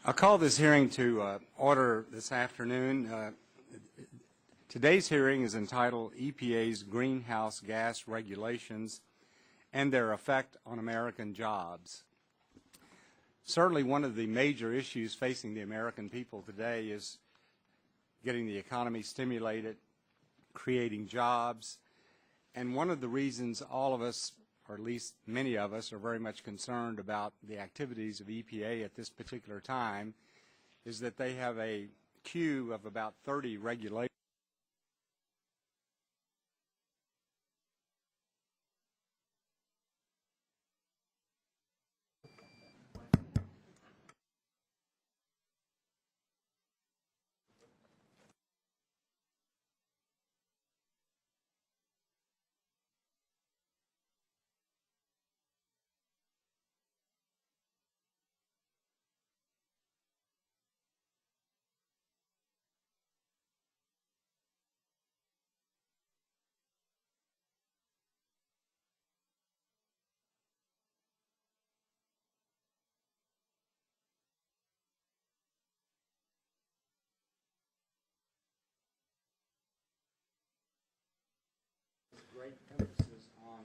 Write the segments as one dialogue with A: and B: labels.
A: I'll call this hearing to order this afternoon. Today's hearing is entitled EPA's Greenhouse Gas Regulations and Their Effect on American Jobs. Certainly one of the major issues facing the American people today is getting the economy stimulated, creating jobs, and one of the reasons all of us, or at least many of us, are very much concerned about the activities of EPA at this particular time is that they have a queue of about 30 regulations. Great emphasis on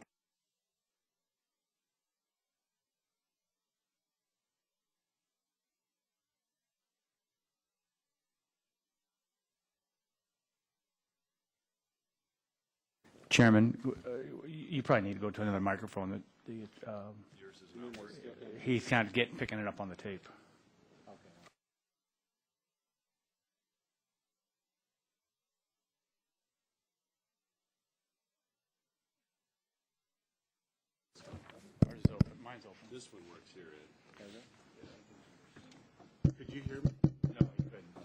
B: Chairman, you probably need to go to another microphone. He's kind of picking it up on the tape. Ours is open. Mine's open.
C: This one works here, Ed.
A: Could you hear me?
B: No, you couldn't.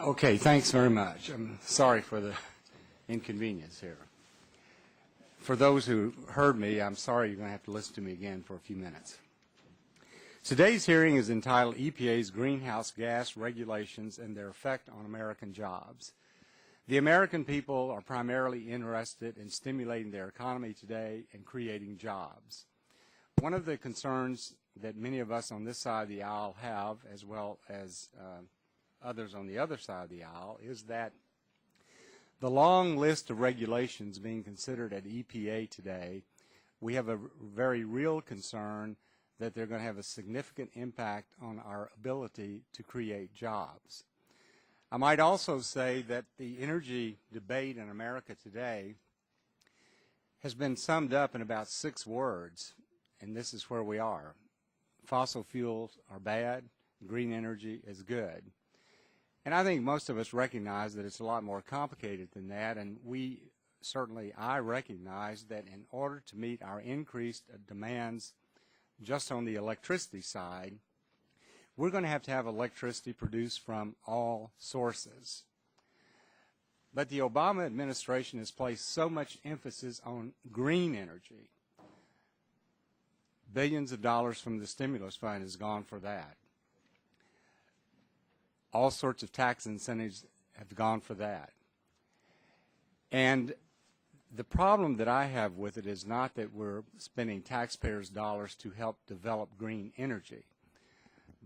A: Okay, thanks very much. I'm sorry for the inconvenience here. For those who heard me, I'm sorry you're going to have to listen to me again for a few minutes. Today's hearing is entitled EPA's Greenhouse Gas Regulations and Their Effect on American Jobs. The American people are primarily interested in stimulating their economy today and creating jobs. One of the concerns that many of us on this side of the aisle have, as well as others on the other side of the aisle, is that the long list of regulations being considered at EPA today, we have a very real concern that they're going to have a significant impact on our ability to create jobs. I might also say that the energy debate in America today has been summed up in about 6 words, and this is where we are. Fossil fuels are bad, green energy is good. And I think most of us recognize that it's a lot more complicated than that, and I recognize that in order to meet our increased demands just on the electricity side, we're going to have electricity produced from all sources. But the Obama administration has placed so much emphasis on green energy. Billions of dollars from the stimulus fund has gone for that. All sorts of tax incentives have gone for that. And the problem that I have with it is not that we're spending taxpayers' dollars to help develop green energy,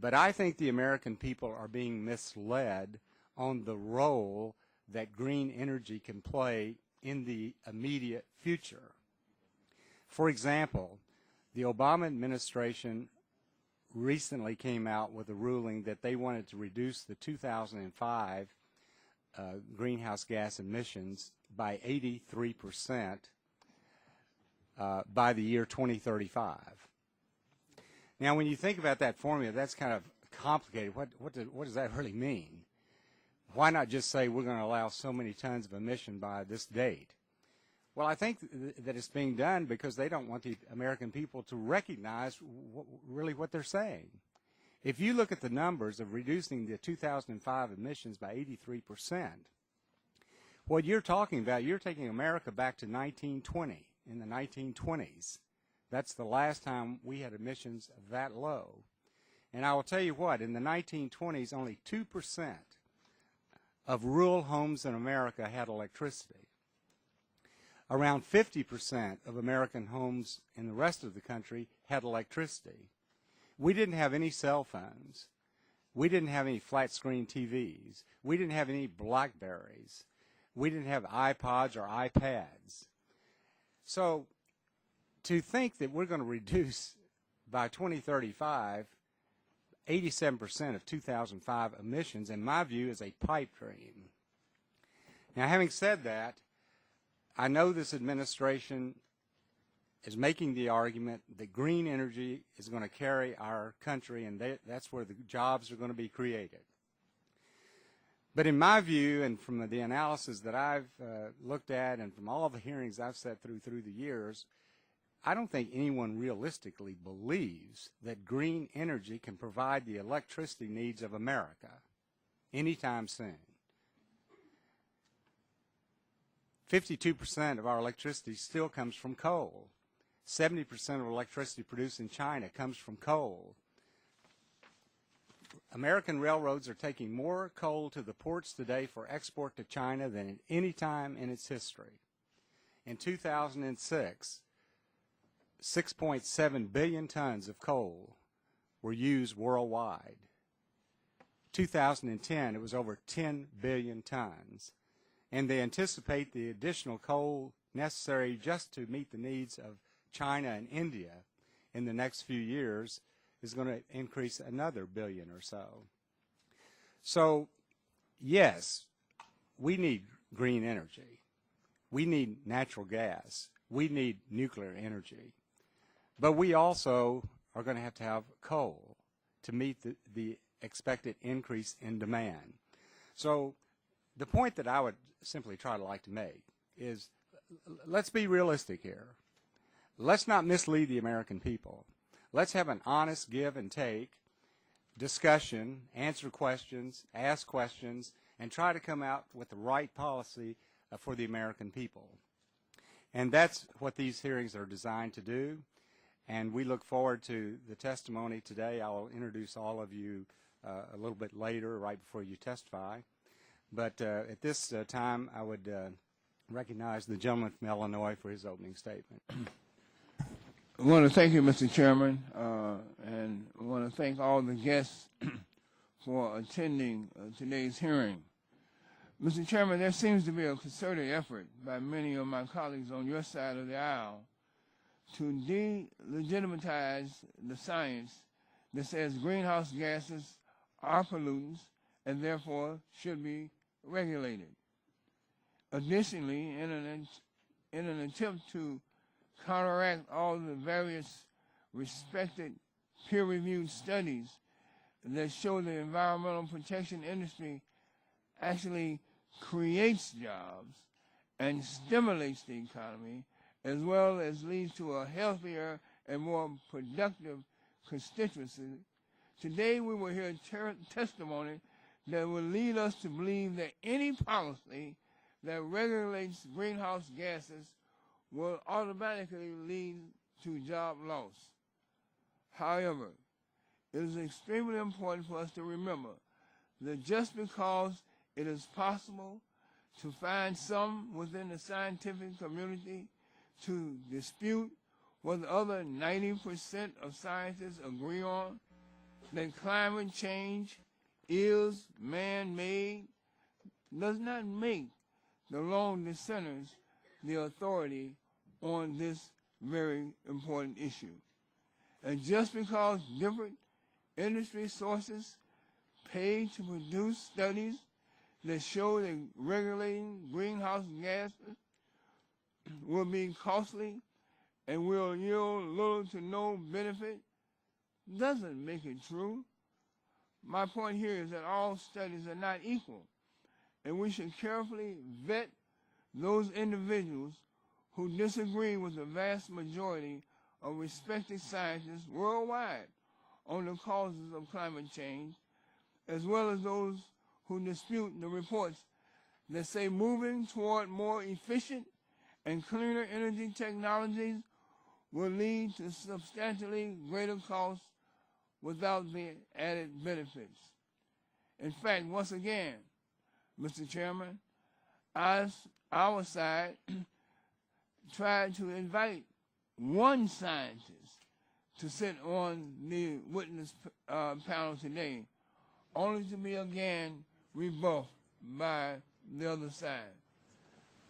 A: but I think the American people are being misled on the role that green energy can play in the immediate future. For example, the Obama administration recently came out with a ruling that they wanted to reduce the 2005 greenhouse gas emissions by 83% by the year 2035. Now, when you think about that formula, that's kind of complicated. What does that really mean? Why not just say we're going to allow so many tons of emission by this date? Well, I think that it's being done because they don't want the American people to recognize really what they're saying. If you look at the numbers of reducing the 2005 emissions by 83%, what you're talking about, you're taking America back to 1920, in the 1920s. That's the last time we had emissions that low. And I will tell you what, in the 1920s, only 2% of rural homes in America had electricity. Around 50% of American homes in the rest of the country had electricity. We didn't have any cell phones. We didn't have any flat screen TVs. We didn't have any Blackberries. We didn't have iPods or iPads. So to think that we're going to reduce by 2035 87% of 2005 emissions, in my view, is a pipe dream. Now, having said that, I know this administration is making the argument that green energy is going to carry our country, and that's where the jobs are going to be created. But in my view, and from the analysis that I've looked at, and from all the hearings I've sat through the years, I don't think anyone realistically believes that green energy can provide the electricity needs of America anytime soon. 52% of our electricity still comes from coal. 70% of electricity produced in China comes from coal. American railroads are taking more coal to the ports today for export to China than at any time in its history. In 2006, 6.7 billion tons of coal were used worldwide. 2010, it was over 10 billion tons. And they anticipate the additional coal necessary just to meet the needs of China and India in the next few years is going to increase another billion or so. So, yes, we need green energy. We need natural gas. We need nuclear energy. But we also are going to have coal to meet the expected increase in demand. So the point that I would simply try to make is, let's be realistic here. Let's not mislead the American people. Let's have an honest give and take discussion, answer questions, ask questions, and try to come out with the right policy for the American people. And that's what these hearings are designed to do. And we look forward to the testimony today. I'll introduce all of you a little bit later, right before you testify. But at this time, I would recognize the gentleman from Illinois for his opening statement.
C: I want to thank you, Mr. Chairman, and I want to thank all the guests for attending today's hearing. Mr. Chairman, there seems to be a concerted effort by many of my colleagues on your side of the aisle to delegitimize the science that says greenhouse gases are pollutants and therefore should be regulated. Additionally, in an attempt to counteract all the various respected peer-reviewed studies that show the environmental protection industry actually creates jobs and stimulates the economy, as well as leads to a healthier and more productive constituency. Today we will hear testimony that will lead us to believe that any policy that regulates greenhouse gases will automatically lead to job loss. However, it is extremely important for us to remember that just because it is possible to find some within the scientific community to dispute what the other 90% of scientists agree on, that climate change is man-made, does not make the lone dissenters the authority on this very important issue. And just because different industry sources pay to produce studies that show that regulating greenhouse gases will be costly and will yield little to no benefit, doesn't make it true. My point here is that all studies are not equal, and we should carefully vet those individuals who disagree with the vast majority of respected scientists worldwide on the causes of climate change, as well as those who dispute the reports that say moving toward more efficient and cleaner energy technologies will lead to substantially greater costs without the added benefits. In fact, once again, Mr. Chairman, our side tried to invite one scientist to sit on the witness panel today, only to be again rebuffed by the other side.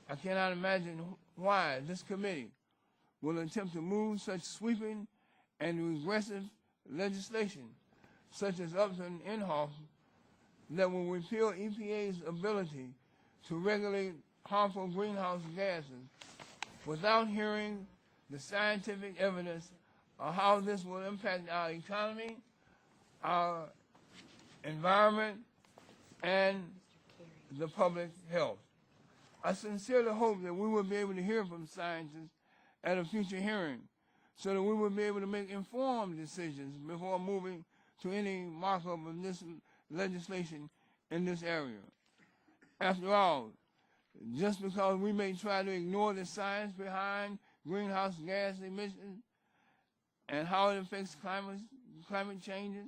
C: I cannot imagine why this committee will attempt to move such sweeping and regressive legislation, such as Upton Inhofe, that will repeal EPA's ability to regulate harmful greenhouse gases without hearing the scientific evidence of how this will impact our economy, our environment, and the public health. I sincerely hope that we will be able to hear from scientists at a future hearing so that we will be able to make informed decisions before moving to any markup of this legislation in this area. After all, just because we may try to ignore the science behind greenhouse gas emissions and how it affects climate changes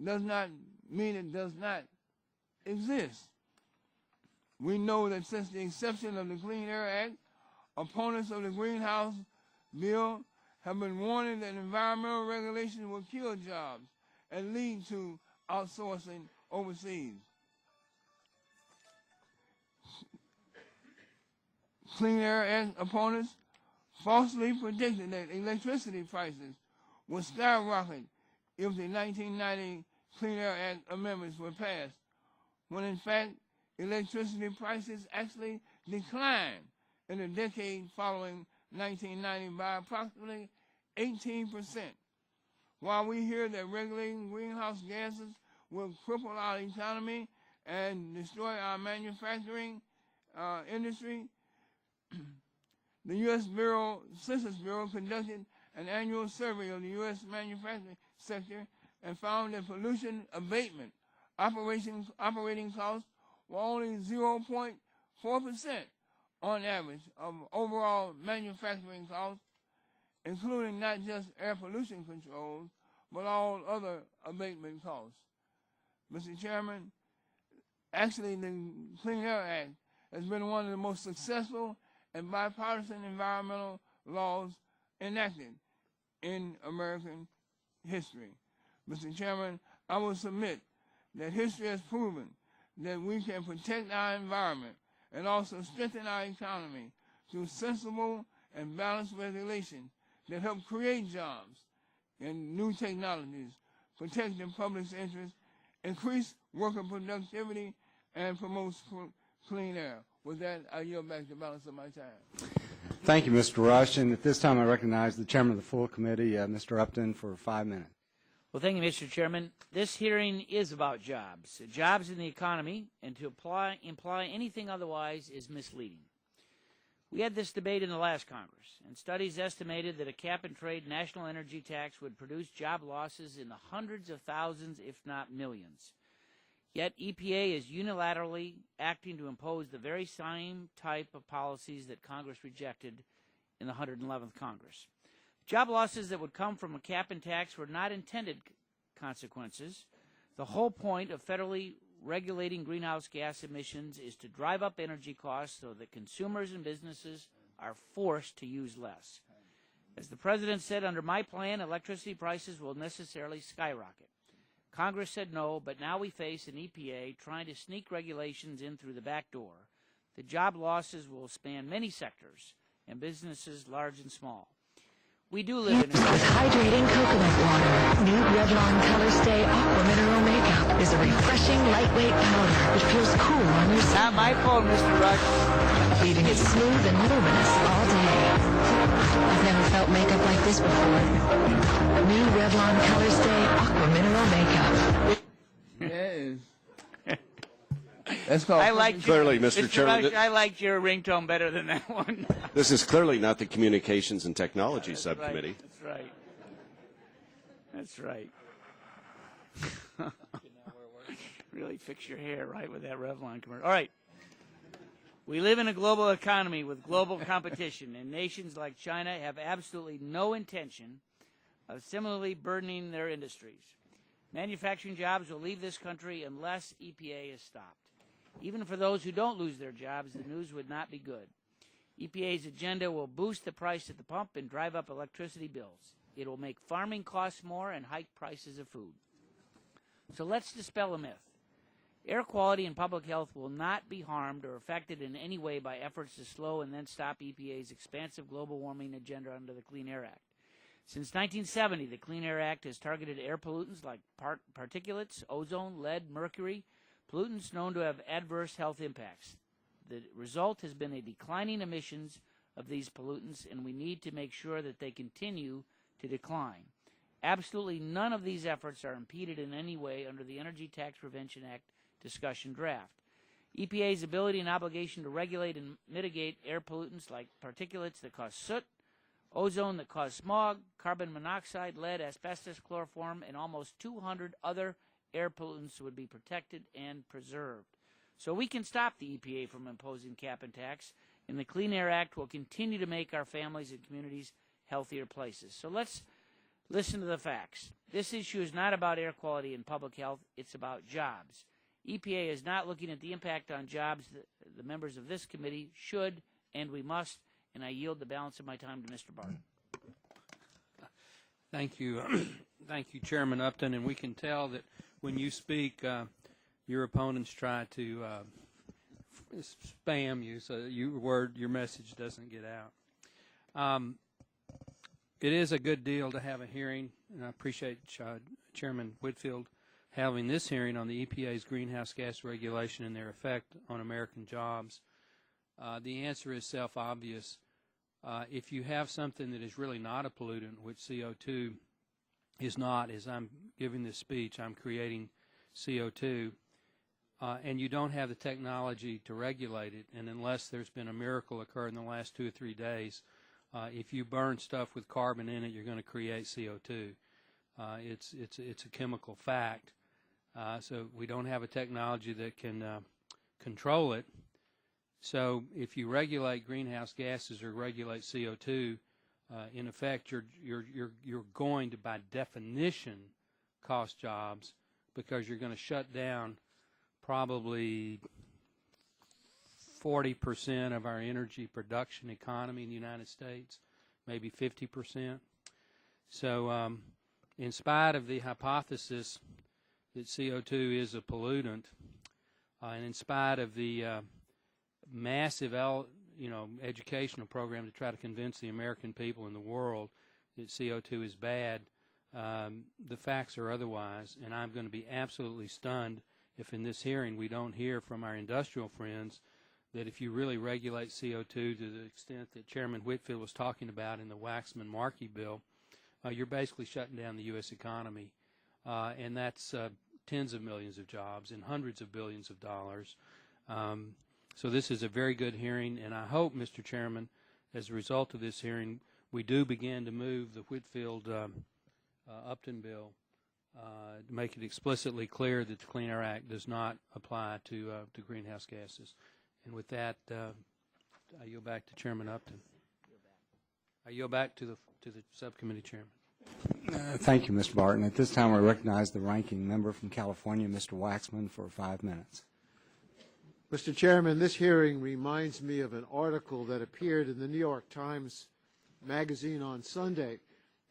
C: does not mean it does not exist. We know that since the inception of the Clean Air Act, opponents of the greenhouse bill have been warning that environmental regulations will kill jobs and lead to outsourcing overseas. Clean Air Act opponents falsely predicted that electricity prices would skyrocket if the 1990 Clean Air Act amendments were passed, when in fact electricity prices actually declined in the decade following 1990 by approximately 18%. While we hear that regulating greenhouse gases will cripple our economy and destroy our manufacturing industry, the U.S. Census Bureau conducted an annual survey of the U.S. manufacturing sector and found that pollution abatement operating costs were only 0.4% on average of overall manufacturing costs, including not just air pollution controls, but all other abatement costs. Mr. Chairman, actually the Clean Air Act has been one of the most successful and bipartisan environmental laws enacted in American history. Mr. Chairman, I will submit that history has proven that we can protect our environment and also strengthen our economy through sensible and balanced regulations that help create jobs and new technologies, protect the public's interest, increase worker productivity, and promote clean air. With that, I yield back the balance of my time.
A: Thank you, Mr. Rush. And at this time, I recognize the chairman of the full committee, Mr. Upton, for 5 minutes.
D: Well, thank you, Mr. Chairman. This hearing is about jobs in the economy, and to imply anything otherwise is misleading. We had this debate in the last Congress, and studies estimated that a cap-and-trade national energy tax would produce job losses in the hundreds of thousands, if not millions. Yet EPA is unilaterally acting to impose the very same type of policies that Congress rejected in the 111th Congress. Job losses that would come from a cap and tax were not intended consequences. The whole point of federally regulating greenhouse gas emissions is to drive up energy costs so that consumers and businesses are forced to use less. As the President said, under my plan, electricity prices will necessarily skyrocket. Congress said no, but now we face an EPA trying to sneak regulations in through the back door. The job losses will span many sectors and businesses large and small. We do live in
E: With hydrating coconut water, new Revlon Color Stay Aqua Mineral Makeup is a refreshing, lightweight powder which feels cool on your skin.
D: Not my phone, Mr. Rush.
E: Leaving it smooth and luminous all day. I've never felt makeup like this before. New Revlon Color Stay Aqua Mineral Makeup.
C: Yes. That's called
D: I like
F: Clearly, Mr. Chairman,
D: Rush, I liked your ringtone better than that one.
F: this is clearly not the Communications and Technology Subcommittee.
D: That's right. Really fix your hair right with that Revlon commercial. All right. We live in a global economy with global competition, and nations like China have absolutely no intention of similarly burdening their industries. Manufacturing jobs will leave this country unless EPA is stopped. Even for those who don't lose their jobs, the news would not be good. EPA's agenda will boost the price at the pump and drive up electricity bills. It will make farming cost more and hike prices of food. So let's dispel a myth. Air quality and public health will not be harmed or affected in any way by efforts to slow and then stop EPA's expansive global warming agenda under the Clean Air Act. Since 1970, the Clean Air Act has targeted air pollutants like particulates, ozone, lead, mercury, pollutants known to have adverse health impacts. The result has been a declining emissions of these pollutants, and we need to make sure that they continue to decline. Absolutely none of these efforts are impeded in any way under the Energy Tax Prevention Act discussion draft. EPA's ability and obligation to regulate and mitigate air pollutants like particulates that cause soot, ozone that cause smog, carbon monoxide, lead, asbestos, chloroform, and almost 200 other air pollutants would be protected and preserved. So we can stop the EPA from imposing cap and tax, and the Clean Air Act will continue to make our families and communities healthier places. So let's listen to the facts. This issue is not about air quality and public health. It's about jobs. EPA is not looking at the impact on jobs. The members of this committee should, and we must, and I yield the balance of my time to Mr. Barton.
G: Thank you. Thank you, Chairman Upton. And we can tell that when you speak, your opponents try to spam you, so your message doesn't get out. It is a good deal to have a hearing, and I appreciate Chairman Whitfield having this hearing on the EPA's greenhouse gas regulation and their effect on American jobs. The answer is self-obvious. If you have something that is really not a pollutant, which CO2 is not, as I'm giving this speech, I'm creating CO2, and you don't have the technology to regulate it, and unless there's been a miracle occur in the last 2 or 3 days, if you burn stuff with carbon in it, you're going to create CO2. It's a chemical fact. So we don't have a technology that can control it. So if you regulate greenhouse gases or regulate CO2, in effect, you're going to, by definition, cost jobs, because you're going to shut down probably 40% of our energy production economy in the United States, maybe 50%. So in spite of the hypothesis that CO2 is a pollutant, and in spite of the massive educational program to try to convince the American people and the world that CO2 is bad, the facts are otherwise, and I'm going to be absolutely stunned if in this hearing we don't hear from our industrial friends that if you really regulate CO2 to the extent that Chairman Whitfield was talking about in the Waxman-Markey bill, you're basically shutting down the U.S. economy, and that's tens of millions of jobs and hundreds of billions of dollars. So this is a very good hearing, and I hope, Mr. Chairman, as a result of this hearing, we do begin to move the Whitfield Upton bill to make it explicitly clear that the Clean Air Act does not apply to greenhouse gases. And with that, I yield back to Chairman Upton. I yield back to the subcommittee chairman.
A: Thank you, Mr. Barton. At this time, I recognize the ranking member from California, Mr. Waxman, for 5 minutes.
H: Mr. Chairman, this hearing reminds me of an article that appeared in the New York Times magazine on Sunday.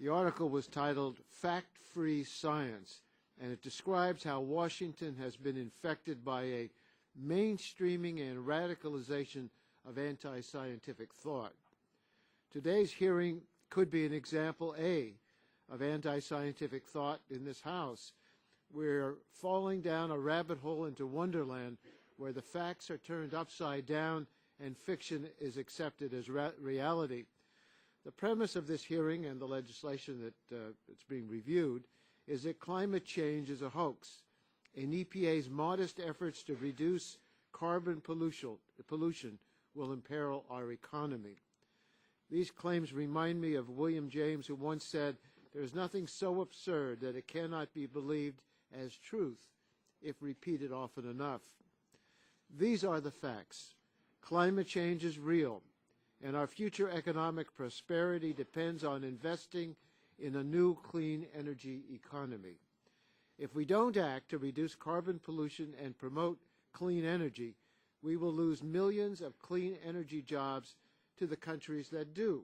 H: The article was titled Fact-Free Science, and it describes how Washington has been infected by a mainstreaming and radicalization of anti-scientific thought. Today's hearing could be an example A of anti-scientific thought in this House. We're falling down a rabbit hole into wonderland where the facts are turned upside down and fiction is accepted as reality. The premise of this hearing and the legislation that it's being reviewed is that climate change is a hoax, and EPA's modest efforts to reduce carbon pollution will imperil our economy. These claims remind me of William James, who once said, "There is nothing so absurd that it cannot be believed as truth if repeated often enough." These are the facts. Climate change is real, and our future economic prosperity depends on investing in a new clean energy economy. If we don't act to reduce carbon pollution and promote clean energy, we will lose millions of clean energy jobs to the countries that do.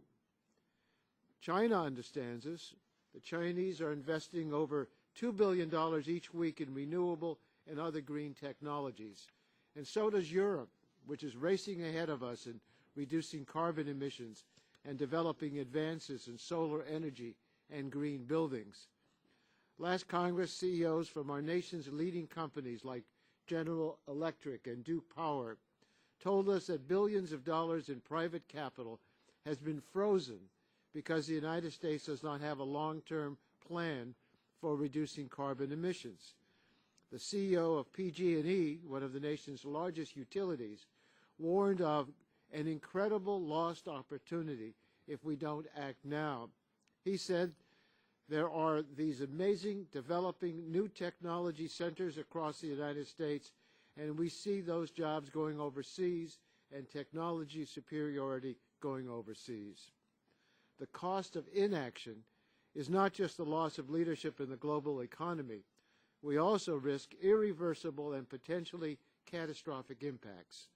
H: China understands this. The Chinese are investing over $2 billion each week in renewable and other green technologies. And so does Europe, which is racing ahead of us in reducing carbon emissions and developing advances in solar energy and green buildings. Last Congress, CEOs from our nation's leading companies like General Electric and Duke Power told us that billions of dollars in private capital has been frozen because the United States does not have a long-term plan for reducing carbon emissions. The CEO of PG&E, one of the nation's largest utilities, warned of an incredible lost opportunity if we don't act now. He said, there are these amazing developing new technology centers across the United States, and we see those jobs going overseas and technology superiority going overseas. The cost of inaction is not just the loss of leadership in the global economy. We also risk irreversible and potentially catastrophic impacts.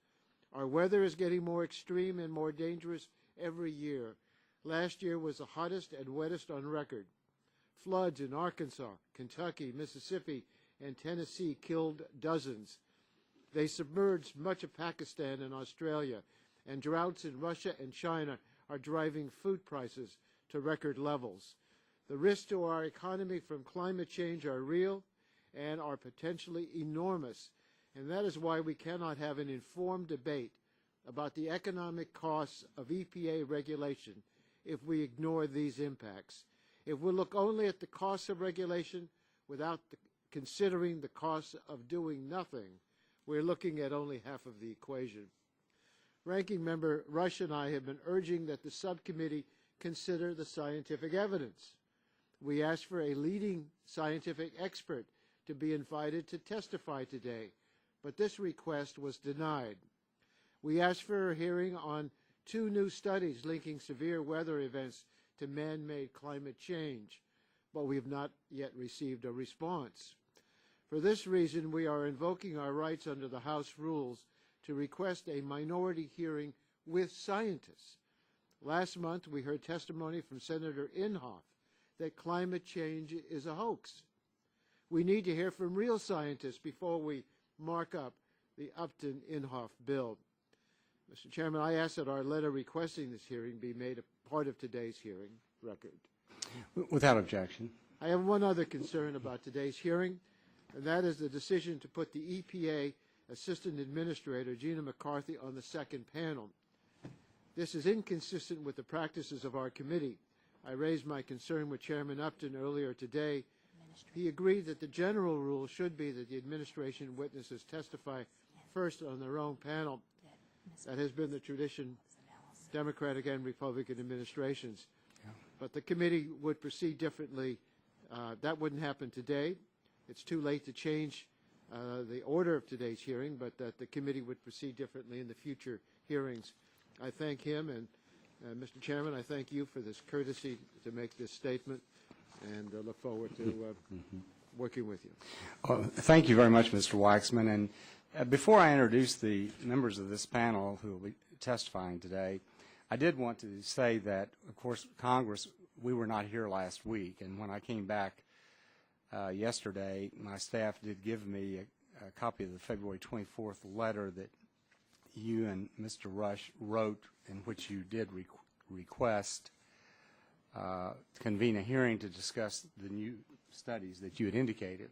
H: Our weather is getting more extreme and more dangerous every year. Last year was the hottest and wettest on record. Floods in Arkansas, Kentucky, Mississippi, and Tennessee killed dozens. They submerged much of Pakistan and Australia, and droughts in Russia and China are driving food prices to record levels. The risks to our economy from climate change are real and are potentially enormous, and that is why we cannot have an informed debate about the economic costs of EPA regulation if we ignore these impacts. If we look only at the costs of regulation without considering the costs of doing nothing, we're looking at only half of the equation. Ranking Member Rush and I have been urging that the subcommittee consider the scientific evidence. We asked for a leading scientific expert to be invited to testify today, but this request was denied. We asked for a hearing on 2 new studies linking severe weather events to man-made climate change, but we have not yet received a response. For this reason, we are invoking our rights under the House rules to request a minority hearing with scientists. Last month, we heard testimony from Senator Inhofe that climate change is a hoax. We need to hear from real scientists before we mark up the Upton-Inhofe bill. Mr. Chairman, I ask that our letter requesting this hearing be made a part of today's hearing record.
A: Without objection.
H: I have one other concern about today's hearing, and that is the decision to put the EPA Assistant Administrator, Gina McCarthy, on the second panel. This is inconsistent with the practices of our committee. I raised my concern with Chairman Upton earlier today. He agreed that the general rule should be that the administration witnesses testify first on their own panel. That has been the tradition, Democratic and Republican administrations. But the committee would proceed differently. That wouldn't happen today. It's too late to change the order of today's hearing, but that the committee would proceed differently in the future hearings. I thank him, and Mr. Chairman, I thank you for this courtesy to make this statement, and look forward to working with you.
A: Well, thank you very much, Mr. Waxman. And before I introduce the members of this panel who will be testifying today, I did want to say that, of course, Congress, we were not here last week, and when I came back yesterday, my staff did give me a copy of the February 24th letter that you and Mr. Rush wrote, in which you did request to convene a hearing to discuss the new studies that you had indicated.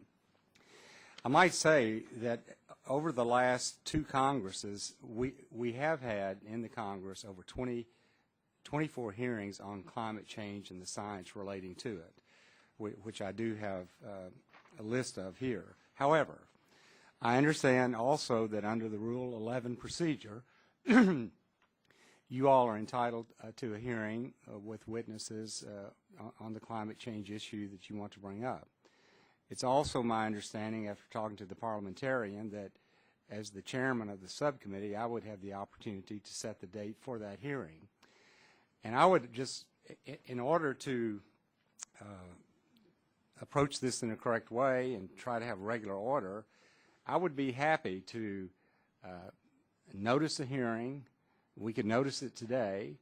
A: I might say that over the last 2 Congresses, we have had in the Congress over 24 hearings on climate change and the science relating to it, which I do have a list of here. However, I understand also that under the Rule 11 procedure, you all are entitled to a hearing with witnesses on the climate change issue that you want to bring up. It's also my understanding, after talking to the parliamentarian, that as the chairman of the subcommittee, I would have the opportunity to set the date for that hearing. And I would just, in order to approach this in a correct way and try to have regular order, I would be happy to notice a hearing. We could notice it today.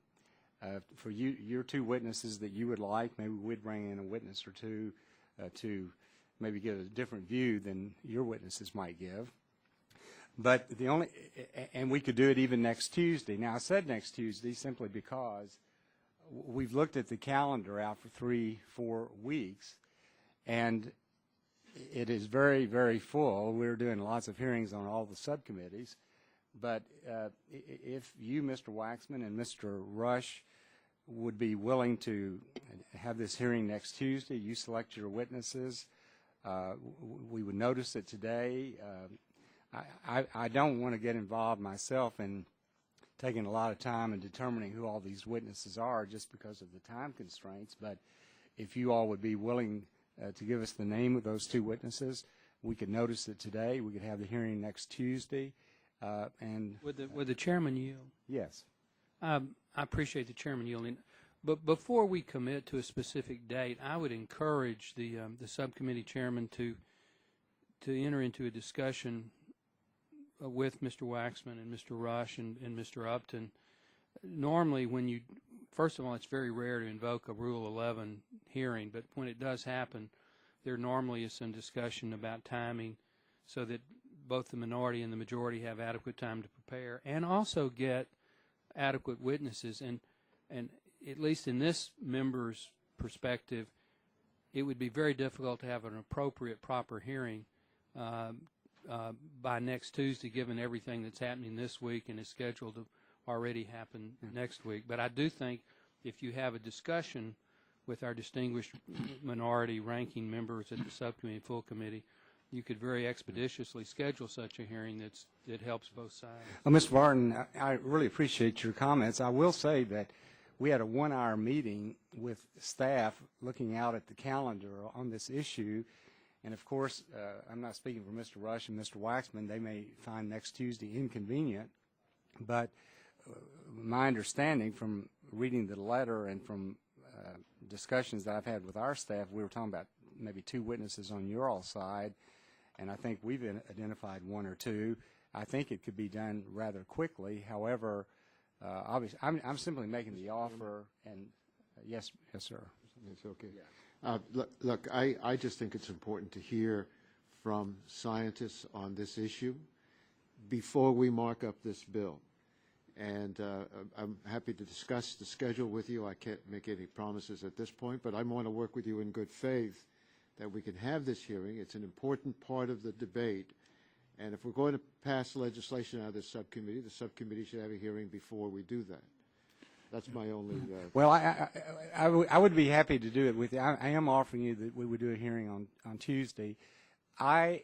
A: For your two witnesses that you would like, maybe we'd bring in a witness or two to maybe give a different view than your witnesses might give. But and we could do it even next Tuesday. Now, I said next Tuesday simply because we've looked at the calendar out for 3-4 weeks, and it is very, very full. We're doing lots of hearings on all the subcommittees. But if you, Mr. Waxman, and Mr. Rush would be willing to have this hearing next Tuesday, you select your witnesses. We would notice it today. I don't want to get involved myself in taking a lot of time in determining who all these witnesses are just because of the time constraints. But if you all would be willing to give us the name of those two witnesses, we could notice it today. We could have the hearing next Tuesday. And
G: would the chairman yield?
A: Yes.
G: I appreciate the chairman yielding. But before we commit to a specific date, I would encourage the subcommittee chairman to enter into a discussion with Mr. Waxman and Mr. Rush and Mr. Upton. Normally, first of all, it's very rare to invoke a Rule 11 hearing, but when it does happen, there normally is some discussion about timing so that both the minority and the majority have adequate time to prepare and also get adequate witnesses. And at least in this member's perspective, it would be very difficult to have an appropriate, proper hearing by next Tuesday, given everything that's happening this week and is scheduled to already happen next week. But I do think if you have a discussion with our distinguished minority ranking members at the subcommittee and full committee, you could very expeditiously schedule such a hearing that helps both sides.
A: Well, Mr. Barton, I really appreciate your comments. I will say that we had a 1-hour meeting with staff looking out at the calendar on this issue. And, of course, I'm not speaking for Mr. Rush and Mr. Waxman. They may find next Tuesday inconvenient. But my understanding from reading the letter and from discussions that I've had with our staff, we were talking about maybe 2 witnesses on your all side, and I think we've identified 1 or 2. I think it could be done rather quickly. However, obviously, I'm simply making the offer. And yes, sir.
H: It's okay. Yeah. Look, I just think it's important to hear from scientists on this issue before we mark up this bill. And I'm happy to discuss the schedule with you. I can't make any promises at this point, but I want to work with you in good faith that we can have this hearing. It's an important part of the debate. And if we're going to pass legislation out of this subcommittee, the subcommittee should have a hearing before we do that. That's my only...
A: Well, I would be happy to do it with you. I am offering you that we would do a hearing on Tuesday. I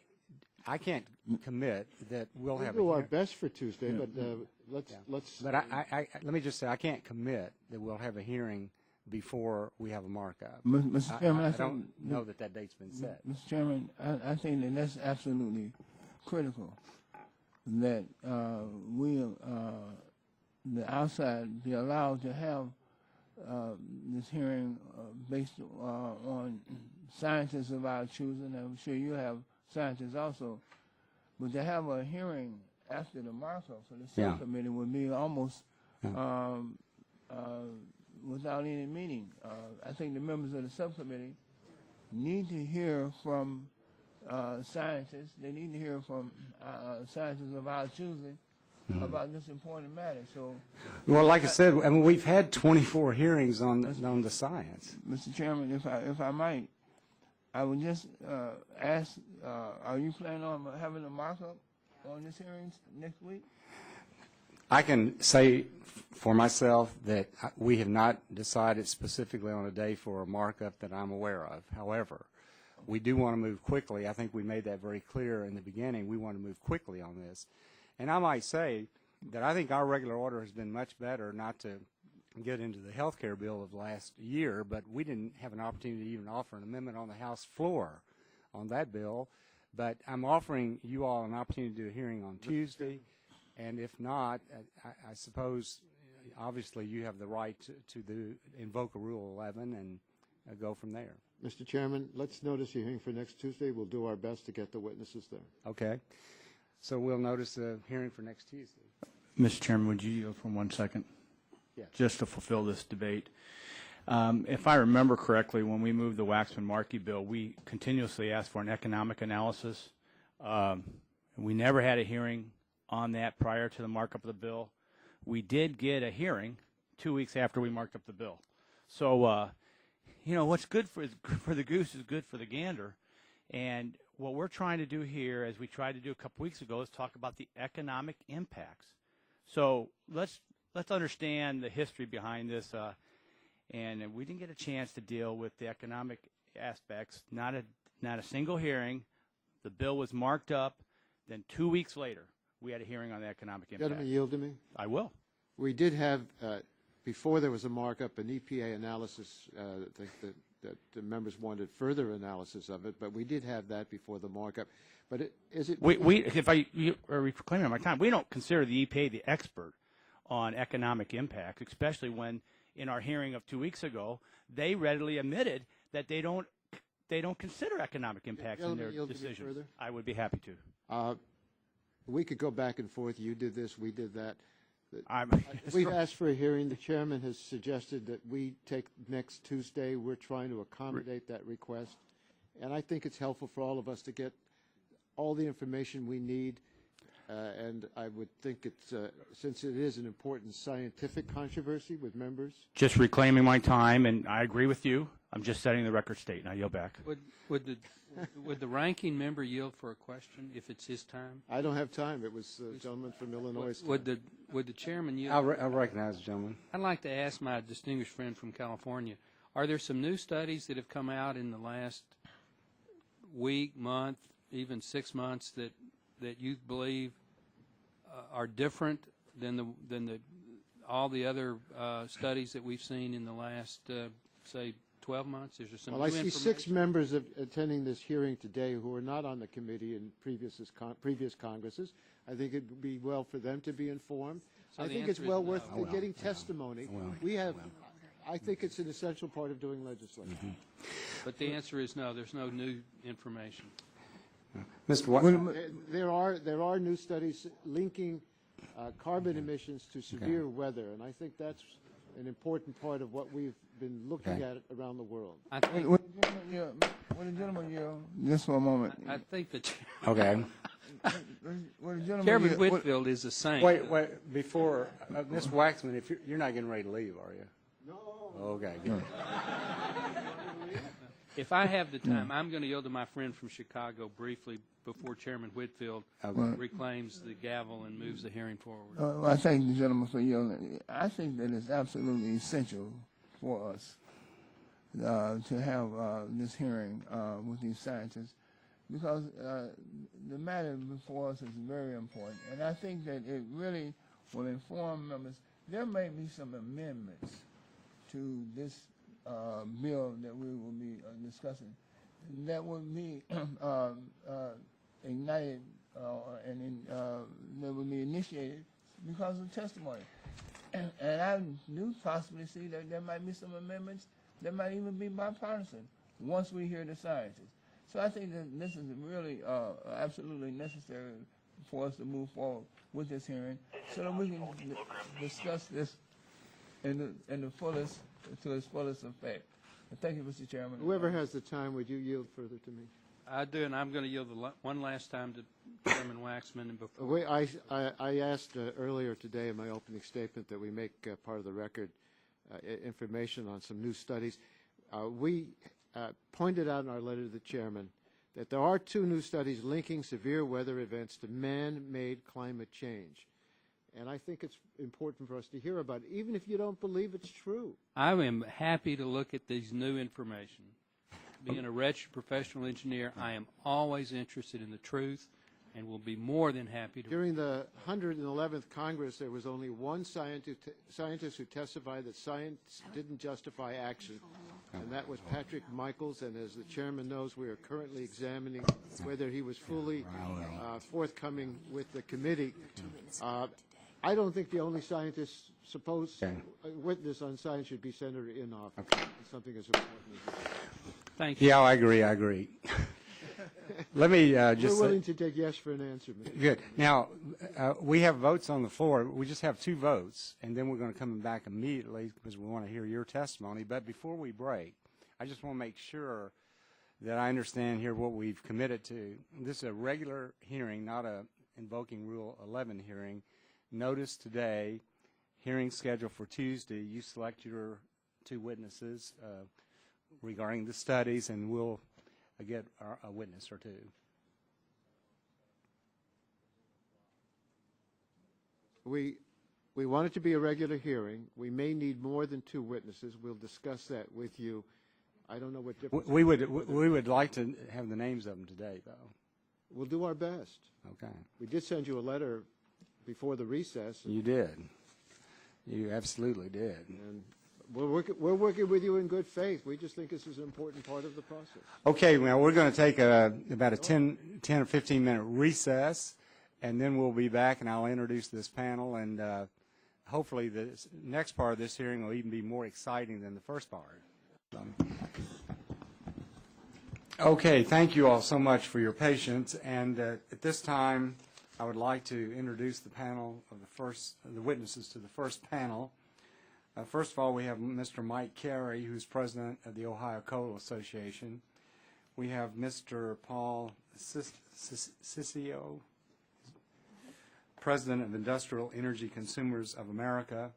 A: can't commit that we'll have a hearing.
H: We'll do our best for Tuesday, but let's...
A: But let me just say, I can't commit that we'll have a hearing before we have a markup.
C: Mr. Chairman,
A: I don't know that date's been set.
C: Mr. Chairman, I think that that's absolutely critical, that the outside be allowed to have this hearing based on scientists of our choosing. I'm sure you have scientists also, but to have a hearing after the markup for the subcommittee would be almost without any meaning. I think the members of the subcommittee need to hear from scientists. They need to hear from scientists of our choosing about this important matter. So,
A: well, like I said, I mean, we've had 24 hearings on the science.
C: Mr. Chairman, if I might, I would just ask: are you planning on having a markup on this hearing next week?
A: I can say for myself that we have not decided specifically on a day for a markup that I'm aware of. However, we do want to move quickly. I think we made that very clear in the beginning. We want to move quickly on this. And I might say that I think our regular order has been much better, not to get into the health care bill of last year, but we didn't have an opportunity to even offer an amendment on the House floor on that bill. But I'm offering you all an opportunity to do a hearing on Tuesday. And if not, I suppose, obviously, you have the right to invoke a Rule 11 and go from there.
H: Mr. Chairman, let's notice a hearing for next Tuesday. We'll do our best to get the witnesses there.
A: Okay. So we'll notice the hearing for next Tuesday.
B: Mr. Chairman, would you yield for 1 second?
A: Yes.
B: Just to fulfill this debate. If I remember correctly, when we moved the Waxman-Markey bill, we continuously asked for an economic analysis. We never had a hearing on that prior to the markup of the bill. We did get a hearing 2 weeks after we marked up the bill. So, you know, what's good for the goose is good for the gander. And what we're trying to do here, as we tried to do a couple weeks ago, is talk about the economic impacts. So let's understand the history behind this. And we didn't get a chance to deal with the economic aspects. Not a single hearing. The bill was marked up. Then 2 weeks later, we had a hearing on the economic impact.
H: Gentlemen, yield to me.
B: I will.
H: We did have, before there was a markup, an EPA analysis. I think that the members wanted further analysis of it, but we did have that before the markup. But is it?
B: You are reclaiming my time. We don't consider the EPA the expert on economic impact, especially when in our hearing of 2 weeks ago, they readily admitted that they don't consider economic impacts in their decisions. I would be happy to.
H: We could go back and forth. You did this, we did that. We've asked for a hearing. The chairman has suggested that we take next Tuesday. We're trying to accommodate that request. And I think it's helpful for all of us to get all the information we need. And I would think it's, since it is an important scientific controversy with members.
B: Just reclaiming my time, and I agree with you. I'm just setting the record straight, and I yield back.
G: Would the ranking member yield for a question if it's his time?
H: I don't have time. It was the gentleman from Illinois.
G: Would the chairman yield?
A: I'll recognize the gentleman.
G: I'd like to ask my distinguished friend from California, are there some new studies that have come out in the last week, month, even 6 months that you believe are different than all the other studies that we've seen in the last, say, 12 months? Is there some new
H: I see
G: information?
H: 6 members attending this hearing today who are not on the committee in previous Congresses. I think it would be well for them to be informed.
G: So
H: I
G: the
H: think it's
G: answer
H: well
G: is
H: worth
G: no.
H: getting testimony. I think it's an essential part of doing legislation.
G: But the answer is no, there's no new information.
A: Mr. Watson?
H: There are new studies linking carbon emissions to severe weather, and I think that's an important part of what we've been looking at around the world.
G: I think,
C: Just for a moment.
G: I think that
A: Okay.
G: Chairman Whitfield is a saint.
A: Wait, before, Ms. Waxman, if you're not getting ready to leave, are you? No. Okay, good.
G: If I have the time, I'm going to yield to my friend from Chicago briefly before Chairman Whitfield reclaims the gavel and moves the hearing forward.
C: I thank the gentleman for yielding. I think that it's absolutely essential for us to have this hearing with these scientists because the matter before us is very important. And I think that it really will inform members. There may be some amendments to this bill that we will be discussing that will be ignited and that will be initiated because of testimony. And I do possibly see that there might be some amendments that might even be bipartisan once we hear the scientists. So I think that this is really absolutely necessary for us to move forward with this hearing so that we can discuss this in the fullest, to its fullest effect. Thank you, Mr. Chairman.
H: Whoever has the time, would you yield further to me?
G: I do, and I'm going to yield one last time to Chairman Waxman. And before
H: I asked earlier today in my opening statement that we make part of the record information on some new studies. We pointed out in our letter to the chairman that there are 2 new studies linking severe weather events to man-made climate change. And I think it's important for us to hear about it, even if you don't believe it's true.
G: I am happy to look at these new information. Being a registered professional engineer, I am always interested in the truth and will be more than happy to.
H: During the 111th Congress, there was only one scientist who testified that science didn't justify action, and that was Patrick Michaels. And as the chairman knows, we are currently examining whether he was fully forthcoming with the committee. I don't think the only scientist supposed witness on science should be Senator Inhofe. It's something as important as that.
G: Thank you.
A: Yeah, I agree. let me
H: We're
A: just
H: willing to take yes for an answer, Mr.
A: good. Now, we have votes on the floor. We just have 2 votes, and then we're going to come back immediately because we want to hear your testimony. But before we break, I just want to make sure that I understand here what we've committed to. This is a regular hearing, not a invoking Rule 11 hearing. Notice today, hearing scheduled for Tuesday. You select your 2 witnesses regarding the studies, and we'll get a witness or 2.
H: We want it to be a regular hearing. We may need more than 2 witnesses. We'll discuss that with you. I don't know what difference.
A: We would like to have the names of them today, though.
H: We'll do our best.
A: Okay.
H: We did send you a letter before the recess.
A: You did. You absolutely did.
H: And we're working with you in good faith. We just think this is an important part of the process.
A: Okay, well, we're going to take about a 10 or 15-minute recess, and then we'll be back, and I'll introduce this panel, and hopefully the next part of this hearing will even be more exciting than the first part. Okay, thank you all so much for your patience, and at this time, I would like to introduce the panel of the witnesses to the first panel. First of all, we have Mr. Mike Carey, who's president of the Ohio Coal Association. We have Mr. Paul Ciccio, president of Industrial Energy Consumers of America.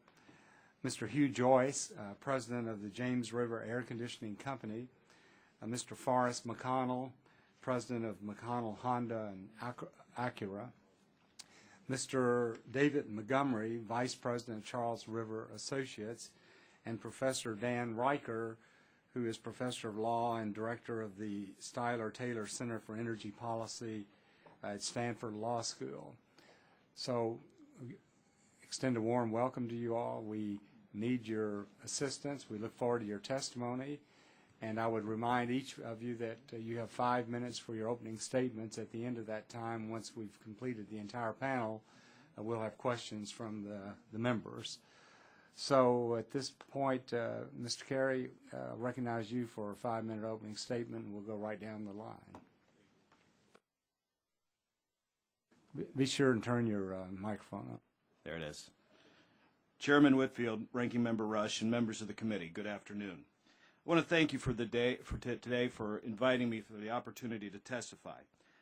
A: Mr. Hugh Joyce, president of the James River Air Conditioning Company. Mr. Forrest McConnell, president of McConnell Honda and Acura. Mr. David Montgomery, Vice President of Charles River Associates, and Professor Dan Riker, who is Professor of Law and Director of the Styler Taylor Center for Energy Policy at Stanford Law School. So, extend a warm welcome to you all. We need your assistance. We look forward to your testimony. And I would remind each of you that you have 5 minutes for your opening statements. At the end of that time, once we've completed the entire panel, we'll have questions from the members. So at this point, Mr. Carey, I'll recognize you for a 5-minute opening statement, and we'll go right down the line. Be sure and turn your microphone up.
I: There it is. Chairman Whitfield, Ranking Member Rush, and members of the committee, good afternoon. I want to thank you for today for inviting me for the opportunity to testify.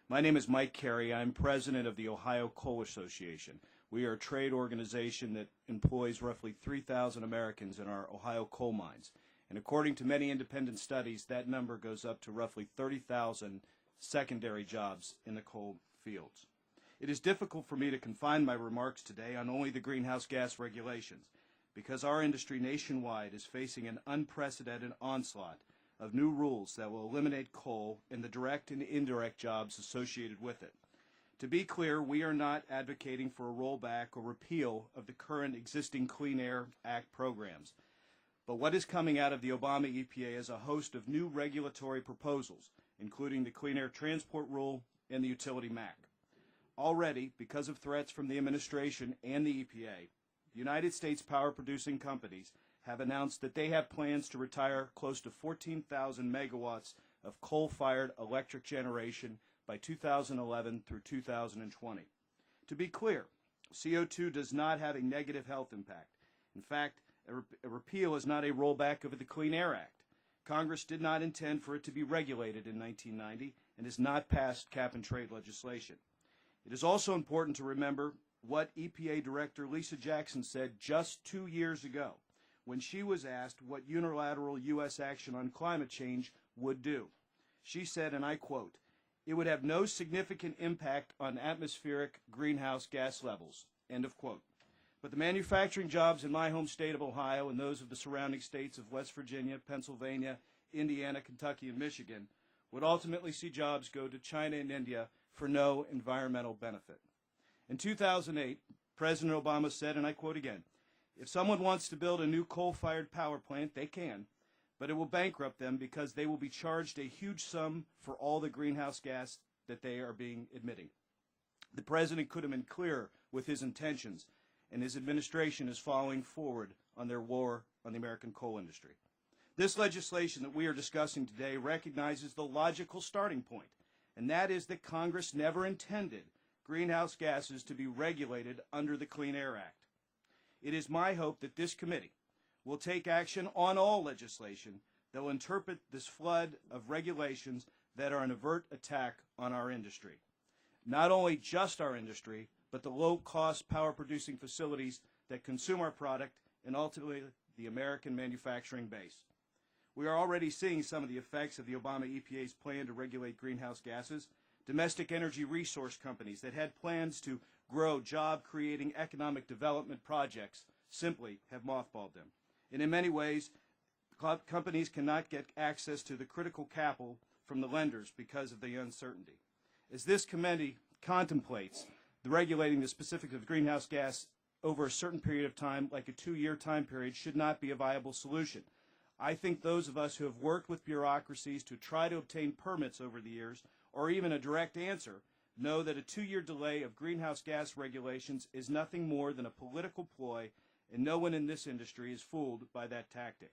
I: My name is Mike Carey. I'm president of the Ohio Coal Association. We are a trade organization that employs roughly 3,000 Americans in our Ohio coal mines. And according to many independent studies, that number goes up to roughly 30,000 secondary jobs in the coal fields. It is difficult for me to confine my remarks today on only the greenhouse gas regulations, because our industry nationwide is facing an unprecedented onslaught of new rules that will eliminate coal and the direct and indirect jobs associated with it. To be clear, we are not advocating for a rollback or repeal of the current existing Clean Air Act programs. But what is coming out of the Obama EPA is a host of new regulatory proposals, including the Clean Air Transport Rule and the Utility MAC. Already, because of threats from the administration and the EPA, United States power-producing companies have announced that they have plans to retire close to 14,000 megawatts of coal-fired electric generation by 2011 through 2020. To be clear, CO2 does not have a negative health impact. In fact, a repeal is not a rollback of the Clean Air Act. Congress did not intend for it to be regulated in 1990 and has not passed cap-and-trade legislation. It is also important to remember what EPA Director Lisa Jackson said just 2 years ago when she was asked what unilateral U.S. action on climate change would do. She said, and I quote, "It would have no significant impact on atmospheric greenhouse gas levels," end of quote. But the manufacturing jobs in my home state of Ohio and those of the surrounding states of West Virginia, Pennsylvania, Indiana, Kentucky, and Michigan would ultimately see jobs go to China and India for no environmental benefit. In 2008, President Obama said, and I quote again, "If someone wants to build a new coal-fired power plant, they can, but it will bankrupt them because they will be charged a huge sum for all the greenhouse gas that they are being emitting." The President could have been clearer with his intentions, and his administration is following forward on their war on the American coal industry. This legislation that we are discussing today recognizes the logical starting point and that is that Congress never intended greenhouse gases to be regulated under the Clean Air Act. It is my hope that this committee will take action on all legislation that will interpret this flood of regulations that are an overt attack on our industry. Not only just our industry, but the low-cost power-producing facilities that consume our product and ultimately the American manufacturing base. We are already seeing some of the effects of the Obama EPA's plan to regulate greenhouse gases. Domestic energy resource companies that had plans to grow job-creating economic development projects simply have mothballed them. And in many ways, companies cannot get access to the critical capital from the lenders because of the uncertainty. As this committee contemplates the regulating the specifics of greenhouse gas over a certain period of time, like a 2-year time period, should not be a viable solution. I think those of us who have worked with bureaucracies to try to obtain permits over the years, or even a direct answer, know that a 2-year delay of greenhouse gas regulations is nothing more than a political ploy, and no one in this industry is fooled by that tactic.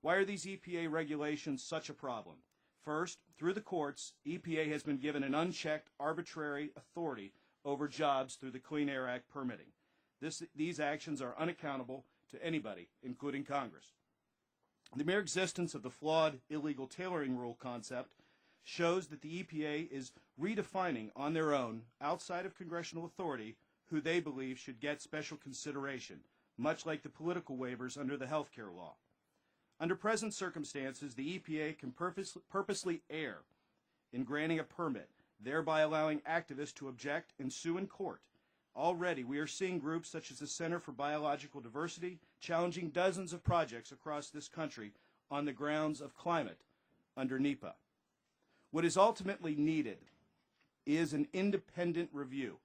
I: Why are these EPA regulations such a problem? First, through the courts, EPA has been given an unchecked, arbitrary authority over jobs through the Clean Air Act permitting. These actions are unaccountable to anybody, including Congress. The mere existence of the flawed illegal tailoring rule concept shows that the EPA is redefining on their own, outside of congressional authority, who they believe should get special consideration, much like the political waivers under the health care law. Under present circumstances, the EPA can purposely err in granting a permit, thereby allowing activists to object and sue in court. Already, we are seeing groups such as the Center for Biological Diversity challenging dozens of projects across this country on the grounds of climate under NEPA. What is ultimately needed is an independent review.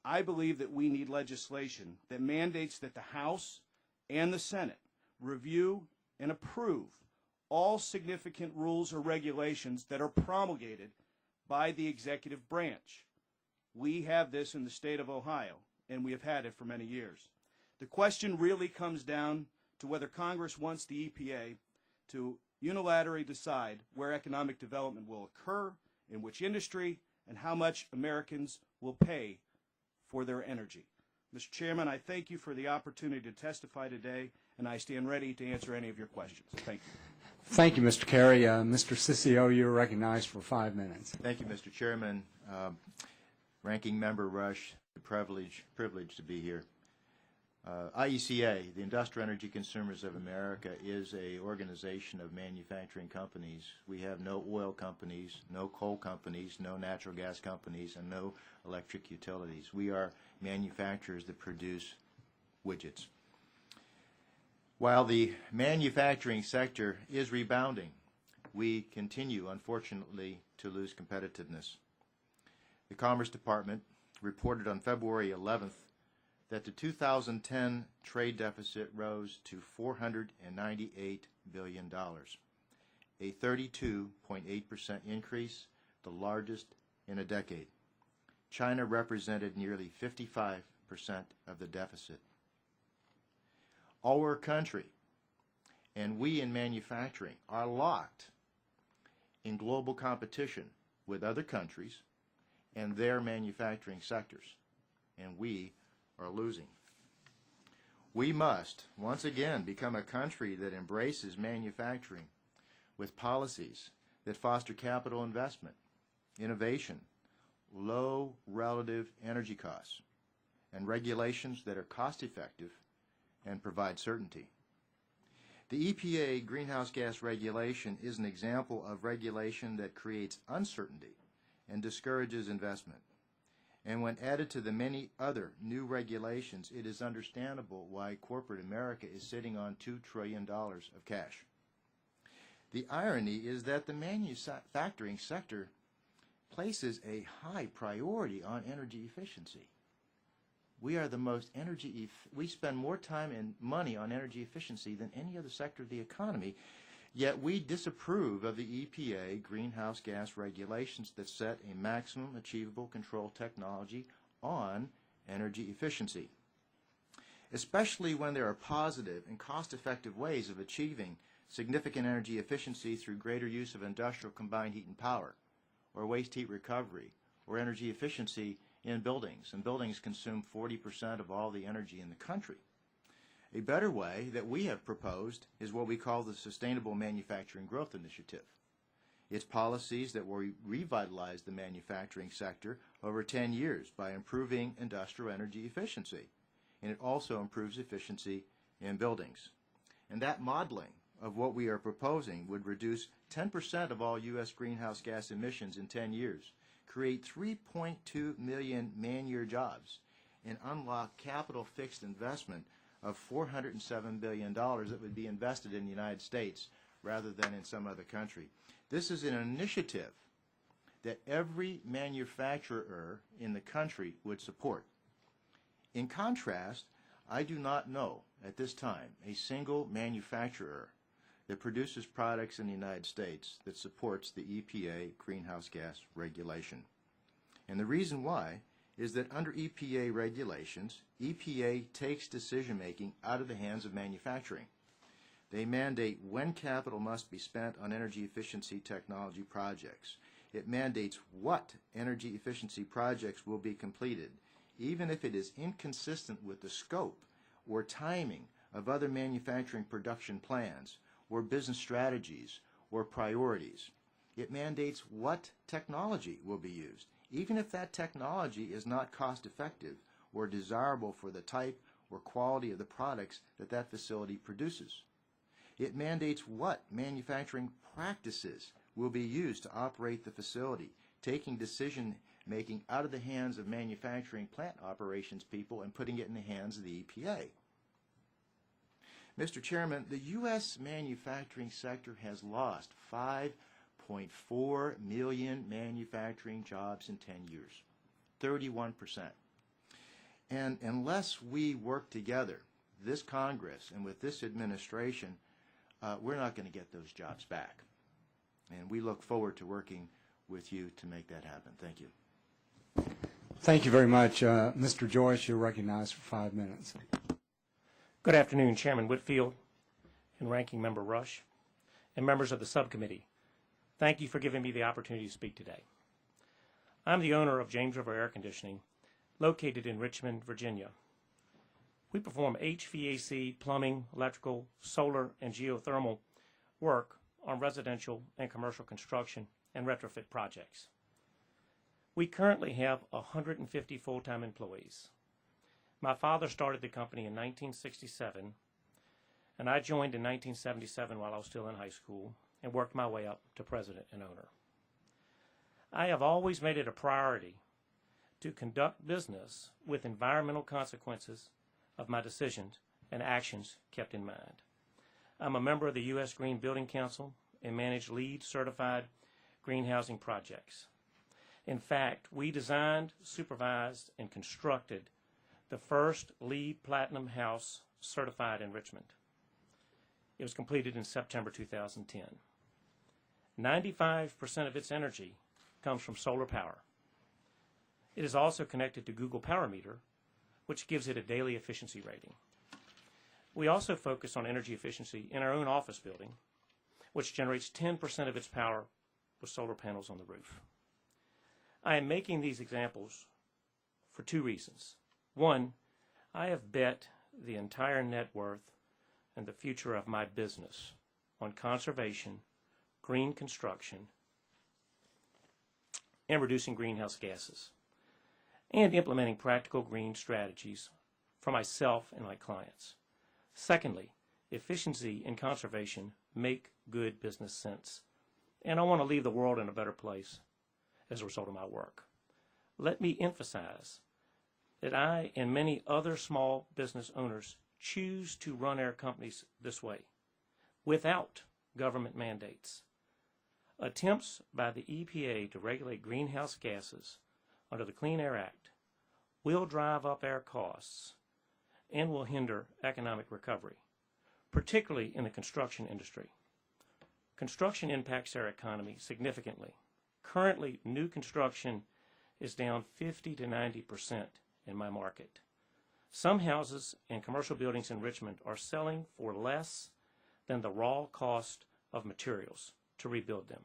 I: I believe that we need legislation that mandates that the House and the Senate review and approve all significant rules or regulations that are promulgated by the executive branch. We have this in the state of Ohio, and we have had it for many years. The question really comes down to whether Congress wants the EPA to unilaterally decide where economic development will occur, in which industry, and how much Americans will pay for their energy. Mr. Chairman, I thank you for the opportunity to testify today, and I stand ready to answer any of your questions. Thank you.
A: Thank you, Mr. Carey. Mr. Ciccio, you're recognized for 5 minutes.
J: Thank you, Mr. Chairman. Ranking Member Rush, privilege to be here. IECA, the Industrial Energy Consumers of America, is an organization of manufacturing companies. We have no oil companies, no coal companies, no natural gas companies, and no electric utilities. We are manufacturers that produce widgets. While the manufacturing sector is rebounding, we continue, unfortunately, to lose competitiveness. The Commerce Department reported on February 11th that the 2010 trade deficit rose to $498 billion, a 32.8% increase, the largest in a decade. China represented nearly 55% of the deficit. Our country and we in manufacturing are locked in global competition with other countries and their manufacturing sectors, and we are losing. We must, once again, become a country that embraces manufacturing with policies that foster capital investment, innovation, low relative energy costs, and regulations that are cost-effective and provide certainty. The EPA greenhouse gas regulation is an example of regulation that creates uncertainty and discourages investment. And when added to the many other new regulations, it is understandable why corporate America is sitting on $2 trillion of cash. The irony is that the manufacturing sector places a high priority on energy efficiency. We are the most we spend more time and money on energy efficiency than any other sector of the economy, yet we disapprove of the EPA greenhouse gas regulations that set a maximum achievable control technology on energy efficiency, especially when there are positive and cost-effective ways of achieving significant energy efficiency through greater use of industrial combined heat and power, or waste heat recovery, or energy efficiency in buildings, and buildings consume 40% of all the energy in the country. A better way that we have proposed is what we call the Sustainable Manufacturing Growth Initiative. It's policies that will revitalize the manufacturing sector over 10 years by improving industrial energy efficiency, and it also improves efficiency in buildings. And that modeling of what we are proposing would reduce 10% of all U.S. greenhouse gas emissions in 10 years, create 3.2 million man-year jobs, and unlock capital fixed investment of $407 billion that would be invested in the United States rather than in some other country. This is an initiative that every manufacturer in the country would support. In contrast, I do not know at this time a single manufacturer that produces products in the United States that supports the EPA greenhouse gas regulation. And the reason why is that under EPA regulations, EPA takes decision-making out of the hands of manufacturing. They mandate when capital must be spent on energy efficiency technology projects. It mandates what energy efficiency projects will be completed, even if it is inconsistent with the scope or timing of other manufacturing production plans or business strategies or priorities. It mandates what technology will be used, even if that technology is not cost-effective or desirable for the type or quality of the products that that facility produces. It mandates what manufacturing practices will be used to operate the facility, taking decision-making out of the hands of manufacturing plant operations people and putting it in the hands of the EPA. Mr. Chairman, the U.S. manufacturing sector has lost 5.4 million manufacturing jobs in 10 years, 31%. And unless we work together, this Congress and with this administration, we're not going to get those jobs back. And we look forward to working with you to make that happen. Thank you.
A: Thank you very much. Mr. Joyce, you're recognized for 5 minutes.
K: Good afternoon, Chairman Whitfield and Ranking Member Rush, and members of the subcommittee. Thank you for giving me the opportunity to speak today. I'm the owner of James River Air Conditioning, located in Richmond, Virginia. We perform HVAC, plumbing, electrical, solar, and geothermal work on residential and commercial construction and retrofit projects. We currently have 150 full-time employees. My father started the company in 1967, and I joined in 1977 while I was still in high school and worked my way up to president and owner. I have always made it a priority to conduct business with environmental consequences of my decisions and actions kept in mind. I'm a member of the U.S. Green Building Council and manage LEED certified greenhousing projects. In fact, we designed, supervised, and constructed the first LEED Platinum house certified in Richmond. It was completed in September 2010. 95% of its energy comes from solar power. It is also connected to Google Power Meter, which gives it a daily efficiency rating. We also focus on energy efficiency in our own office building, which generates 10% of its power with solar panels on the roof. I am making these examples for two reasons. One, I have bet the entire net worth and the future of my business on conservation, green construction, and reducing greenhouse gases, and implementing practical green strategies for myself and my clients. Secondly, efficiency and conservation make good business sense, and I want to leave the world in a better place as a result of my work. Let me emphasize that I and many other small business owners choose to run our companies this way, without government mandates. Attempts by the EPA to regulate greenhouse gases under the Clean Air Act will drive up our costs and will hinder economic recovery, particularly in the construction industry. Construction impacts our economy significantly. Currently, new construction is down 50 to 90% in my market. Some houses and commercial buildings in Richmond are selling for less than the raw cost of materials to rebuild them.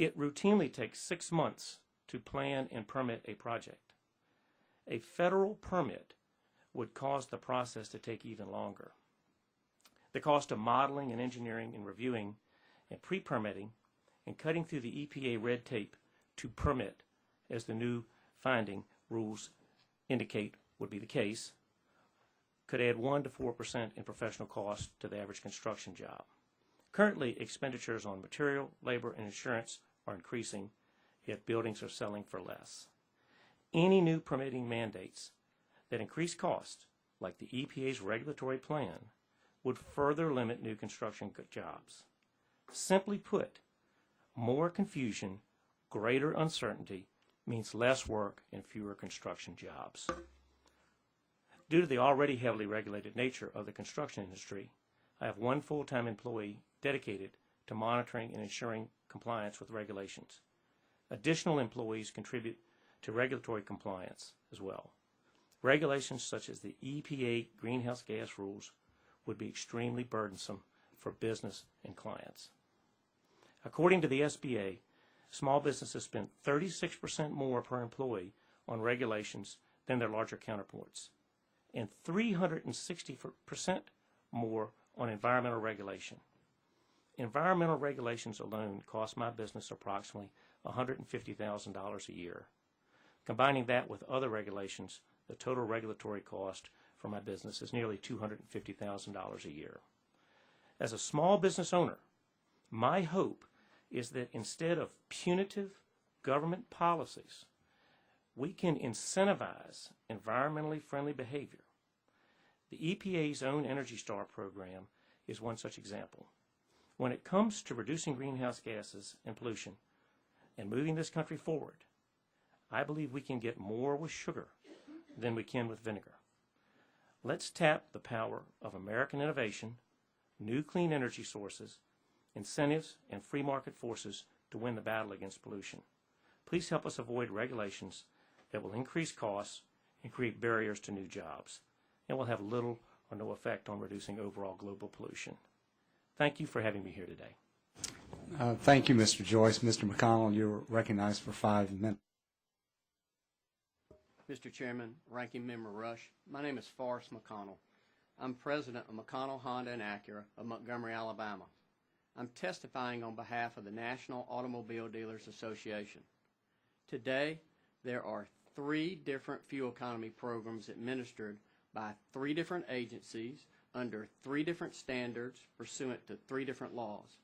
K: It routinely takes 6 months to plan and permit a project. A federal permit would cause the process to take even longer. The cost of modeling and engineering and reviewing and pre-permitting and cutting through the EPA red tape to permit, as the new finding rules indicate would be the case, could add 1 to 4% in professional cost to the average construction job. Currently, expenditures on material, labor, and insurance are increasing, yet buildings are selling for less. Any new permitting mandates that increase cost, like the EPA's regulatory plan, would further limit new construction jobs. Simply put, more confusion, greater uncertainty means less work and fewer construction jobs. Due to the already heavily regulated nature of the construction industry, I have one full-time employee dedicated to monitoring and ensuring compliance with regulations. Additional employees contribute to regulatory compliance as well. Regulations such as the EPA greenhouse gas rules would be extremely burdensome for business and clients. According to the SBA, small businesses spend 36% more per employee on regulations than their larger counterparts, and 360% more on environmental regulation. Environmental regulations alone cost my business approximately $150,000 a year. Combining that with other regulations, the total regulatory cost for my business is nearly $250,000 a year. As a small business owner, my hope is that instead of punitive government policies, we can incentivize environmentally friendly behavior. The EPA's own Energy Star program is one such example. When it comes to reducing greenhouse gases and pollution and moving this country forward, I believe we can get more with sugar than we can with vinegar. Let's tap the power of American innovation, new clean energy sources, incentives, and free market forces to win the battle against pollution. Please help us avoid regulations that will increase costs and create barriers to new jobs, and will have little or no effect on reducing overall global pollution. Thank you for having me here today.
A: Thank you, Mr. Joyce. Mr. McConnell, you're recognized for 5 minutes.
L: Mr. Chairman, Ranking Member Rush, my name is Forrest McConnell. I'm president of McConnell Honda and Acura of Montgomery, Alabama. I'm testifying on behalf of the National Automobile Dealers Association. Today, there are 3 different fuel economy programs administered by 3 different agencies under 3 different standards pursuant to 3 different laws.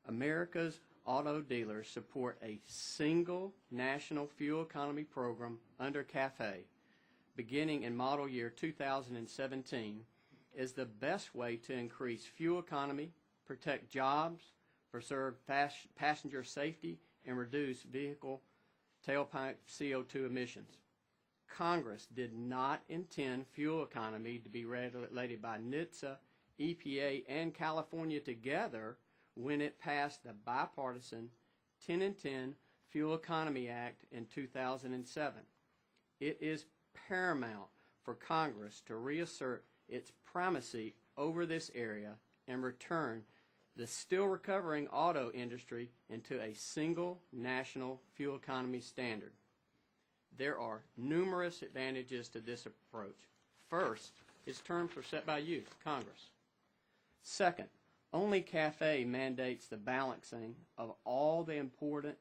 L: America's auto dealers support a single national fuel economy program under CAFE, beginning in model year 2017, is the best way to increase fuel economy, protect jobs, preserve passenger safety, and reduce vehicle tailpipe CO2 emissions. Congress did not intend fuel economy to be regulated by NHTSA, EPA, and California together when it passed the bipartisan 10-in-10 Fuel Economy Act in 2007. It is paramount for Congress to reassert its primacy over this area and return the still recovering auto industry into a single national fuel economy standard. There are numerous advantages to this approach. First, its terms are set by you, Congress. Second, only CAFE mandates the balancing of all the important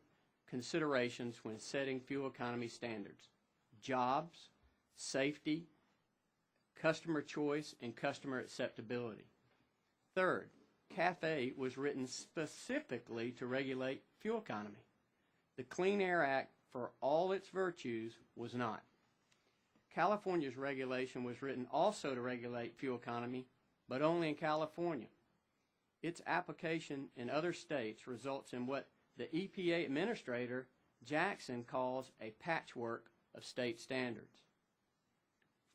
L: considerations when setting fuel economy standards: jobs, safety, customer choice, and customer acceptability. Third, CAFE was written specifically to regulate fuel economy. The Clean Air Act, for all its virtues, was not. California's regulation was written also to regulate fuel economy, but only in California. Its application in other states results in what the EPA Administrator Jackson calls a patchwork of state standards.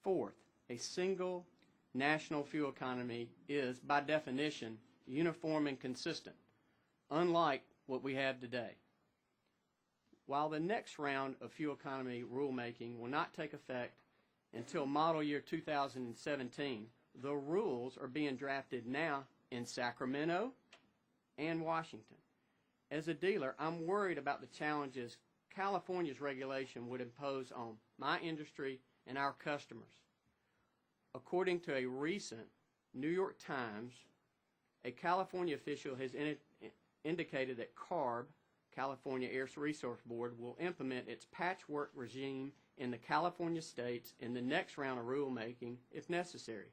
L: Fourth, a single national fuel economy is, by definition, uniform and consistent, unlike what we have today. While the next round of fuel economy rulemaking will not take effect until model year 2017, the rules are being drafted now in Sacramento and Washington. As a dealer, I'm worried about the challenges California's regulation would impose on my industry and our customers. According to a recent New York Times, a California official has indicated that CARB, California Air Resource Board, will implement its patchwork regime in the California states in the next round of rulemaking if necessary.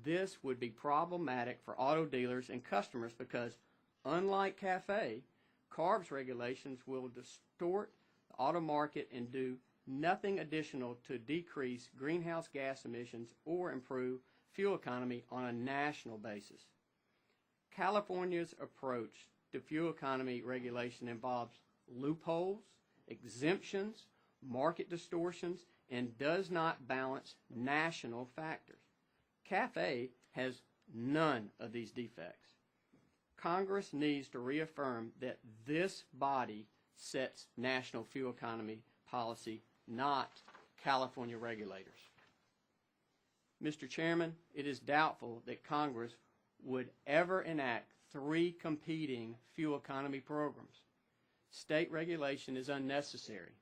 L: This would be problematic for auto dealers and customers because, unlike CAFE, CARB's regulations will distort the auto market and do nothing additional to decrease greenhouse gas emissions or improve fuel economy on a national basis. California's approach to fuel economy regulation involves loopholes, exemptions, market distortions, and does not balance national factors. CAFE has none of these defects. Congress needs to reaffirm that this body sets national fuel economy policy, not California regulators. Mr. Chairman, it is doubtful that Congress would ever enact 3 competing fuel economy programs. State regulation is unnecessary.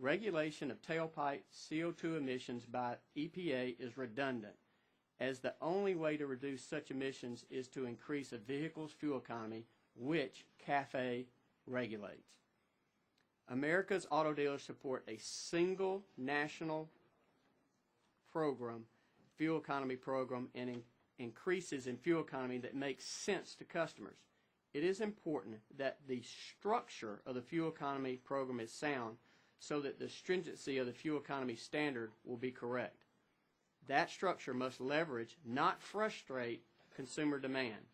L: Regulation of tailpipe CO2 emissions by EPA is redundant, as the only way to reduce such emissions is to increase a vehicle's fuel economy, which CAFE regulates. America's auto dealers support a single national program, fuel economy program, and increases in fuel economy that makes sense to customers. It is important that the structure of the fuel economy program is sound so that the stringency of the fuel economy standard will be correct. That structure must leverage, not frustrate, consumer demand.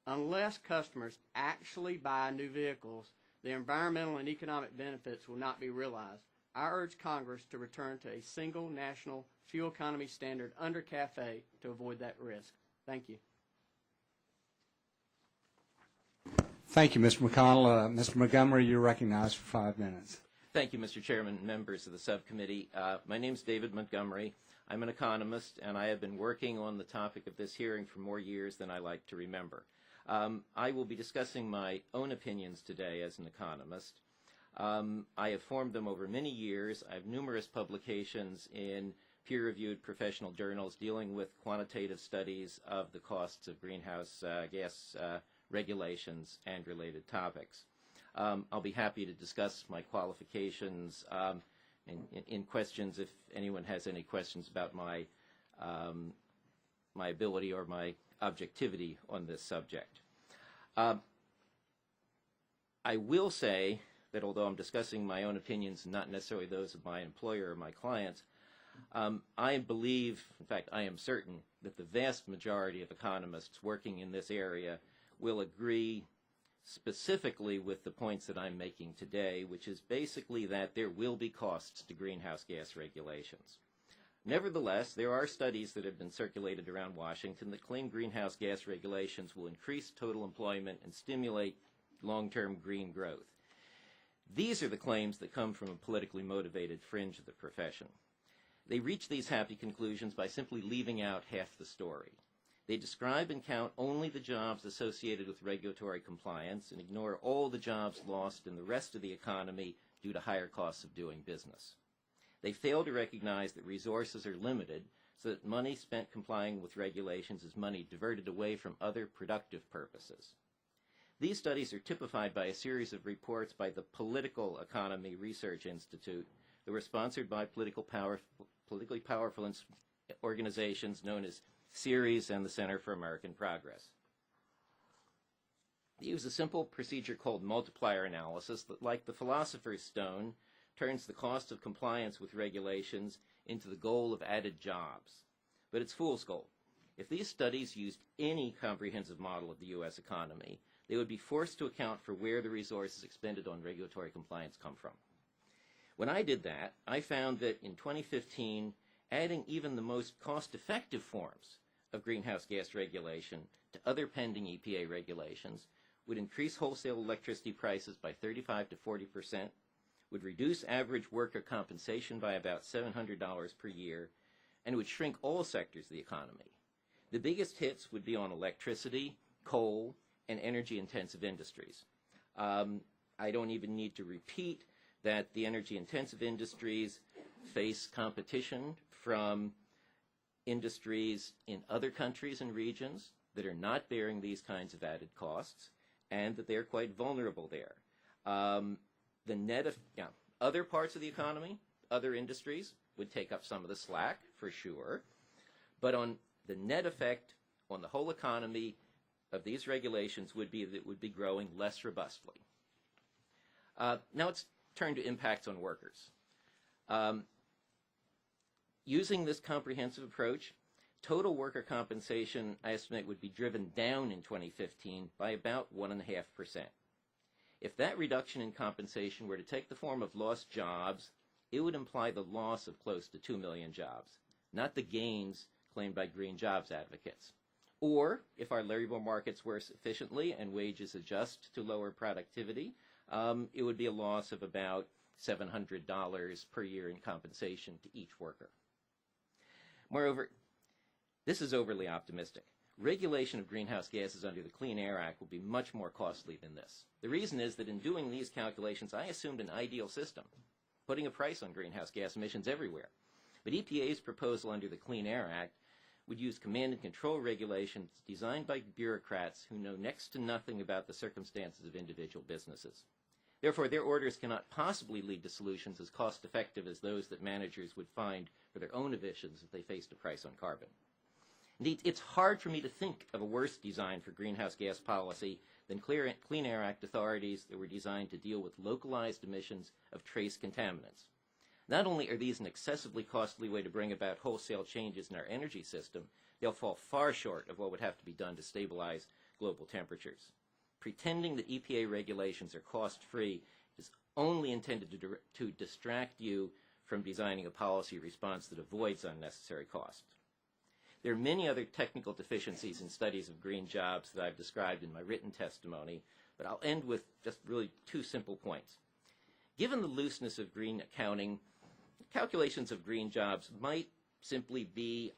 L: Unless customers actually buy new vehicles, the environmental and economic benefits will not be realized. I urge Congress to return to a single national fuel economy standard under CAFE to avoid that risk. Thank you.
A: Thank you, Mr. McConnell. Mr. Montgomery, you're recognized for 5 minutes.
M: Thank you, Mr. Chairman, members of the subcommittee. My name is David Montgomery. I'm an economist, and I have been working on the topic of this hearing for more years than I like to remember. I will be discussing my own opinions today as an economist. I have formed them over many years. I have numerous publications in peer-reviewed professional journals dealing with quantitative studies of the costs of greenhouse gas regulations and related topics. I'll be happy to discuss my qualifications in questions if anyone has any questions about my my ability or my objectivity on this subject. I will say that although I'm discussing my own opinions, not necessarily those of my employer or my clients, I believe, in fact, I am certain that the vast majority of economists working in this area will agree specifically with the points that I'm making today, which is basically that there will be costs to greenhouse gas regulations. Nevertheless, there are studies that have been circulated around Washington that claim greenhouse gas regulations will increase total employment and stimulate long-term green growth. These are the claims that come from a politically motivated fringe of the profession. They reach these happy conclusions by simply leaving out half the story. They describe and count only the jobs associated with regulatory compliance and ignore all the jobs lost in the rest of the economy due to higher costs of doing business. They fail to recognize that resources are limited, so that money spent complying with regulations is money diverted away from other productive purposes. These studies are typified by a series of reports by the Political Economy Research Institute that were sponsored by politically powerful organizations known as Ceres and the Center for American Progress. They use a simple procedure called multiplier analysis that, like the philosopher's stone, turns the cost of compliance with regulations into the goal of added jobs. But it's fool's gold. If these studies used any comprehensive model of the U.S. economy, they would be forced to account for where the resources expended on regulatory compliance come from. When I did that, I found that in 2015, adding even the most cost-effective forms of greenhouse gas regulation to other pending EPA regulations would increase wholesale electricity prices by 35 to 40%, would reduce average worker compensation by about $700 per year, and would shrink all sectors of the economy. The biggest hits would be on electricity, coal, and energy-intensive industries. I don't even need to repeat that the energy-intensive industries face competition from industries in other countries and regions that are not bearing these kinds of added costs, and that they're quite vulnerable there. Other parts of the economy, other industries, would take up some of the slack, for sure. But on the net effect on the whole economy of these regulations would be that it would be growing less robustly. Now let's turn to impacts on workers. Using this comprehensive approach, total worker compensation, I estimate, would be driven down in 2015 by about 1.5%. If that reduction in compensation were to take the form of lost jobs, it would imply the loss of close to 2 million jobs, not the gains claimed by green jobs advocates. Or, if our labor markets work efficiently and wages adjust to lower productivity, it would be a loss of about $700 per year in compensation to each worker. Moreover, this is overly optimistic. Regulation of greenhouse gases under the Clean Air Act will be much more costly than this. The reason is that in doing these calculations, I assumed an ideal system, putting a price on greenhouse gas emissions everywhere. But EPA's proposal under the Clean Air Act would use command and control regulations designed by bureaucrats who know next to nothing about the circumstances of individual businesses. Therefore, their orders cannot possibly lead to solutions as cost-effective as those that managers would find for their own emissions if they faced a price on carbon. Indeed, it's hard for me to think of a worse design for greenhouse gas policy than Clean Air Act authorities that were designed to deal with localized emissions of trace contaminants. Not only are these an excessively costly way to bring about wholesale changes in our energy system, they'll fall far short of what would have to be done to stabilize global temperatures. Pretending that EPA regulations are cost-free is only intended to distract you from designing a policy response that avoids unnecessary costs. There are many other technical deficiencies in studies of green jobs that I've described in my written testimony, but I'll end with just really two simple points. Given the looseness of green accounting, calculations of green jobs might simply be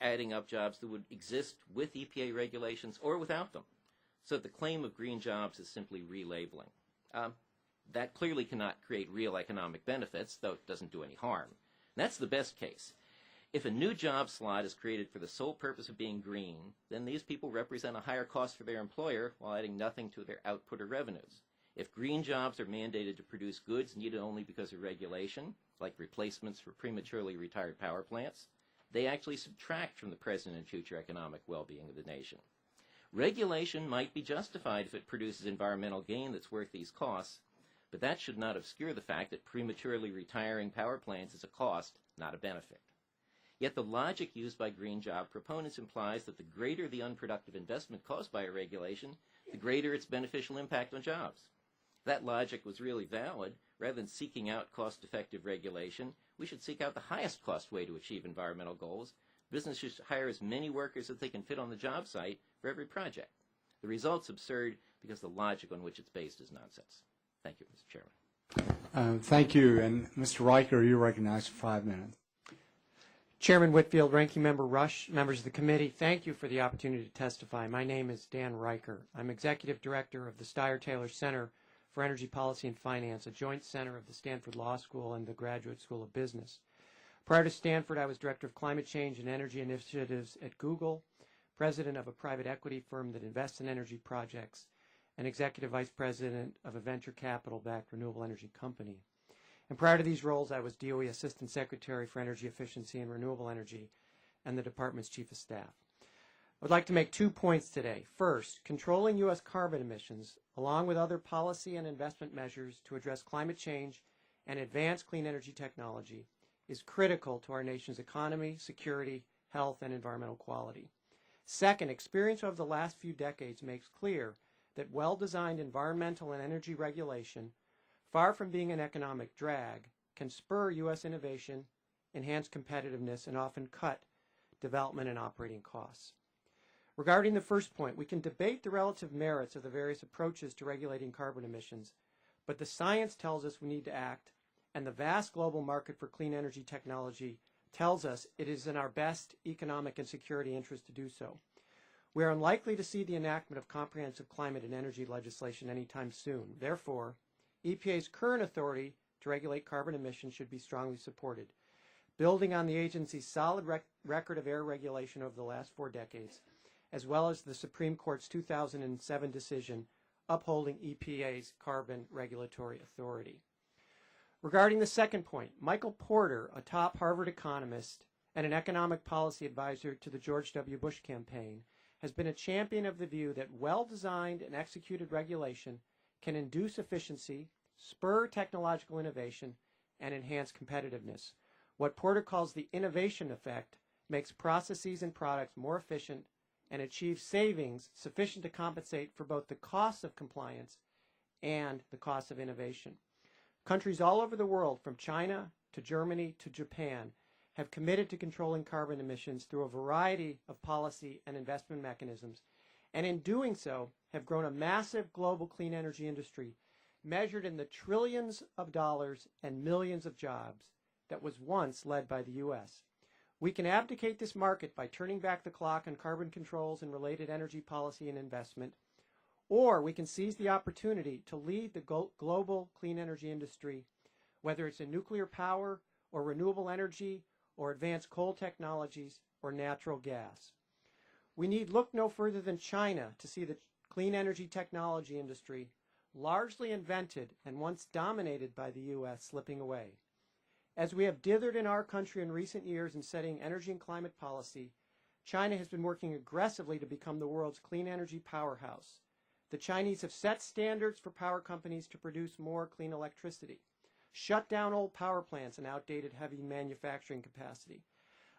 M: adding up jobs that would exist with EPA regulations or without them. So the claim of green jobs is simply relabeling. That clearly cannot create real economic benefits, though it doesn't do any harm. And that's the best case. If a new job slot is created for the sole purpose of being green, then these people represent a higher cost for their employer while adding nothing to their output or revenues. If green jobs are mandated to produce goods needed only because of regulation, like replacements for prematurely retired power plants, they actually subtract from the present and future economic well-being of the nation. Regulation might be justified if it produces environmental gain that's worth these costs, but that should not obscure the fact that prematurely retiring power plants is a cost, not a benefit. Yet the logic used by green job proponents implies that the greater the unproductive investment caused by a regulation, the greater its beneficial impact on jobs. If that logic was really valid, rather than seeking out cost-effective regulation, we should seek out the highest cost way to achieve environmental goals. Businesses should hire as many workers as they can fit on the job site for every project. The result's absurd because the logic on which it's based is nonsense. Thank you, Mr. Chairman.
A: Thank you. And Mr. Riker, you're recognized for 5 minutes.
N: Chairman Whitfield, Ranking Member Rush, members of the committee, thank you for the opportunity to testify. My name is Dan Riker. I'm Executive Director of the Steyer-Taylor Center for Energy Policy and Finance, a joint center of the Stanford Law School and the Graduate School of Business. Prior to Stanford, I was Director of Climate Change and Energy Initiatives at Google, President of a private equity firm that invests in energy projects, and Executive Vice President of a venture capital-backed renewable energy company. And prior to these roles, I was DOE Assistant Secretary for Energy Efficiency and Renewable Energy and the Department's Chief of Staff. I would like to make 2 points today. First, controlling U.S. carbon emissions, along with other policy and investment measures to address climate change and advance clean energy technology, is critical to our nation's economy, security, health, and environmental quality. Second, experience over the last few decades makes clear that well-designed environmental and energy regulation, far from being an economic drag, can spur U.S. innovation, enhance competitiveness, and often cut development and operating costs. Regarding the first point, we can debate the relative merits of the various approaches to regulating carbon emissions, but the science tells us we need to act, and the vast global market for clean energy technology tells us it is in our best economic and security interest to do so. We are unlikely to see the enactment of comprehensive climate and energy legislation anytime soon. Therefore, EPA's current authority to regulate carbon emissions should be strongly supported. Building on the agency's solid record of air regulation over the last 4 decades, as well as the Supreme Court's 2007 decision upholding EPA's carbon regulatory authority. Regarding the second point, Michael Porter, a top Harvard economist and an economic policy advisor to the George W. Bush campaign, has been a champion of the view that well-designed and executed regulation can induce efficiency, spur technological innovation, and enhance competitiveness. What Porter calls the innovation effect makes processes and products more efficient and achieves savings sufficient to compensate for both the costs of compliance and the cost of innovation. Countries all over the world, from China to Germany to Japan, have committed to controlling carbon emissions through a variety of policy and investment mechanisms, and in doing so have grown a massive global clean energy industry measured in the trillions of dollars and millions of jobs that was once led by the U.S. We can abdicate this market by turning back the clock on carbon controls and related energy policy and investment, or we can seize the opportunity to lead the global clean energy industry, whether it's in nuclear power or renewable energy or advanced coal technologies or natural gas. We need look no further than China to see the clean energy technology industry, largely invented and once dominated by the U.S., slipping away. As we have dithered in our country in recent years in setting energy and climate policy, China has been working aggressively to become the world's clean energy powerhouse. The Chinese have set standards for power companies to produce more clean electricity, shut down old power plants and outdated heavy manufacturing capacity,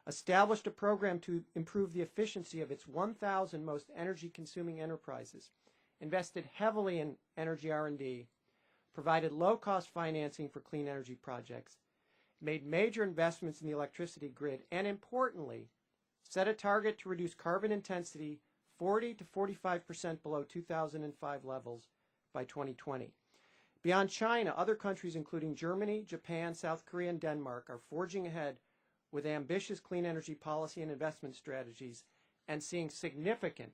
N: established a program to improve the efficiency of its 1,000 most energy-consuming enterprises, invested heavily in energy R&D, provided low-cost financing for clean energy projects, made major investments in the electricity grid, and importantly, set a target to reduce carbon intensity 40 to 45% below 2005 levels by 2020. Beyond China, other countries including Germany, Japan, South Korea, and Denmark are forging ahead with ambitious clean energy policy and investment strategies and seeing significant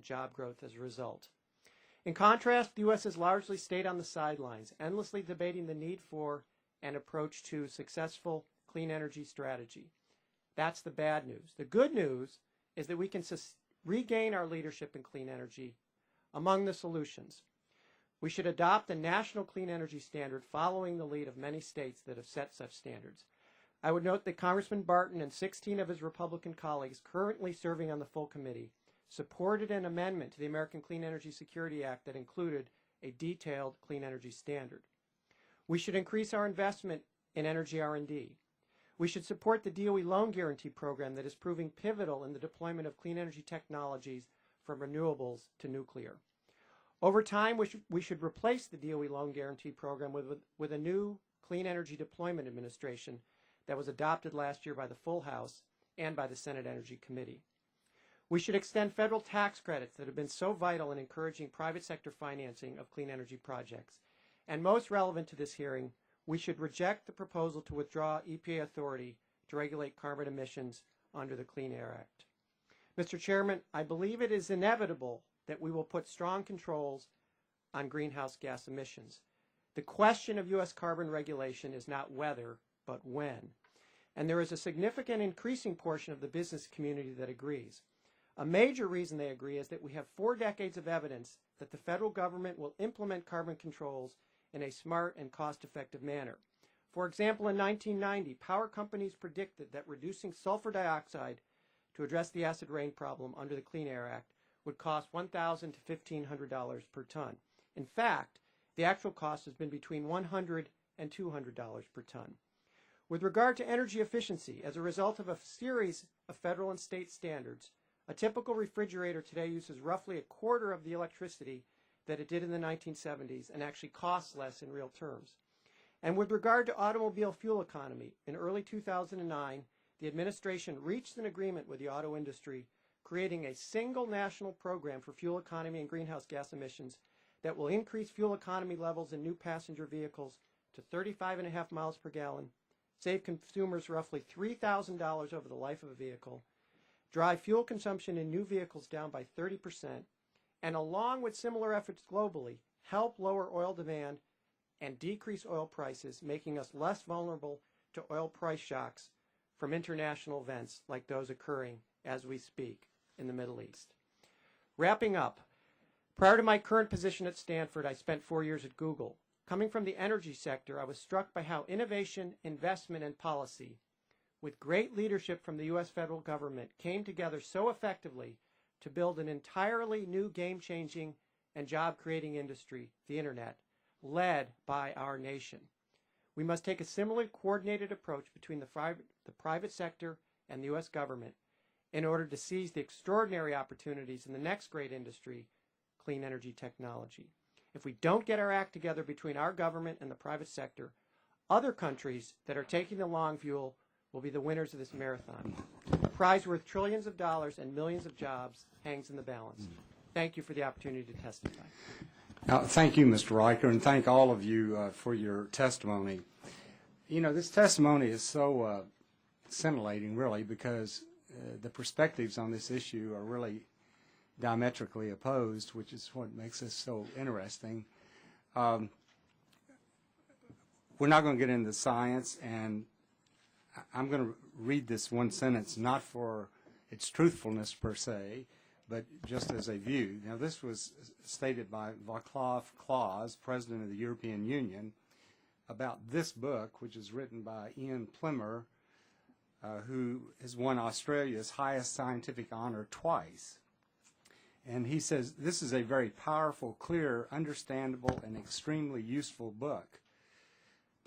N: job growth as a result. In contrast, the U.S. has largely stayed on the sidelines, endlessly debating the need for and approach to successful clean energy strategy. That's the bad news. The good news is that we can regain our leadership in clean energy. Among the solutions, we should adopt a national clean energy standard following the lead of many states that have set such standards. I would note that Congressman Barton and 16 of his Republican colleagues currently serving on the full committee supported an amendment to the American Clean Energy Security Act that included a detailed clean energy standard. We should increase our investment in energy R&D. We should support the DOE loan guarantee program that is proving pivotal in the deployment of clean energy technologies from renewables to nuclear. Over time, we should replace the DOE loan guarantee program with a new Clean Energy Deployment Administration that was adopted last year by the full House and by the Senate Energy Committee. We should extend federal tax credits that have been so vital in encouraging private sector financing of clean energy projects. And most relevant to this hearing, we should reject the proposal to withdraw EPA authority to regulate carbon emissions under the Clean Air Act. Mr. Chairman, I believe it is inevitable that we will put strong controls on greenhouse gas emissions. The question of U.S. carbon regulation is not whether, but when. And there is a significant increasing portion of the business community that agrees. A major reason they agree is that we have 4 decades of evidence that the federal government will implement carbon controls in a smart and cost-effective manner. For example, in 1990, power companies predicted that reducing sulfur dioxide to address the acid rain problem under the Clean Air Act would cost $1,000 to $1,500 per ton. In fact, the actual cost has been between $100 and $200 per ton. With regard to energy efficiency, as a result of a series of federal and state standards, a typical refrigerator today uses roughly a quarter of the electricity that it did in the 1970s and actually costs less in real terms. And with regard to automobile fuel economy, in early 2009, the administration reached an agreement with the auto industry, creating a single national program for fuel economy and greenhouse gas emissions that will increase fuel economy levels in new passenger vehicles to 35.5 miles per gallon, save consumers roughly $3,000 over the life of a vehicle, drive fuel consumption in new vehicles down by 30%, and along with similar efforts globally, help lower oil demand and decrease oil prices, making us less vulnerable to oil price shocks from international events like those occurring as we speak in the Middle East. Wrapping up, prior to my current position at Stanford, I spent 4 years at Google. Coming from the energy sector, I was struck by how innovation, investment, and policy, with great leadership from the U.S. federal government, came together so effectively to build an entirely new game-changing and job-creating industry, the Internet, led by our nation. We must take a similar coordinated approach between the private sector and the U.S. government in order to seize the extraordinary opportunities in the next great industry, clean energy technology. If we don't get our act together between our government and the private sector, other countries that are taking the long view will be the winners of this marathon. A prize worth trillions of dollars and millions of jobs hangs in the balance. Thank you for the opportunity to testify.
A: Thank you, Mr. Riker, and thank all of you for your testimony. You know, this testimony is so scintillating, really, because the perspectives on this issue are really diametrically opposed, which is what makes this so interesting. We're not going to get into science, and I'm going to read this one sentence, not for its truthfulness per se, but just as a view. Now, this was stated by Václav Klaus, President of the European Union, about this book, which is written by Ian Plimer, who has won Australia's highest scientific honor twice. And he says, this is a very powerful, clear, understandable, and extremely useful book.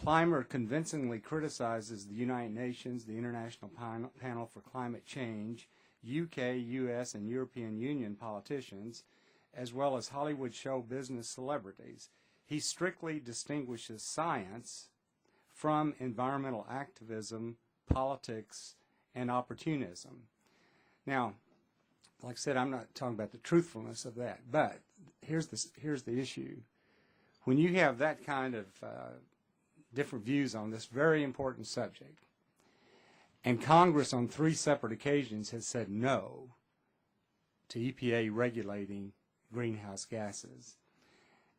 A: Plimer convincingly criticizes the United Nations, the International Panel for Climate Change, UK, US, and European Union politicians, as well as Hollywood show business celebrities. He strictly distinguishes science from environmental activism, politics, and opportunism. Now, like I said, I'm not talking about the truthfulness of that, but here's the issue. When you have that kind of different views on this very important subject, and Congress on 3 separate occasions has said no to EPA regulating greenhouse gases.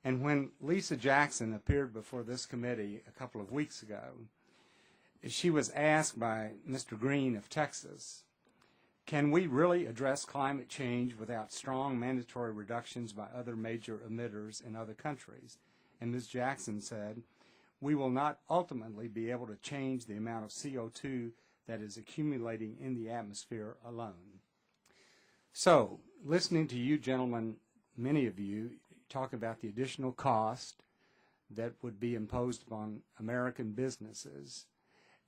A: And when Lisa Jackson appeared before this committee a couple of weeks ago, she was asked by Mr. Green of Texas, can we really address climate change without strong mandatory reductions by other major emitters in other countries? And Ms. Jackson said, we will not ultimately be able to change the amount of CO2 that is accumulating in the atmosphere alone. So, listening to you gentlemen, many of you, talk about the additional cost that would be imposed upon American businesses,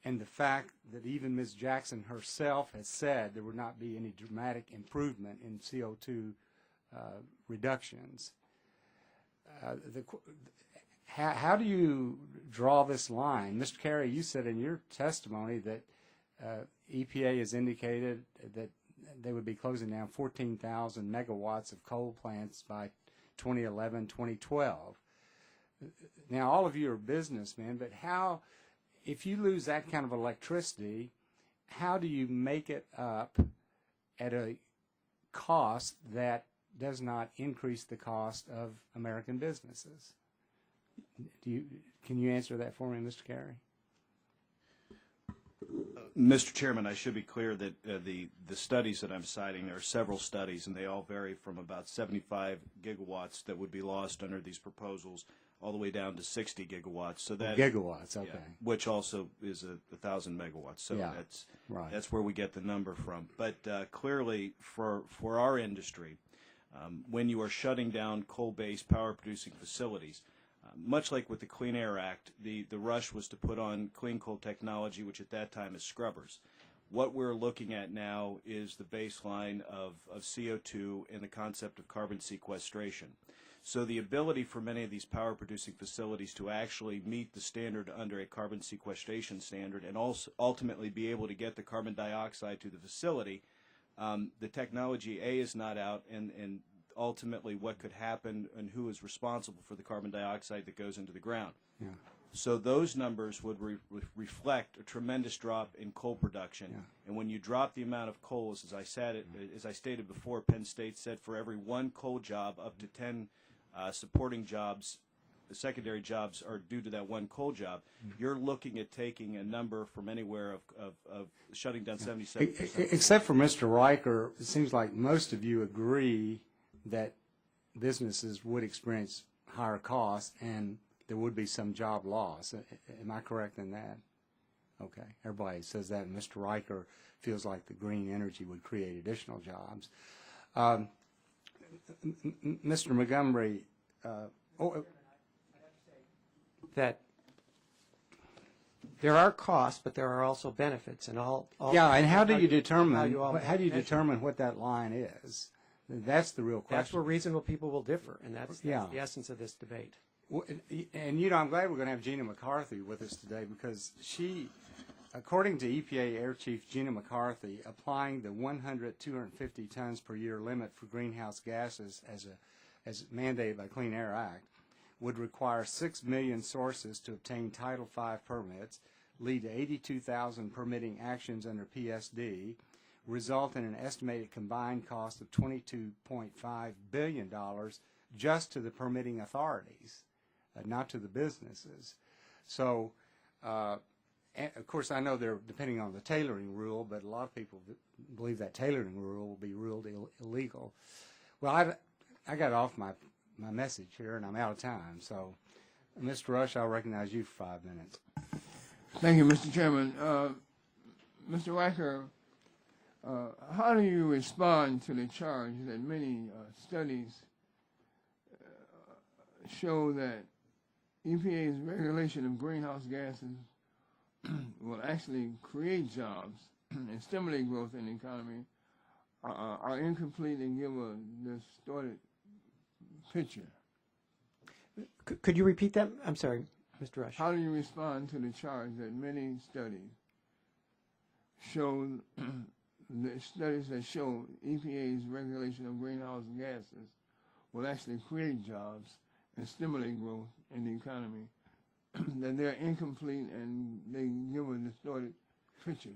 A: and the fact that even Ms. Jackson herself has said there would not be any dramatic improvement in CO2 reductions. How do you draw this line? Mr. Carey, you said in your testimony that EPA has indicated that they would be closing down 14,000 megawatts of coal plants by 2011, 2012. Now, all of you are businessmen, but how, if you lose that kind of electricity, how do you make it up at a cost that does not increase the cost of American businesses? Can you answer that for me, Mr. Carey?
I: Mr. Chairman, I should be clear that the studies that I'm citing, there are several studies, and they all vary from about 75 gigawatts that would be lost under these proposals all the way down to 60 gigawatts. So that
A: gigawatts, okay.
I: Yeah, which also is 1,000 megawatts. So
A: yeah,
I: that's where we get the number from. But clearly, for our industry, when you are shutting down coal-based power-producing facilities, much like with the Clean Air Act, the rush was to put on clean coal technology, which at that time is scrubbers. What we're looking at now is the baseline of CO2 and the concept of carbon sequestration. So the ability for many of these power-producing facilities to actually meet the standard under a carbon sequestration standard and also ultimately be able to get the carbon dioxide to the facility, the technology, A, is not out, and ultimately what could happen and who is responsible for the carbon dioxide that goes into the ground.
A: Yeah.
I: So those numbers would reflect a tremendous drop in coal production.
A: Yeah.
I: And when you drop the amount of coals, as I stated before, Penn State said for every one coal job, up to 10 supporting jobs, the secondary jobs are due to that one coal job. You're looking at taking a number from anywhere of shutting down 77%.
A: Except for Mr. Riker, it seems like most of you agree that businesses would experience higher costs and there would be some job loss. Am I correct in that? Okay. Everybody says that. And Mr. Riker feels like the green energy would create additional jobs. Mr. Montgomery,
N: that there are costs, but there are also benefits, and all
A: yeah. And how do you determine what that line is? That's the real question.
N: That's where reasonable people will differ, and that's the essence of this debate.
A: Well, and I'm glad we're going to have Gina McCarthy with us today because she, according to EPA Air Chief Gina McCarthy, applying the 250 tons per year limit for greenhouse gases as mandated by Clean Air Act would require 6 million sources to obtain Title V permits, lead to 82,000 permitting actions under PSD, result in an estimated combined cost of $22.5 billion just to the permitting authorities, not to the businesses. So, and of course, I know they're depending on the tailoring rule, but a lot of people believe that tailoring rule will be ruled illegal. Well, I got off my message here, and I'm out of time. So, Mr. Rush, I'll recognize you for 5 minutes.
C: Thank you, Mr. Chairman. Mr. Riker, how do you respond to the charge that many studies show that EPA's regulation of greenhouse gases will actually create jobs and stimulate growth in the economy are incomplete and give a distorted picture?
N: Could you repeat that? I'm sorry, Mr. Rush.
C: How do you respond to the charge that many studies show, the studies that show EPA's regulation of greenhouse gases will actually create jobs and stimulate growth in the economy, that they're incomplete and they give a distorted picture?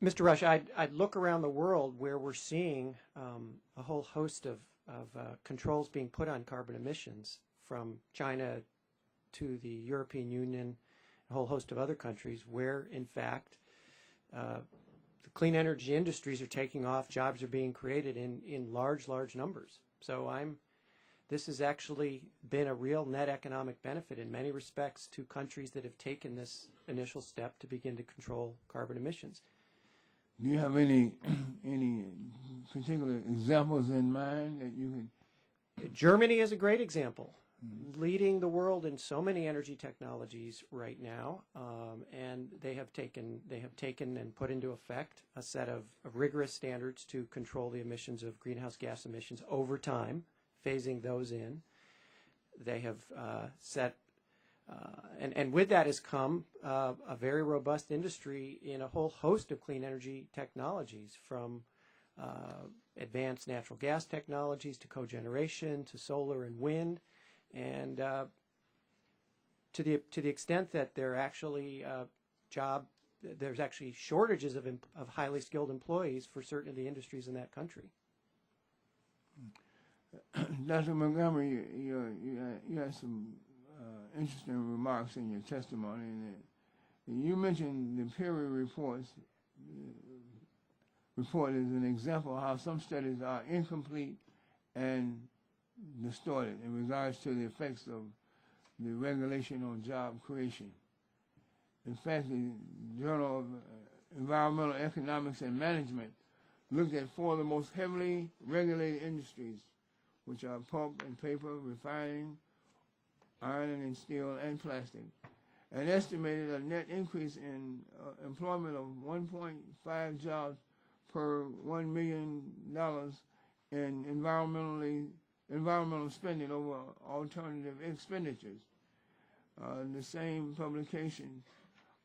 N: Mr. Rush, I'd look around the world where we're seeing a whole host of controls being put on carbon emissions, from China to the European Union, a whole host of other countries where, in fact, the clean energy industries are taking off, jobs are being created in large numbers. So this has actually been a real net economic benefit in many respects to countries that have taken this initial step to begin to control carbon emissions.
C: Do you have any particular examples in mind that you can?
N: Germany is a great example, leading the world in so many energy technologies right now, and they have taken and put into effect a set of rigorous standards to control the emissions of greenhouse gas emissions over time, phasing those in. They have set, and with that has come a very robust industry in a whole host of clean energy technologies, from advanced natural gas technologies to cogeneration to solar and wind, and to the extent that there are actually there's actually shortages of highly skilled employees for certain of the industries in that country.
C: Dr. Montgomery, you had some interesting remarks in your testimony. And you mentioned the peer report is an example of how some studies are incomplete and distorted in regards to the effects of the regulation on job creation. In fact, the Journal of Environmental Economics and Management looked at 4 of the most heavily regulated industries, which are pulp and paper, refining, iron and steel, and plastic, and estimated a net increase in employment of 1.5 jobs per $1 million in environmental spending over alternative expenditures. The same publication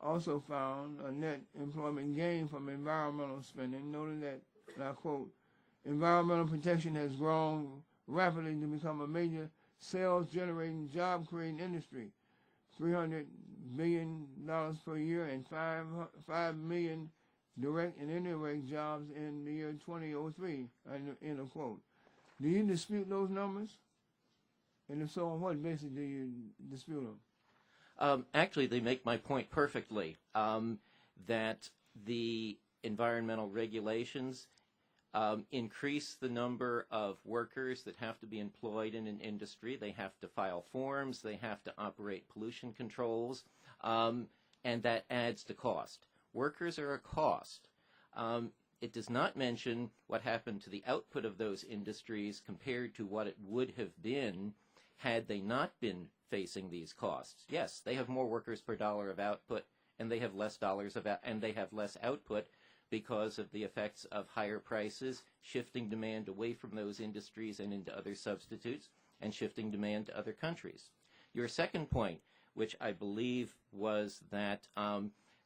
C: also found a net employment gain from environmental spending, noting that, and I quote, environmental protection has grown rapidly to become a major sales-generating, job-creating industry, $300 billion per year, and 5 million direct and indirect jobs in the year 2003, end of quote. Do you dispute those numbers? And if so, on what basis do you dispute them?
M: Actually, they make my point perfectly, that the environmental regulations increase the number of workers that have to be employed in an industry. They have to file forms. They have to operate pollution controls, and that adds to cost. Workers are a cost. It does not mention what happened to the output of those industries compared to what it would have been had they not been facing these costs. Yes, they have more workers per dollar of output, and they have less and they have less output because of the effects of higher prices, shifting demand away from those industries and into other substitutes, and shifting demand to other countries. Your second point, which I believe was that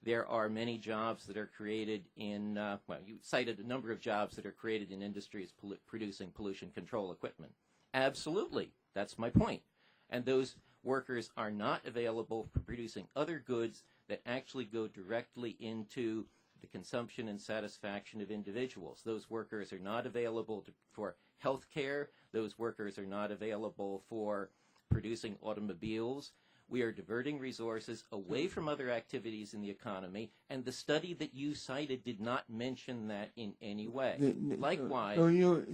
M: there are many jobs that are created in, well, you cited a number of jobs that are created in industries producing pollution control equipment. Absolutely, that's my point. And those workers are not available for producing other goods that actually go directly into the consumption and satisfaction of individuals. Those workers are not available for health care. Those workers are not available for producing automobiles. We are diverting resources away from other activities in the economy, and the study that you cited did not mention that in any way. Likewise,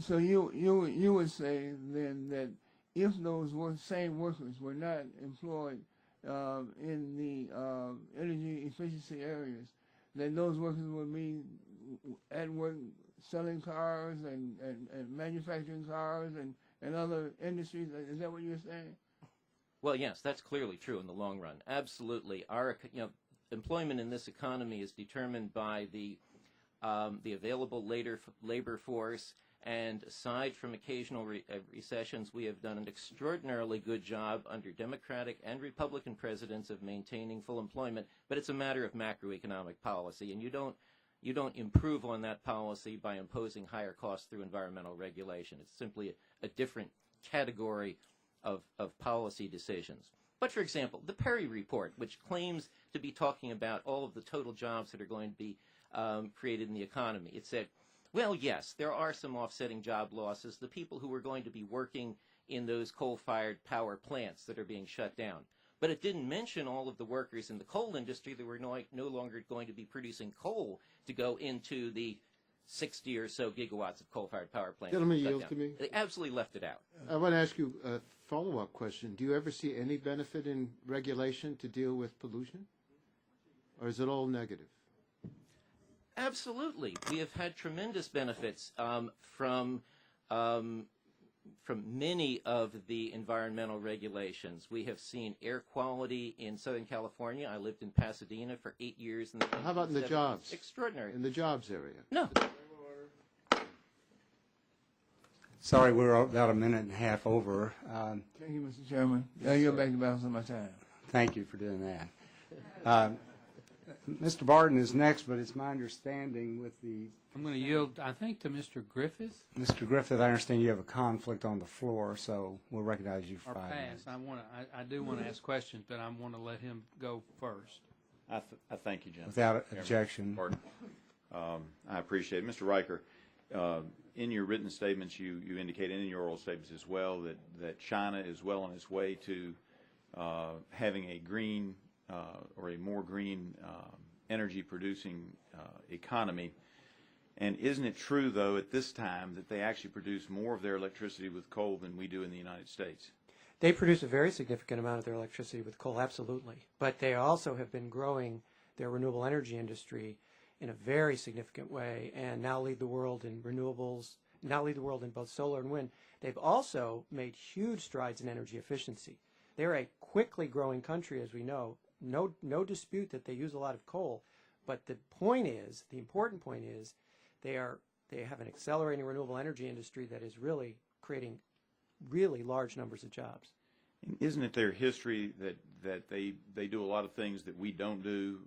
C: so you would say then that if those same workers were not employed in the energy efficiency areas, then those workers would be at work selling cars and manufacturing cars and other industries. Is that what you're saying?
M: well, yes, that's clearly true in the long run. Absolutely. Our employment in this economy is determined by the available labor force. And aside from occasional recessions, we have done an extraordinarily good job under Democratic and Republican presidents of maintaining full employment. But it's a matter of macroeconomic policy, and you don't improve on that policy by imposing higher costs through environmental regulation. It's simply a different category of policy decisions. But for example, the Perry report, which claims to be talking about all of the total jobs that are going to be created in the economy, it said, well, yes, there are some offsetting job losses, the people who are going to be working in those coal-fired power plants that are being shut down. But it didn't mention all of the workers in the coal industry that were no longer going to be producing coal to go into the 60 or so gigawatts of coal-fired power plants.
H: Gentlemen, yield to me.
M: They absolutely left it out.
H: I want to ask you a follow-up question. Do you ever see any benefit in regulation to deal with pollution? Or is it all negative?
M: Absolutely. We have had tremendous benefits from many of the environmental regulations. We have seen air quality in Southern California. I lived in Pasadena for 8 years.
H: How about in the jobs?
M: Extraordinary.
H: In the jobs area?
M: No.
A: Sorry, we're about a minute and a half over.
C: Thank you, Mr. Chairman. You're back to balance on my time.
A: Thank you for doing that. Mr. Barton is next, but it's my understanding with the...
G: I'm going to yield, I think, to Mr. Griffith.
A: Mr. Griffith, I understand you have a conflict on the floor, so we'll recognize you for 5 minutes.
G: I do want to ask questions, but I want to let him go first.
O: I thank you, Jim.
A: Without objection.
O: Pardon. I appreciate it. Mr. Riker, in your written statements, you indicated, in your oral statements as well, that China is well on its way to having a green or a more green energy-producing economy. And isn't it true, though, at this time that they actually produce more of their electricity with coal than we do in the United States?
N: They produce a very significant amount of their electricity with coal, absolutely. But they also have been growing their renewable energy industry in a very significant way and now lead the world in renewables, now lead the world in both solar and wind. They've also made huge strides in energy efficiency. They're a quickly growing country, as we know. No dispute that they use a lot of coal. But the point is, the important point is, they have an accelerating renewable energy industry that is really creating really large numbers of jobs.
O: Isn't it their history that they do a lot of things that we don't do?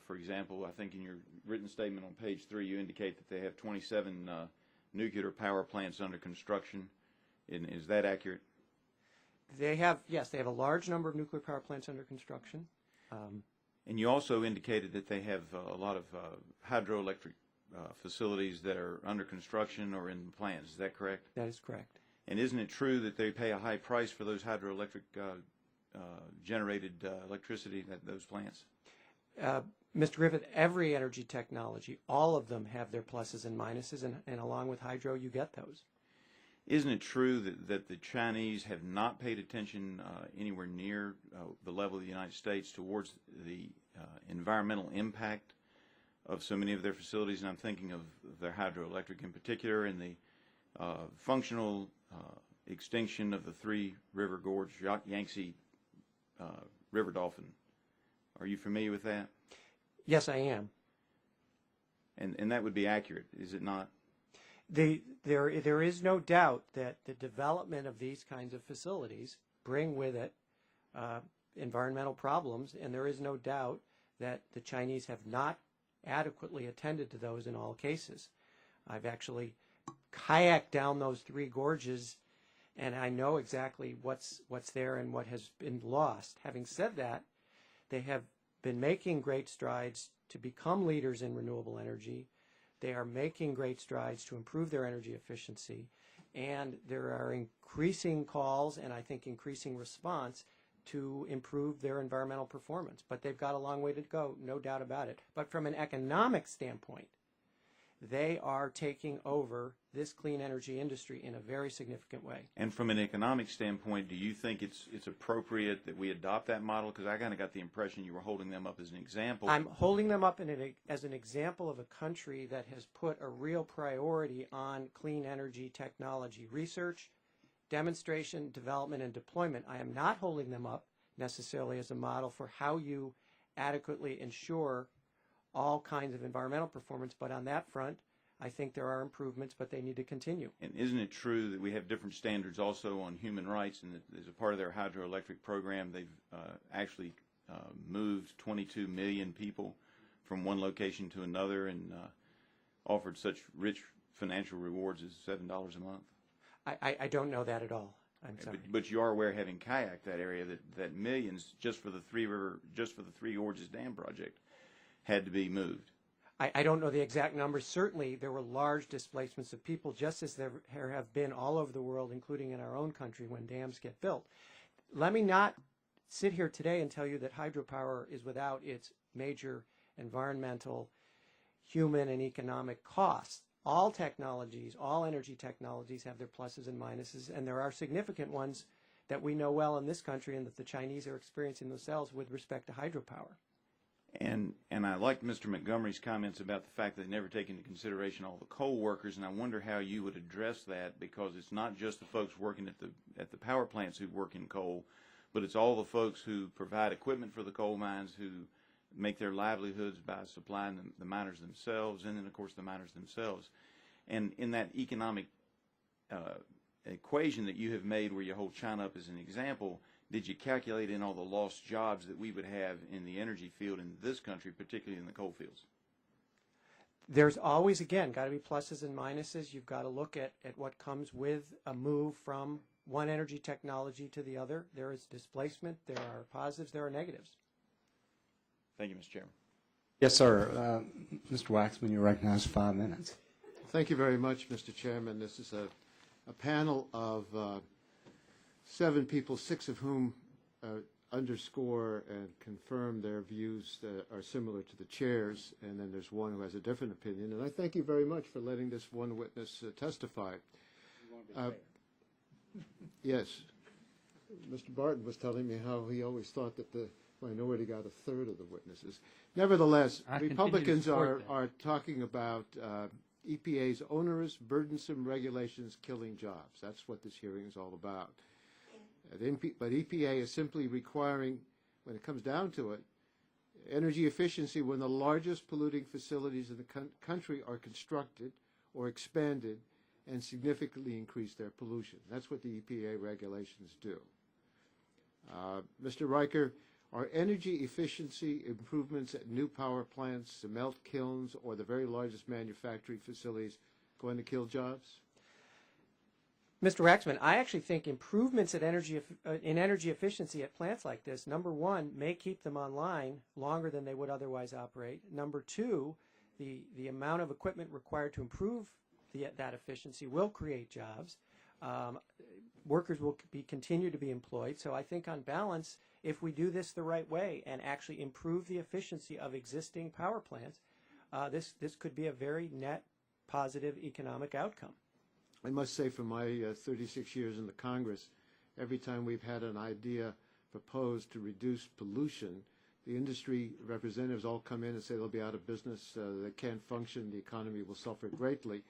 O: For example, I think in your written statement on page 3, you indicate that they have 27 nuclear power plants under construction. Is that accurate?
N: They have, yes, they have a large number of nuclear power plants under construction.
O: And you also indicated that they have a lot of hydroelectric facilities that are under construction or in plans. Is that correct?
N: That is correct.
O: And isn't it true that they pay a high price for those hydroelectric generated electricity at those plants?
N: Mr. Griffith, every energy technology, all of them have their pluses and minuses, and along with hydro, you get those.
O: Isn't it true that the Chinese have not paid attention anywhere near the level of the United States towards the environmental impact of so many of their facilities? And I'm thinking of their hydroelectric in particular, and the functional extinction of the Three River Gorge Yangtze river dolphin. Are you familiar with that?
N: Yes, I am.
O: And that would be accurate, is it not?
N: There is no doubt that the development of these kinds of facilities bring with it environmental problems, and there is no doubt that the Chinese have not adequately attended to those in all cases. I've actually kayaked down those three gorges, and I know exactly what's there and what has been lost. Having said that, they have been making great strides to become leaders in renewable energy. They are making great strides to improve their energy efficiency, and there are increasing calls and I think increasing response to improve their environmental performance. But they've got a long way to go, no doubt about it. But from an economic standpoint, they are taking over this clean energy industry in a very significant way.
O: And from an economic standpoint, do you think it's appropriate that we adopt that model? Because I kind of got the impression you were holding them up as an example.
N: I'm holding them up as an example of a country that has put a real priority on clean energy technology research, demonstration, development, and deployment. I am not holding them up necessarily as a model for how you adequately ensure all kinds of environmental performance, but on that front, I think there are improvements, but they need to continue.
O: And isn't it true that we have different standards also on human rights, and that as a part of their hydroelectric program, they've actually moved 22 million people from one location to another and offered such rich financial rewards as $7 a month?
N: I don't know that at all. I'm sorry.
O: But you are aware, having kayaked that area, that millions just for the Three Gorges Dam project had to be moved.
N: I don't know the exact numbers. Certainly, there were large displacements of people, just as there have been all over the world, including in our own country, when dams get built. Let me not sit here today and tell you that hydropower is without its major environmental, human, and economic costs. All technologies, all energy technologies have their pluses and minuses, and there are significant ones that we know well in this country and that the Chinese are experiencing themselves with respect to hydropower.
O: And I liked Mr. Montgomery's comments about the fact that they never take into consideration all the coal workers, and I wonder how you would address that, because it's not just the folks working at the power plants who work in coal, but it's all the folks who provide equipment for the coal mines, who make their livelihoods by supplying the miners themselves, and then of course the miners themselves. And in that economic equation that you have made, where you hold China up as an example, did you calculate in all the lost jobs that we would have in the energy field in this country, particularly in the coal fields?
N: There's always, again, got to be pluses and minuses. You've got to look at what comes with a move from one energy technology to the other. There is displacement, there are positives, there are negatives.
O: Thank you, Mr. Chairman.
A: Yes, sir. Mr. Waxman, you're recognized for 5 minutes.
H: Thank you very much, Mr. Chairman. This is a panel of 7 people, 6 of whom underscore and confirm their views that are similar to the chair's, and then there's one who has a different opinion. And I thank you very much for letting this one witness testify. Yes. Mr. Barton was telling me how he always thought that the minority got a third of the witnesses. Nevertheless, Republicans are talking about EPA's onerous, burdensome regulations killing jobs. That's what this hearing is all about. But EPA is simply requiring, when it comes down to it, energy efficiency when the largest polluting facilities in the country are constructed or expanded and significantly increase their pollution. That's what the EPA regulations do. Mr. Riker, are energy efficiency improvements at new power plants, the melt kilns, or the very largest manufacturing facilities going to kill jobs?
N: Mr. Waxman, I actually think improvements in energy efficiency at plants like this, number one, may keep them online longer than they would otherwise operate. Number two, the amount of equipment required to improve that efficiency will create jobs. Workers will continue to be employed. So I think on balance, if we do this the right way and actually improve the efficiency of existing power plants, this could be a very net positive economic outcome.
H: I must say, from my 36 years in the Congress, every time we've had an idea proposed to reduce pollution, the industry representatives all come in and say they'll be out of business, they can't function, the economy will suffer greatly.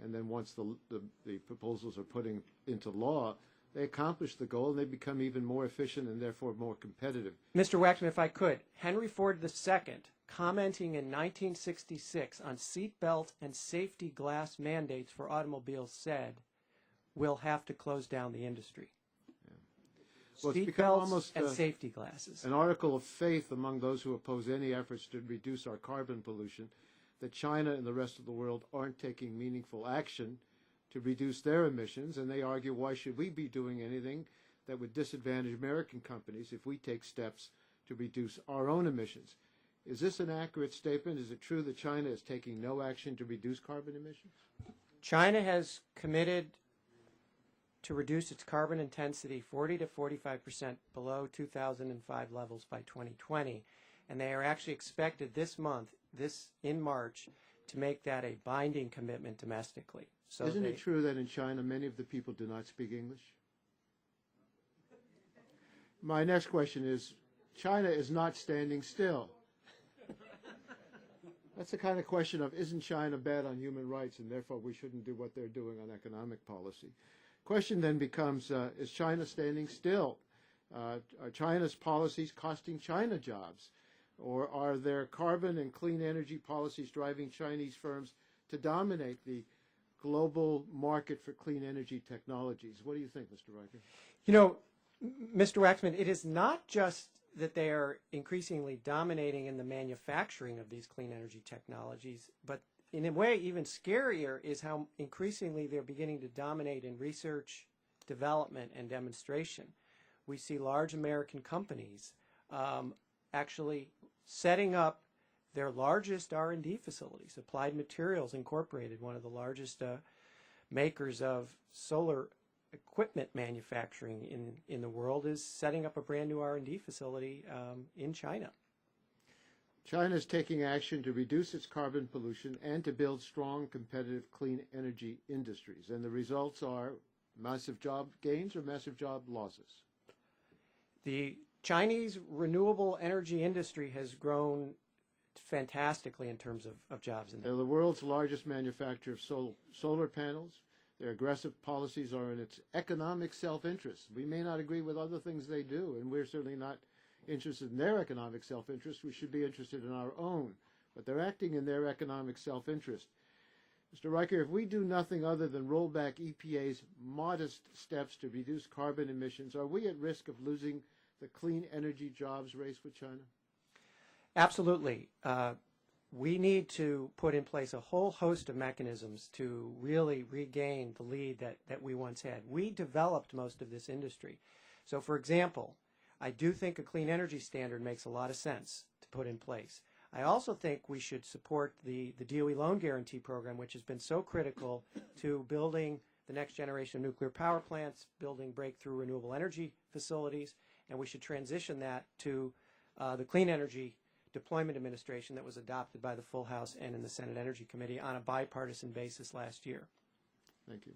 H: And then once the proposals are put into law, they accomplish the goal and they become even more efficient and therefore more competitive.
N: Mr. Waxman, if I could, Henry Ford II, commenting in 1966 on seatbelt and safety glass mandates for automobiles, said, "We'll have to close down the industry."
H: Yeah. Well,
N: Seat
H: it's become
N: belts
H: almost
N: and safety glasses.
H: an article of faith among those who oppose any efforts to reduce our carbon pollution that China and the rest of the world aren't taking meaningful action to reduce their emissions, and they argue, why should we be doing anything that would disadvantage American companies if we take steps to reduce our own emissions? Is this an accurate statement? Is it true that China is taking no action to reduce carbon emissions?
N: China has committed to reduce its carbon intensity 40 to 45% below 2005 levels by 2020, and they are actually expected this month, in March, to make that a binding commitment domestically. So
H: Isn't it true that in China many of the people do not speak English? My next question is, China is not standing still. That's the kind of question of, isn't China bad on human rights and therefore we shouldn't do what they're doing on economic policy? Question then becomes, is China standing still? Are China's policies costing China jobs? Or are their carbon and clean energy policies driving Chinese firms to dominate the global market for clean energy technologies? What do you think, Mr. Riker?
N: You know, Mr. Waxman, it is not just that they are increasingly dominating in the manufacturing of these clean energy technologies, but in a way even scarier is how increasingly they're beginning to dominate in research, development, and demonstration. We see large American companies actually setting up their largest R&D facilities. Applied Materials Incorporated, one of the largest makers of solar equipment manufacturing in the world, is setting up a brand new R&D facility in China.
H: China is taking action to reduce its carbon pollution and to build strong, competitive, clean energy industries. And the results are massive job gains or massive job losses?
N: The Chinese renewable energy industry has grown fantastically in terms of jobs.
H: They're the world's largest manufacturer of solar panels. Their aggressive policies are in its economic self-interest. We may not agree with other things they do, and we're certainly not interested in their economic self-interest. We should be interested in our own. But they're acting in their economic self-interest. Mr. Riker, if we do nothing other than roll back EPA's modest steps to reduce carbon emissions, are we at risk of losing the clean energy jobs race with China?
N: Absolutely. We need to put in place a whole host of mechanisms to really regain the lead that we once had. We developed most of this industry. So, for example, I do think a clean energy standard makes a lot of sense to put in place. I also think we should support the DOE loan guarantee program, which has been so critical to building the next generation of nuclear power plants, building breakthrough renewable energy facilities, and we should transition that to the Clean Energy Deployment Administration that was adopted by the full House and in the Senate Energy Committee on a bipartisan basis last year.
H: Thank you.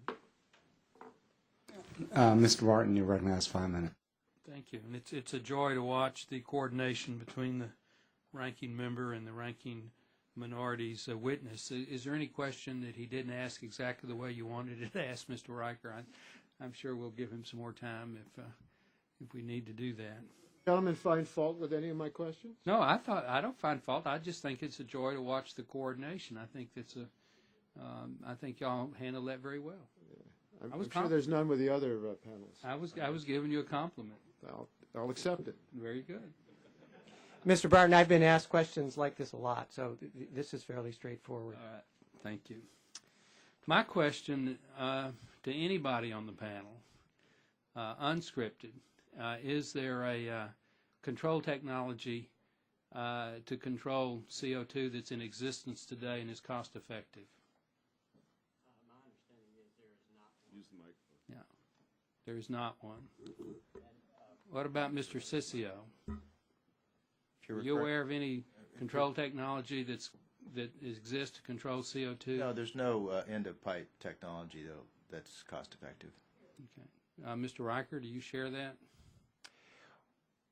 A: Mr. Martin, you're recognized 5 minutes.
G: Thank you. And it's a joy to watch the coordination between the ranking member and the ranking minority's witness. Is there any question that he didn't ask exactly the way you wanted it to ask, Mr. Riker? I'm sure we'll give him some more time if we need to do that.
H: Gentlemen, find fault with any of my questions?
G: No, I don't find fault. I just think it's a joy to watch the coordination. I think I think y'all handle that very well.
H: Yeah. I'm sure there's none with the other panels.
G: I was giving you a compliment.
H: I'll accept it.
G: Very good.
N: Mr. Barton, I've been asked questions like this a lot, so this is fairly straightforward.
G: All right. Thank you. My question to anybody on the panel, unscripted, is there a control technology to control CO2 that's in existence today and is cost effective?
L: My understanding is there is not one.
F: Use the microphone.
G: Yeah, there is not one. What about Mr. Ciccio? Are you aware of any control technology that exists to control CO2?
J: No, there's no end-of-pipe technology, though, that's cost-effective.
G: Okay. Mr. Riker, do you share that?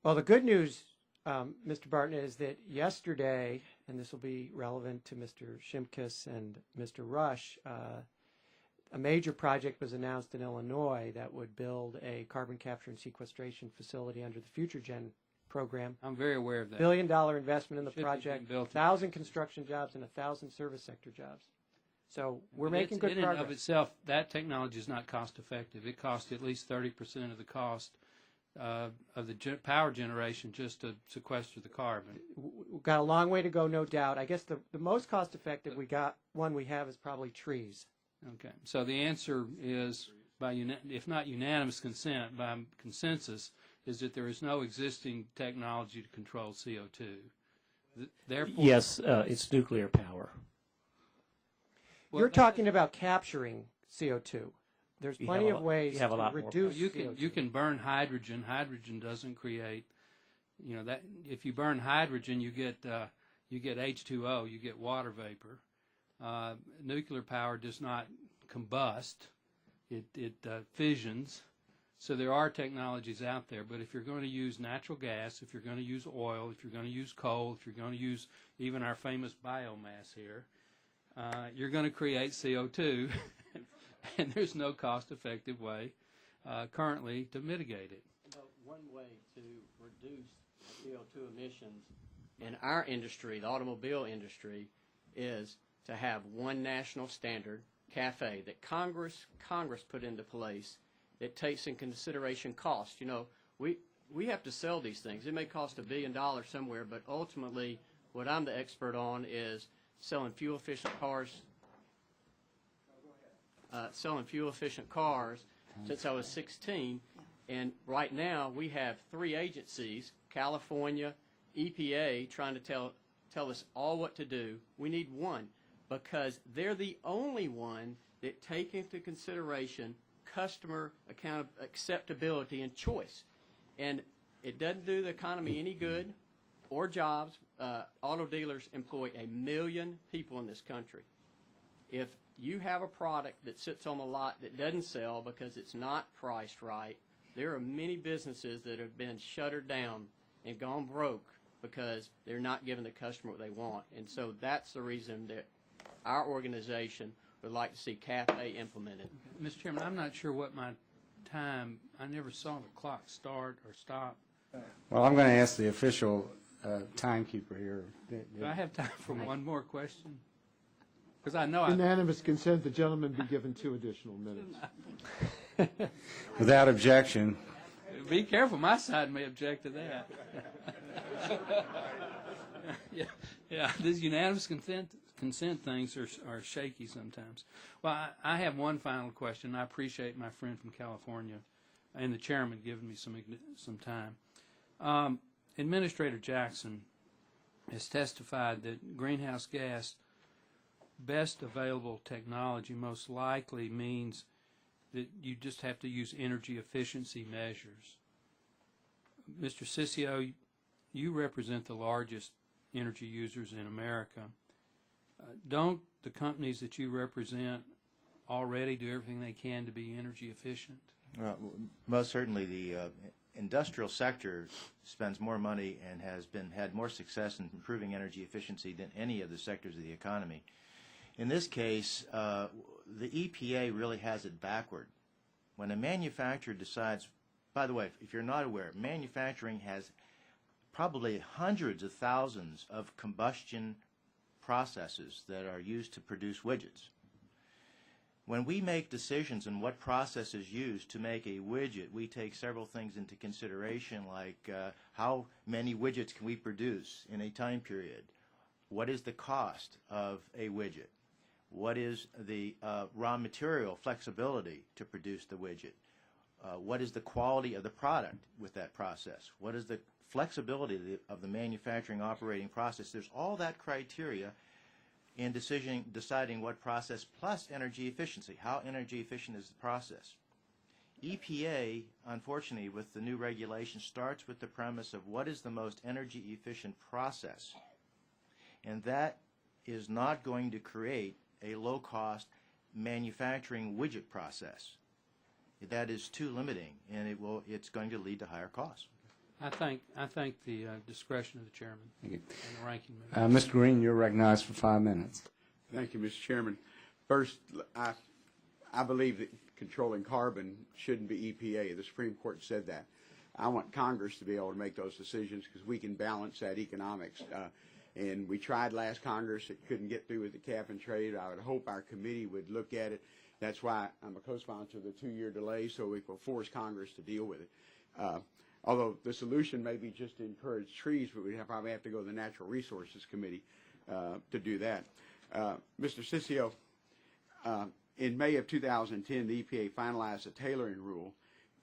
N: Well, the good news, Mr. Barton, is that yesterday, and this will be relevant to Mr. Shimkus and Mr. Rush, a major project was announced in Illinois that would build a carbon capture and sequestration facility under the Future Gen program.
G: I'm very aware of that.
N: $1 billion investment in the
G: Should be
N: project,
G: built.
N: 1,000 construction jobs and 1,000 service sector jobs. So we're making good
G: in
N: progress.
G: and of itself, that technology is not cost effective. It costs at least 30% of the cost of the power generation just to sequester the carbon.
N: We've got a long way to go, no doubt. I guess the most cost effective one we have is probably trees.
G: Okay, so the answer is, if not unanimous consent, by consensus, is that there is no existing technology to control CO2. Therefore,
K: Yes, it's nuclear power.
N: You're talking about capturing CO2. There's plenty of ways to reduce CO2.
G: You can burn hydrogen. Hydrogen doesn't create, that if you burn hydrogen, you get H2O, you get water vapor. Nuclear power does not combust; it fissions. So there are technologies out there, but if you're going to use natural gas, if you're going to use oil, if you're going to use coal, if you're going to use even our famous biomass here, you're going to create CO2, and there's no cost-effective way currently to mitigate it.
L: One way to reduce CO2 emissions in our industry, the automobile industry, is to have one national standard, CAFE, that Congress put into place that takes in consideration cost. We have to sell these things. It may cost $1 billion somewhere, but ultimately what I'm the expert on is selling fuel-efficient cars since I was 16. And right now we have 3 agencies, California, EPA, trying to tell us all what to do. We need one, because they're the only one that take into consideration customer acceptability and choice. And it doesn't do the economy any good or jobs. Auto dealers employ 1 million people in this country. If you have a product that sits on the lot that doesn't sell because it's not priced right, there are many businesses that have been shuttered down and gone broke because they're not giving the customer what they want. And so that's the reason that our organization would like to see CAFE implemented.
G: Mr. Chairman, I'm not sure what my time, I never saw the clock start or stop.
A: Well, I'm going to ask the official timekeeper here.
G: Do I have time for one more question? Because I know
H: Unanimous consent, the gentleman be given 2 additional minutes.
A: Without objection.
G: Be careful, my side may object to that. Yeah, these unanimous consent things are shaky sometimes. Well, I have one final question. I appreciate my friend from California and the chairman giving me some time. Administrator Jackson has testified that greenhouse gas best available technology most likely means that you just have to use energy efficiency measures. Mr. Ciccio, you represent the largest energy users in America. Don't the companies that you represent already do everything they can to be energy efficient?
J: Well, most certainly the industrial sector spends more money and has had more success in improving energy efficiency than any of the sectors of the economy. In this case, the EPA really has it backward. When a manufacturer decides, by the way, if you're not aware, manufacturing has probably hundreds of thousands of combustion processes that are used to produce widgets. When we make decisions on what process is used to make a widget, we take several things into consideration, like how many widgets can we produce in a time period? What is the cost of a widget? What is the raw material flexibility to produce the widget? What is the quality of the product with that process? What is the flexibility of the manufacturing operating process? There's all that criteria in deciding what process, plus energy efficiency. How energy efficient is the process? EPA, unfortunately, with the new regulation, starts with the premise of what is the most energy efficient process. And that is not going to create a low-cost manufacturing widget process. That is too limiting, and it's going to lead to higher costs.
G: I think the discretion of the chairman and the ranking member.
A: Mr. Green, you're recognized for 5 minutes.
P: Thank you, Mr. Chairman. First, I believe that controlling carbon shouldn't be EPA. The Supreme Court said that. I want Congress to be able to make those decisions because we can balance that economics. And we tried last Congress. It couldn't get through with the cap and trade. I would hope our committee would look at it. That's why I'm a co-sponsor of the 2-year delay, so we will force Congress to deal with it. Although the solution may be just to encourage trees, but we'd probably have to go to the Natural Resources Committee to do that. Mr. Ciccio, in May of 2010, the EPA finalized a tailoring rule,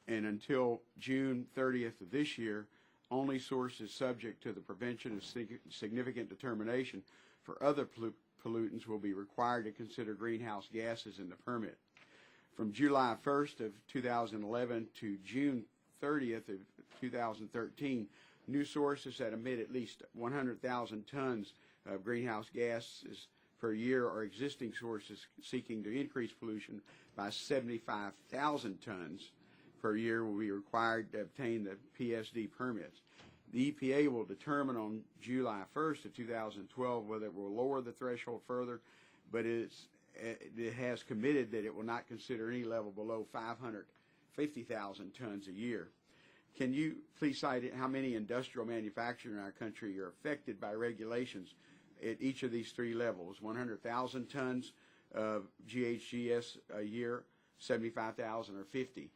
P: and until June 30th of this year, only sources subject to the prevention of significant determination for other pollutants will be required to consider greenhouse gases in the permit. From July 1st of 2011 to June 30th of 2013, new sources that emit at least 100,000 tons of greenhouse gases per year or existing sources seeking to increase pollution by 75,000 tons per year will be required to obtain the PSD permits. The EPA will determine on July 1st of 2012 whether it will lower the threshold further, but it has committed that it will not consider any level below 550,000 tons a year. Can you please cite how many industrial manufacturers in our country are affected by regulations at each of these 3 levels? 100,000 tons of GHGS a year, 75,000, or 50?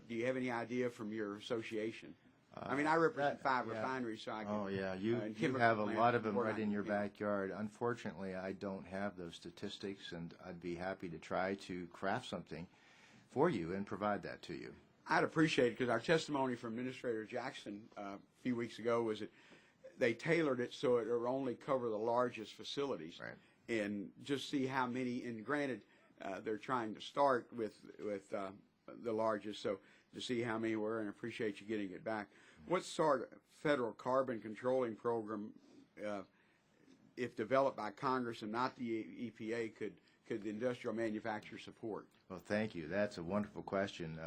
P: Do you have any idea from your association? I mean, I represent 5 refineries, so I can...
J: Oh, yeah. You have a lot of them right in your backyard. Unfortunately, I don't have those statistics, and I'd be happy to try to craft something for you and provide that to you.
P: I'd appreciate it, because our testimony from Administrator Jackson a few weeks ago was that they tailored it so it will only cover the largest facilities. Right. And just see how many, and granted, they're trying to start with the largest, so to see how many were, and appreciate you getting it back. What sort of federal carbon controlling program, if developed by Congress and not the EPA, could the industrial manufacturer support?
J: Well, thank you. That's a wonderful question.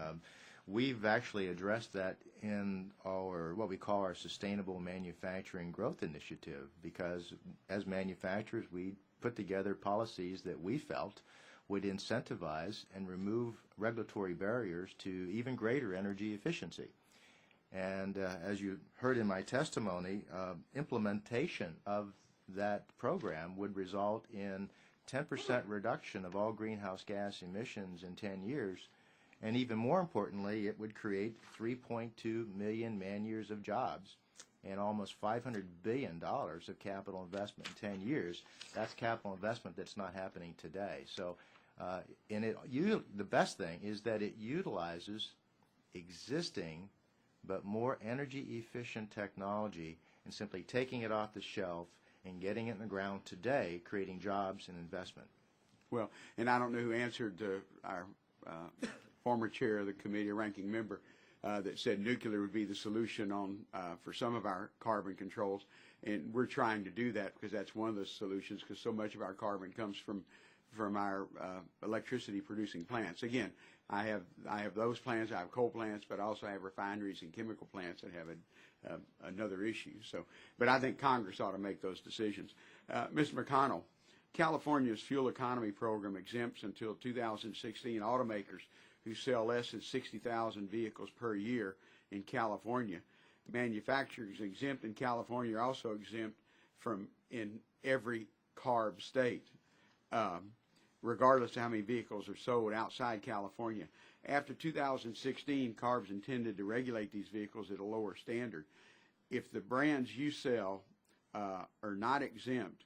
J: We've actually addressed that in what we call our Sustainable Manufacturing Growth Initiative, because as manufacturers, we put together policies that we felt would incentivize and remove regulatory barriers to even greater energy efficiency. And as you heard in my testimony, implementation of that program would result in 10% reduction of all greenhouse gas emissions in 10 years. And even more importantly, it would create 3.2 million man-years of jobs and almost $500 billion of capital investment in 10 years. That's capital investment that's not happening today. So the best thing is that it utilizes existing but more energy efficient technology and simply taking it off the shelf and getting it in the ground today, creating jobs and investment.
P: Well, and I don't know who answered our former chair of the committee, a ranking member, that said nuclear would be the solution for some of our carbon controls, and we're trying to do that because that's one of the solutions, because so much of our carbon comes from our electricity producing plants. Again, I have those plants, I have coal plants, but I also have refineries and chemical plants that have another issue. So, but I think Congress ought to make those decisions. Mr. McConnell, California's fuel economy program exempts until 2016 automakers who sell less than 60,000 vehicles per year in California. Manufacturers exempt in California are also exempt in every CARB state, regardless of how many vehicles are sold outside California. After 2016, CARB's intended to regulate these vehicles at a lower standard. If the brands you sell are not exempt,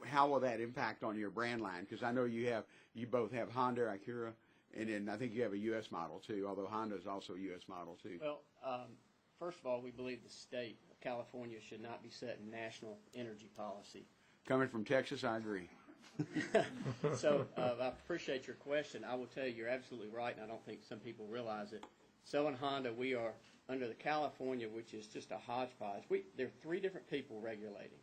P: how will that impact on your brand line? Because I know you both have Honda, Acura, and then I think you have a U.S. model too, although Honda is also a U.S. model too.
L: Well, first of all, we believe the state of California should not be setting national energy policy.
P: Coming from Texas, I agree.
L: So I appreciate your question. I will tell you, you're absolutely right, and I don't think some people realize it. So in Honda, we are under the California, which is just a hodgepodge. There are 3 different people regulating.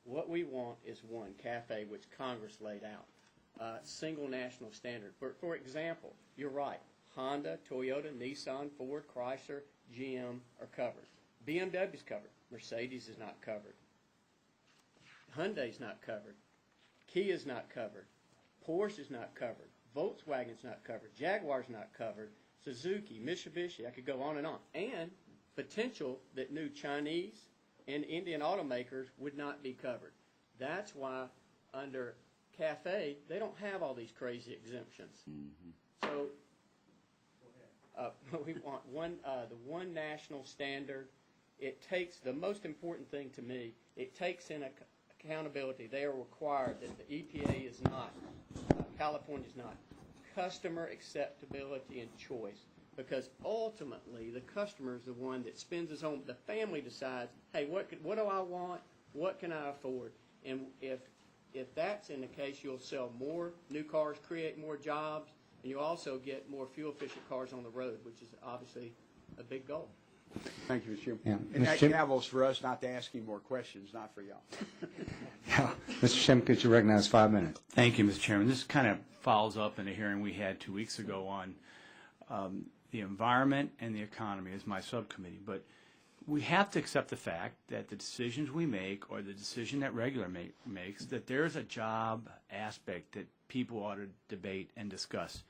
L: What we want is one, CAFE, which Congress laid out, single national standard. For example, you're right. Honda, Toyota, Nissan, Ford, Chrysler, GM are covered. BMW's covered. Mercedes is not covered. Hyundai's not covered. Kia's not covered. Porsche is not covered. Volkswagen's not covered. Jaguar's not covered. Suzuki, Mitsubishi, I could go on. And potential that new Chinese and Indian automakers would not be covered. That's why under CAFE, they don't have all these crazy exemptions. Mm-hmm. So we want the one national standard. It takes, the most important thing to me, it takes in accountability. They are required that the EPA is not, California is not, customer acceptability and choice. Because ultimately, the customer is the one that spends his own, the family decides, hey, what do I want? What can I afford? And if that's in the case, you'll sell more new cars, create more jobs, and you'll also get more fuel-efficient cars on the road, which is obviously a big goal.
P: Thank you, Mr. Chairman.
A: Yeah.
P: And
A: Mr.
P: that
A: Chairman?
P: gavel's for us not to ask you more questions, not for y'all.
A: Yeah. Mr. Chairman, could you recognize 5 minutes?
B: Thank you, Mr. Chairman. This kind of follows up in a hearing we had 2 weeks ago on the environment and the economy as my subcommittee. But we have to accept the fact that the decisions we make or the decision that regular makes, that there's a job aspect that people ought to debate and discuss.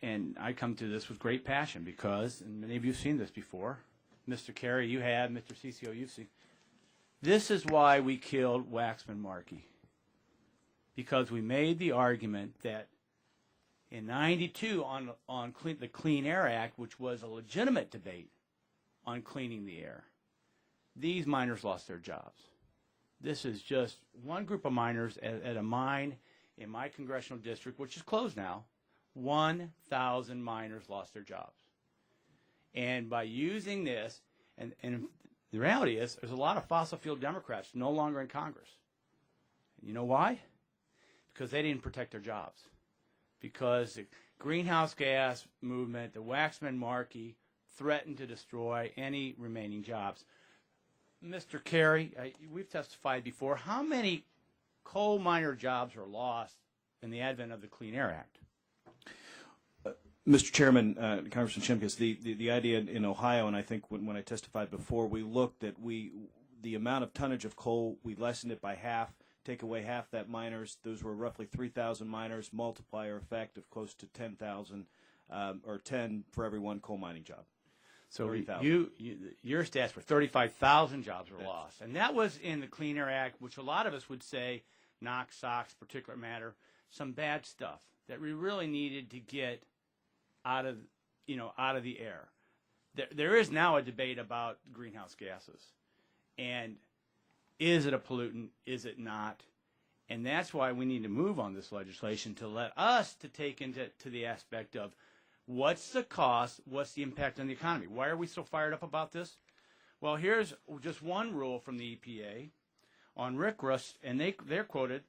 B: And I come to this with great passion because, and many of you have seen this before, Mr. Kerry, you have, Mr. CCO, you've seen. This is why we killed Waxman-Markey, because we made the argument that in '92 on the Clean Air Act, which was a legitimate debate on cleaning the air, these miners lost their jobs. This is just one group of miners at a mine in my congressional district, which is closed now. 1,000 miners lost their jobs. And by using this, and the reality is there's a lot of fossil fuel Democrats no longer in Congress. You know why? Because they didn't protect their jobs. Because the greenhouse gas movement, the Waxman-Markey, threatened to destroy any remaining jobs. Mr. Kerry, we've testified before, how many coal miner jobs were lost in the advent of the Clean Air Act?
I: Mr. Chairman, Congressman Shimkus, the idea in Ohio, and I think when I testified before, we looked at the amount of tonnage of coal, we lessened it by half, take away half that miners, those were roughly 3,000 miners, multiplier effect of close to 10,000, or 10 for every one coal mining job.
B: So your stats were 35,000 jobs were lost. And that was in the Clean Air Act, which a lot of us would say, NOx, SOx, particulate matter, some bad stuff that we really needed to get out of the air. There is now a debate about greenhouse gases. And is it a pollutant? Is it not? And that's why we need to move on this legislation to let us to take into the aspect of what's the cost, what's the impact on the economy. Why are we so fired up about this? Well, here's just one rule from the EPA on RCRA, and they're quoted,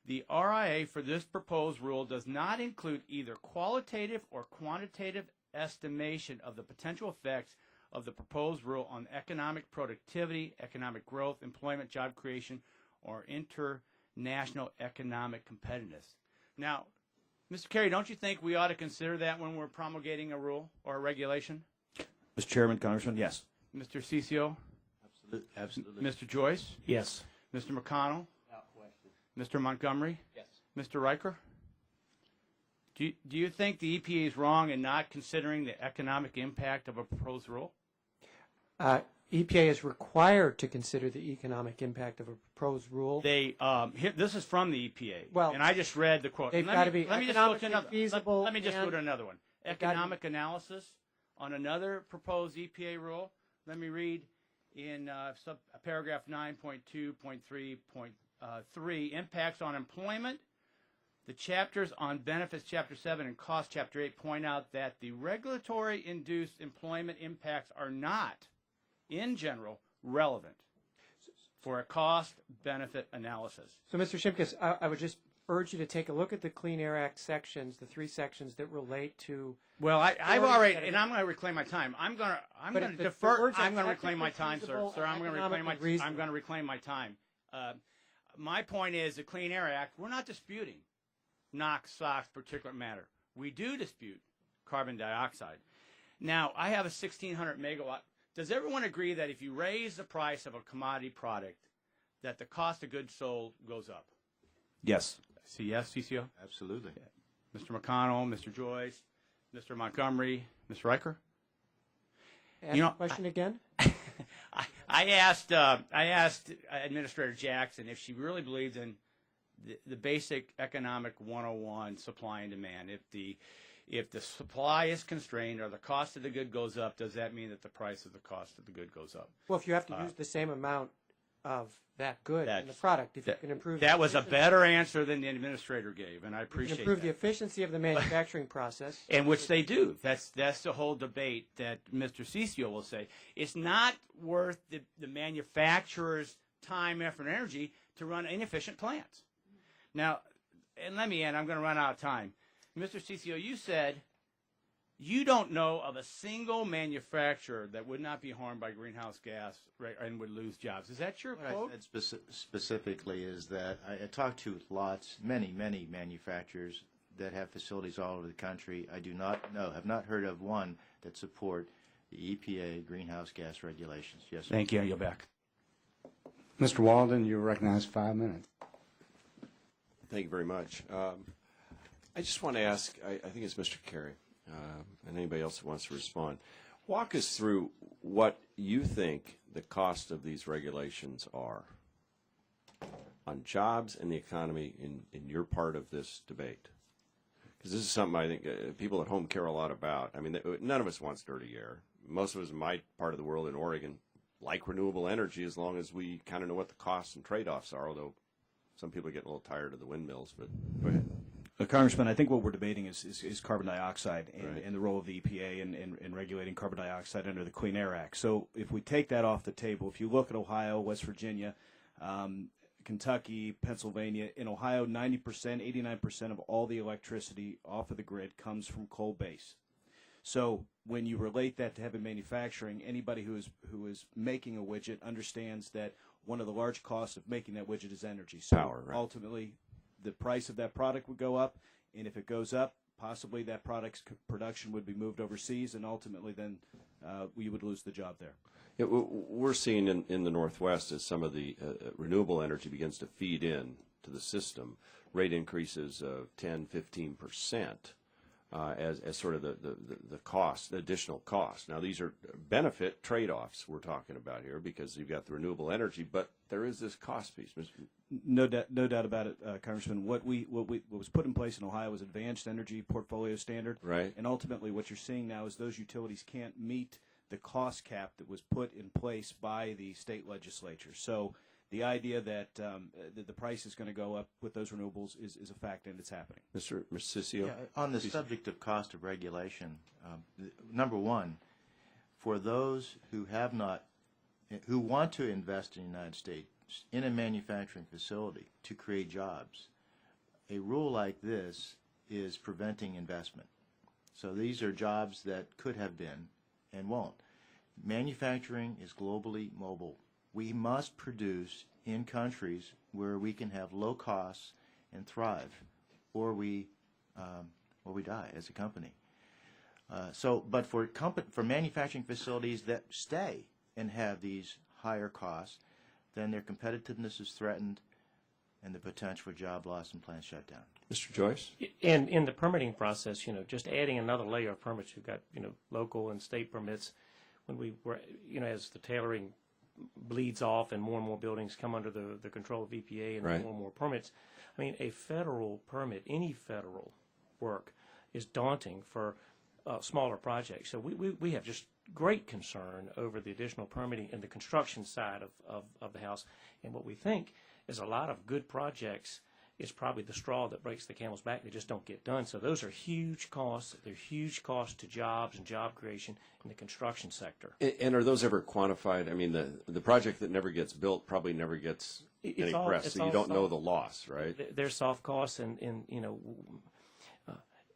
B: the RIA for this proposed rule does not include either qualitative or quantitative estimation of the potential effects of the proposed rule on economic productivity, economic growth, employment, job creation, or international economic competitiveness. Now, Mr. Kerry, don't you think we ought to consider that when we're promulgating a rule or a regulation?
I: Mr. Chairman, Congressman, yes.
B: Mr. CCO?
M: Absolutely.
B: Mr. Joyce?
K: Yes.
B: Mr. McConnell?
L: Without question.
B: Mr. Montgomery?
L: Yes.
B: Mr. Riker? Do you think the EPA is wrong in not considering the economic impact of a proposed rule?
N: EPA is required to consider the economic impact of a proposed rule.
B: This is from the EPA,
N: well,
B: and I just read the quote.
N: They've got to be economically feasible.
B: Let me just go to another one. Economic analysis on another proposed EPA rule. Let me read in paragraph 9.2.3. 3, impacts on employment. The chapters on benefits, Chapter 7, and cost, Chapter 8, point out that the regulatory-induced employment impacts are not, in general, relevant for a cost-benefit analysis.
N: So, Mr. Shimkus, I would just urge you to take a look at the Clean Air Act sections, the 3 sections that relate to.
B: Well, I've already, and I'm going to reclaim my time. I'm going to defer. I'm going to reclaim my time, sir. Sir, I'm going to reclaim my. I'm going to reclaim my time. My point is, the Clean Air Act. We're not disputing NOx, SOx, particulate matter. We do dispute carbon dioxide. Now, I have a 1,600 megawatt. Does everyone agree that if you raise the price of a commodity product, that the cost of goods sold goes up?
I: Yes.
B: See, yes, CCO?
J: Absolutely.
B: Mr. McConnell, Mr. Joyce, Mr. Montgomery, Ms. Riker?
N: Ask the question again?
B: I asked Administrator Jackson if she really believed in the basic economic 101, supply and demand. If the supply is constrained or the cost of the good goes up, does that mean that the price of the cost of the good goes up?
N: Well, if you have to use the same amount of that good in the product, if you can improve
B: that was a better answer than the administrator gave, and I appreciate that.
N: Improve the efficiency of the manufacturing process.
B: And which they do. That's the whole debate that Mr. Ciccio will say. It's not worth the manufacturer's time, effort, and energy to run inefficient plants. Now, and let me end. I'm going to run out of time. Mr. Ciccio, you said you don't know of a single manufacturer that would not be harmed by greenhouse gas and would lose jobs. Is that your quote?
J: What I said specifically is that I talked to many manufacturers that have facilities all over the country. I do not know, have not heard of one that support the EPA greenhouse gas regulations. Yes, sir.
B: Thank you. You're back.
A: Mr. Walden, you're recognized 5 minutes.
F: Thank you very much. I just want to ask, I think it's Mr. Carey, and anybody else who wants to respond. Walk us through what you think the cost of these regulations are on jobs and the economy in your part of this debate. Because this is something I think people at home care a lot about. I mean, none of us wants dirty air. Most of us in my part of the world in Oregon like renewable energy as long as we kind of know what the costs and trade-offs are, although some people are getting a little tired of the windmills. But go ahead.
I: Congressman, I think what we're debating is carbon dioxide and the role of the EPA in regulating carbon dioxide under the Clean Air Act. So if we take that off the table, if you look at Ohio, West Virginia, Kentucky, Pennsylvania, in Ohio, 90%, 89% of all the electricity off of the grid comes from coal base. So when you relate that to heavy manufacturing, anybody who is making a widget understands that one of the large costs of making that widget is energy. So
F: power, right.
I: Ultimately, the price of that product would go up, and if it goes up, possibly that product's production would be moved overseas, and ultimately then we would lose the job there.
F: Yeah, we're seeing in the Northwest as some of the renewable energy begins to feed in to the system, rate increases of 10, 15%. As sort of the cost, the additional cost. Now, these are benefit trade-offs we're talking about here because you've got the renewable energy, but there is this cost piece.
I: No doubt about it, Congressman. What was put in place in Ohio was Advanced Energy Portfolio Standard,
F: right?
I: And ultimately, what you're seeing now is those utilities can't meet the cost cap that was put in place by the state legislature. So the idea that the price is going to go up with those renewables is a fact, and it's happening.
F: Mr. Ciccio?
J: Yeah, on the subject of cost of regulation, number one, for those who want to invest in the United States in a manufacturing facility to create jobs, a rule like this is preventing investment. So these are jobs that could have been and won't. Manufacturing is globally mobile. We must produce in countries where we can have low costs and thrive, or we die as a company. But for manufacturing facilities that stay and have these higher costs, then their competitiveness is threatened, and the potential for job loss and plant shutdown.
F: Mr. Joyce?
K: And in the permitting process, just adding another layer of permits, you've got local and state permits. When we were, as the tailoring bleeds off and more buildings come under the control of EPA and
F: right.
K: more and more permits, I mean, a federal permit, any federal work, is daunting for smaller projects. So we have just great concern over the additional permitting and the construction side of the house. And what we think is a lot of good projects is probably the straw that breaks the camel's back. They just don't get done. So those are huge costs. They're huge costs to jobs and job creation in the construction sector.
F: And are those ever quantified? I mean, the project that never gets built probably never gets any press, so you don't know the loss, right?
K: There's soft costs, and you know,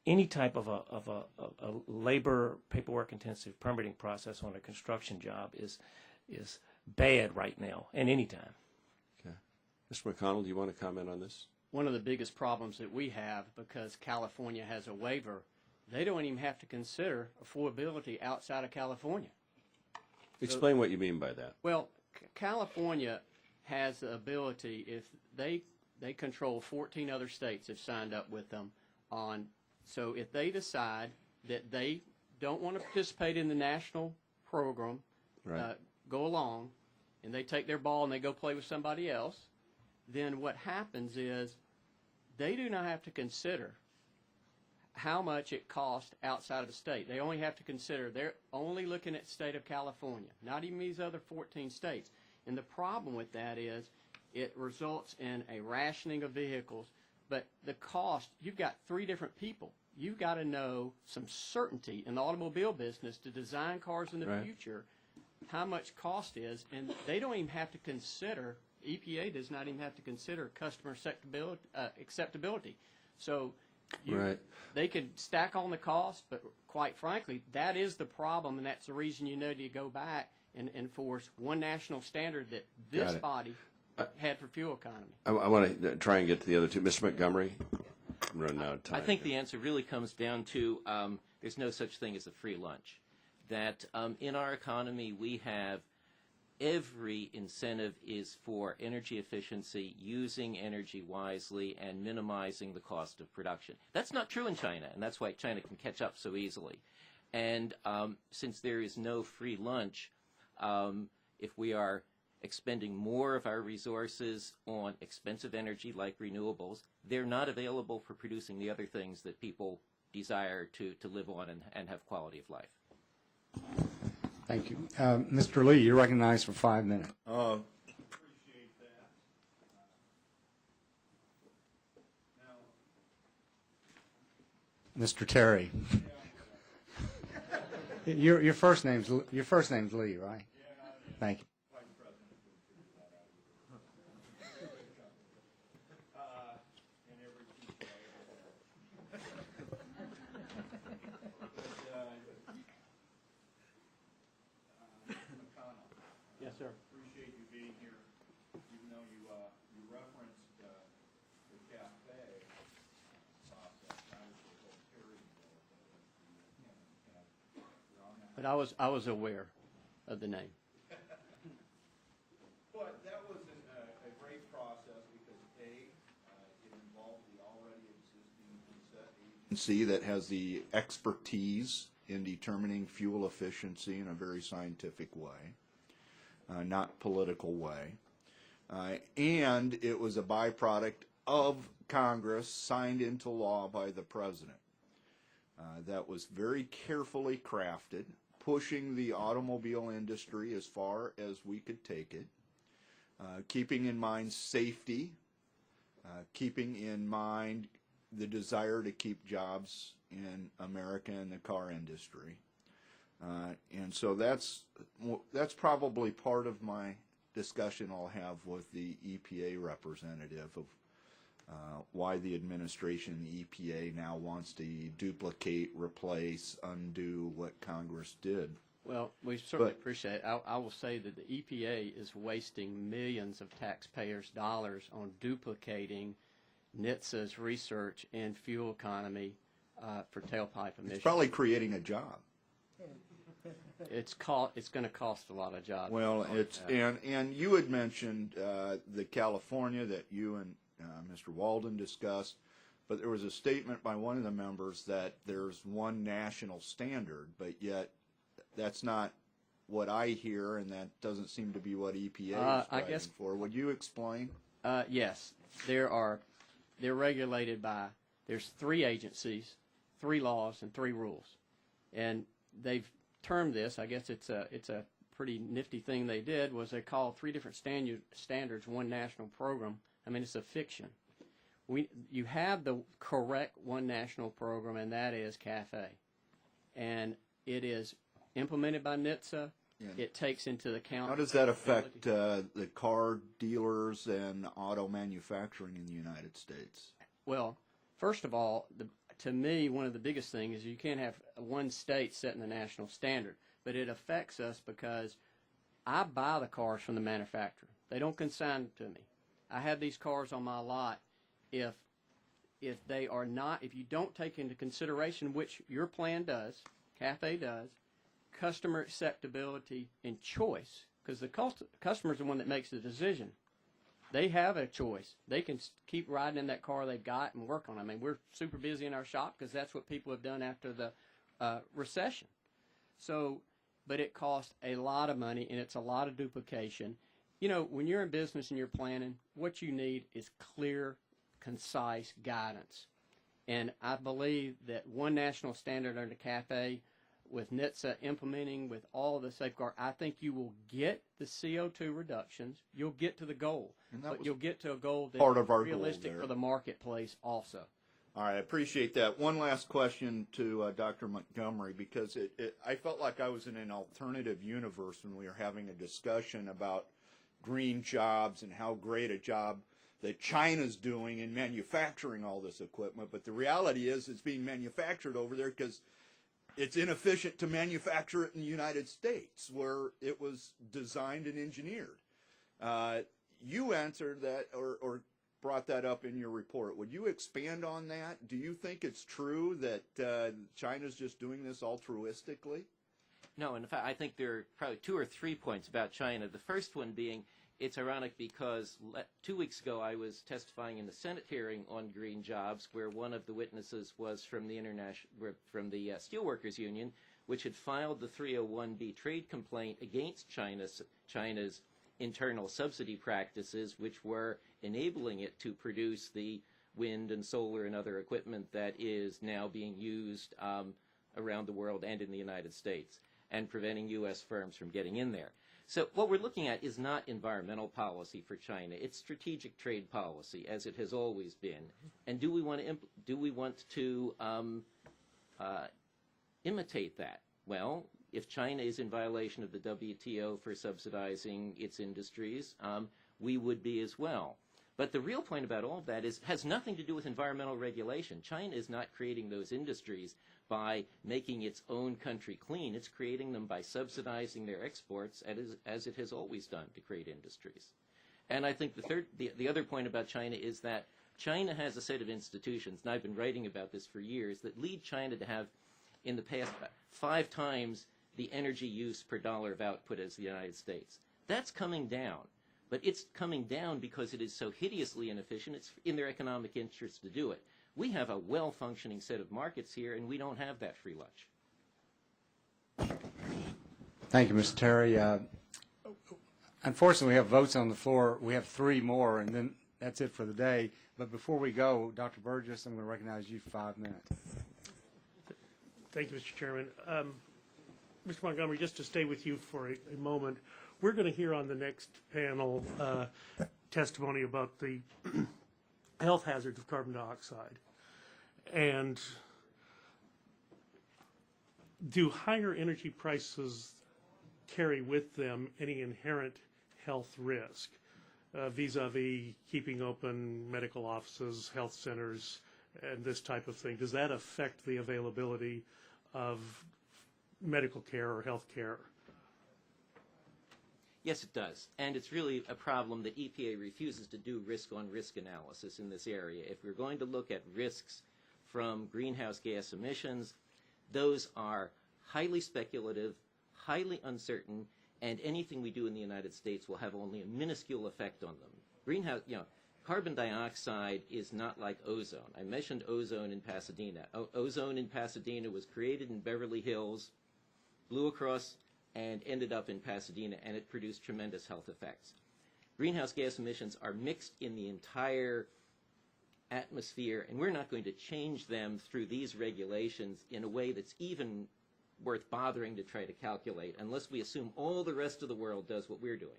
K: any type of a labor paperwork intensive permitting process on a construction job is bad right now and anytime.
F: Okay, Mr. McConnell, do you want to comment on this?
L: One of the biggest problems that we have, because California has a waiver, they don't even have to consider affordability outside of California.
F: Explain what you mean by that.
L: Well, California has the ability, if they control 14 other states have signed up with them on, so if they decide that they don't want to participate in the national program,
F: right.
L: Go along, and they take their ball and they go play with somebody else, then what happens is they do not have to consider how much it costs outside of the state. They only have to consider, they're only looking at the state of California, not even these other 14 states. And the problem with that is it results in a rationing of vehicles, but the cost, you've got 3 different people. You've got to know some certainty in the automobile business to design cars in the
F: right.
L: future, how much cost is, and they don't even have to consider, EPA does not even have to consider customer acceptability. So
F: right.
L: they could stack on the cost, but quite frankly, that is the problem, and that's the reason you need to go back and enforce one national standard that this body had for fuel economy.
F: I want to try and get to the other two. Mr. Montgomery, I'm running out of time.
M: I think the answer really comes down to there's no such thing as a free lunch. That in our economy we have every incentive is for energy efficiency, using energy wisely, and minimizing the cost of production. That's not true in China, and that's why China can catch up so easily. And since there is no free lunch, if we are expending more of our resources on expensive energy like renewables, they're not available for producing the other things that people desire to live on and have quality of life.
A: Thank you. Mr. Lee, you're recognized for 5 minutes.
I: Appreciate that.
A: Mr. Terry. Your first name's Lee, right? Thank you.
L: Yes, sir.
I: Appreciate you being here, even though you referenced the cafe process. I was a little Terry
L: But I was aware of the name.
I: But that was a great process because it involved the already existing set agency that has the expertise in determining fuel efficiency in a very scientific way. Not political way. And it was a byproduct of Congress signed into law by the President. That was very carefully crafted, pushing the automobile industry as far as we could take it, keeping in mind safety, keeping in mind the desire to keep jobs in America and the car industry. And so that's probably part of my discussion I'll have with the EPA representative of why the administration, the EPA, now wants to duplicate, replace, undo what Congress did.
L: Well, we certainly appreciate it. I will say that the EPA is wasting millions of taxpayers' dollars on duplicating NHTSA's research in fuel economy for tailpipe emissions.
I: It's probably creating a job.
L: It's going to cost a lot of jobs.
I: Well, and you had mentioned the California that you and Mr. Walden discussed, but there was a statement by one of the members that there's one national standard, but yet that's not what I hear, and that doesn't seem to be what EPA is fighting for. Would you explain?
L: Yes, they're regulated by. There's 3 agencies, 3 laws, and 3 rules, and they've termed this. I guess it's a pretty nifty thing they did was they called 3 different standards one national program. I mean, it's a fiction. You have the correct one national program, and that is CAFE. And it is implemented by NHTSA.
Q: Yeah.
L: It takes into account...
Q: How does that affect the car dealers and auto manufacturing in the United States?
L: Well, first of all, to me, one of the biggest things is you can't have one state setting the national standard. But it affects us because I buy the cars from the manufacturer. They don't consign to me. I have these cars on my lot. If they are not, if you don't take into consideration, which your plan does, CAFE does, customer acceptability and choice, because the customer is the one that makes the decision. They have a choice. They can keep riding in that car they've got and work on it. I mean, we're super busy in our shop because that's what people have done after the recession. So, but it costs a lot of money, and it's a lot of duplication. You know, when you're in business and you're planning, what you need is clear, concise guidance. And I believe that one national standard under CAFE, with NHTSA implementing with all the safeguard, I think you will get the CO2 reductions. You'll get to the goal, but you'll get to a goal that
Q: part of our
L: is realistic
Q: goal
L: for the marketplace also.
Q: All right, I appreciate that. One last question to Dr. Montgomery, because I felt like I was in an alternative universe when we were having a discussion about green jobs and how great a job that China's doing in manufacturing all this equipment. But the reality is it's being manufactured over there because it's inefficient to manufacture it in the United States, where it was designed and engineered. You answered that or brought that up in your report. Would you expand on that? Do you think it's true that China's just doing this altruistically?
M: No, in fact, I think there are probably 2 or 3 points about China. The first one being, it's ironic because 2 weeks ago I was testifying in the Senate hearing on green jobs, where one of the witnesses was from the Steelworkers Union, which had filed the 301B trade complaint against China's internal subsidy practices, which were enabling it to produce the wind and solar and other equipment that is now being used around the world and in the United States, and preventing U.S. firms from getting in there. So what we're looking at is not environmental policy for China. It's strategic trade policy, as it has always been. And do we want to imitate that? Well, if China is in violation of the WTO for subsidizing its industries, we would be as well. But the real point about all of that has nothing to do with environmental regulation. China is not creating those industries by making its own country clean. It's creating them by subsidizing their exports, as it has always done to create industries. And I think the other point about China is that China has a set of institutions, and I've been writing about this for years, that lead China to have, in the past, 5 times the energy use per dollar of output as the United States. That's coming down. But it's coming down because it is so hideously inefficient. It's in their economic interest to do it. We have a well-functioning set of markets here, and we don't have that free lunch.
A: Thank you, Mr. Terry. Unfortunately, we have votes on the floor. We have 3 more, and then that's it for the day. But before we go, Dr. Burgess, I'm going to recognize you for 5 minutes.
R: Thank you, Mr. Chairman. Mr. Montgomery, just to stay with you for a moment, we're going to hear on the next panel testimony about the health hazards of carbon dioxide. And do higher energy prices carry with them any inherent health risk vis-a-vis keeping open medical offices, health centers, and this type of thing? Does that affect the availability of medical care or health care?
M: Yes, it does. And it's really a problem that EPA refuses to do risk-on-risk analysis in this area. If we're going to look at risks from greenhouse gas emissions, those are highly speculative, highly uncertain, and anything we do in the United States will have only a minuscule effect on them. Carbon dioxide is not like ozone. I mentioned ozone in Pasadena. Ozone in Pasadena was created in Beverly Hills, blew across, and ended up in Pasadena, and it produced tremendous health effects. Greenhouse gas emissions are mixed in the entire atmosphere, and we're not going to change them through these regulations in a way that's even worth bothering to try to calculate unless we assume all the rest of the world does what we're doing.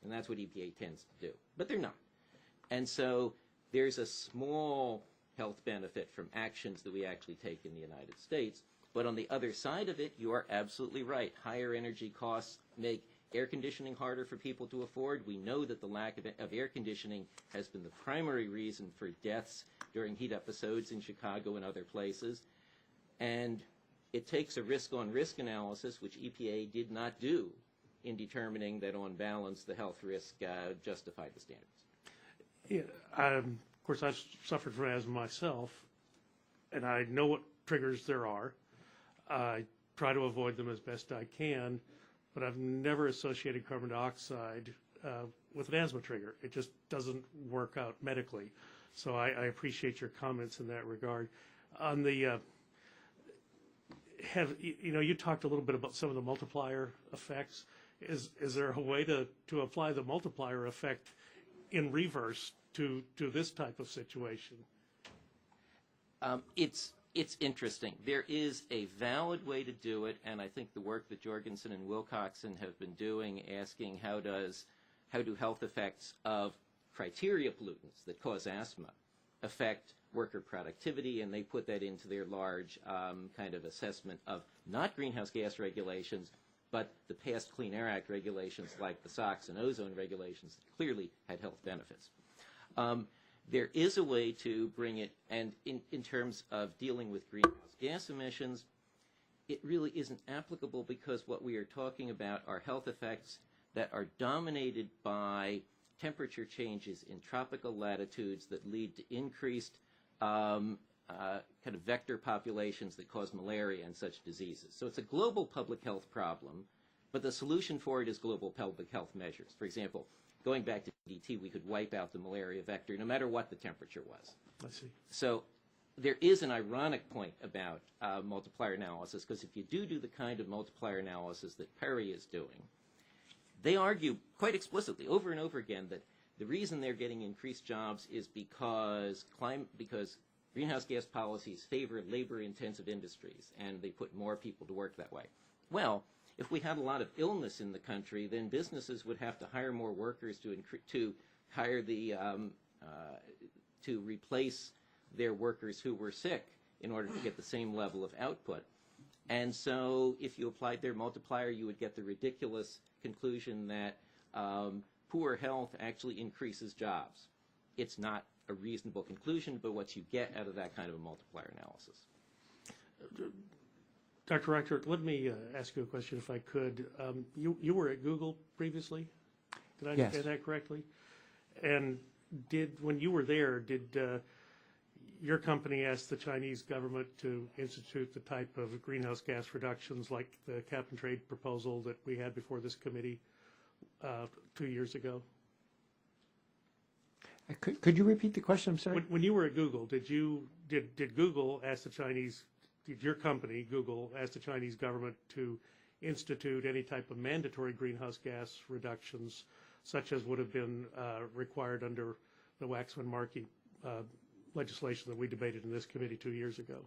M: And that's what EPA tends to do. But they're not. And so there's a small health benefit from actions that we actually take in the United States. But on the other side of it, you are absolutely right. Higher energy costs make air conditioning harder for people to afford. We know that the lack of air conditioning has been the primary reason for deaths during heat episodes in Chicago and other places. And it takes a risk-on-risk analysis, which EPA did not do in determining that on balance the health risk justified the standards.
R: Yeah, of course, I've suffered from asthma myself, and I know what triggers there are. I try to avoid them as best I can, but I've never associated carbon dioxide with an asthma trigger. It just doesn't work out medically. So I appreciate your comments in that regard. On the you talked a little bit about some of the multiplier effects. Is there a way to apply the multiplier effect in reverse to this type of situation?
M: It's interesting. There is a valid way to do it, and I think the work that Jorgensen and Wilcoxon have been doing, asking how do health effects of criteria pollutants that cause asthma affect worker productivity, and they put that into their large kind of assessment of not greenhouse gas regulations, but the past Clean Air Act regulations like the SOx and ozone regulations that clearly had health benefits. There is a way to bring it, and in terms of dealing with greenhouse gas emissions, it really isn't applicable because what we are talking about are health effects that are dominated by temperature changes in tropical latitudes that lead to increased kind of vector populations that cause malaria and such diseases. So it's a global public health problem, but the solution for it is global public health measures. For example, going back to DDT, we could wipe out the malaria vector no matter what the temperature was.
R: I see.
M: So there is an ironic point about multiplier analysis, because if you do the kind of multiplier analysis that Perry is doing, they argue quite explicitly over and over again that the reason they're getting increased jobs is because greenhouse gas policies favor labor-intensive industries, and they put more people to work that way. Well, if we had a lot of illness in the country, then businesses would have to hire more workers to hire to replace their workers who were sick in order to get the same level of output. And so if you applied their multiplier, you would get the ridiculous conclusion that poor health actually increases jobs. It's not a reasonable conclusion, but what you get out of that kind of a multiplier analysis.
R: Dr. Reichert, let me ask you a question if I could. You were at Google previously? Did I understand that correctly? And when you were there, did your company ask the Chinese government to institute the type of greenhouse gas reductions like the cap and trade proposal that we had before this committee 2 years ago?
N: Could you repeat the question? I'm sorry.
R: When you were at Google, did Google ask the Chinese? Did your company, Google, ask the Chinese government to institute any type of mandatory greenhouse gas reductions, such as would have been required under the Waxman-Markey legislation that we debated in this committee 2 years ago?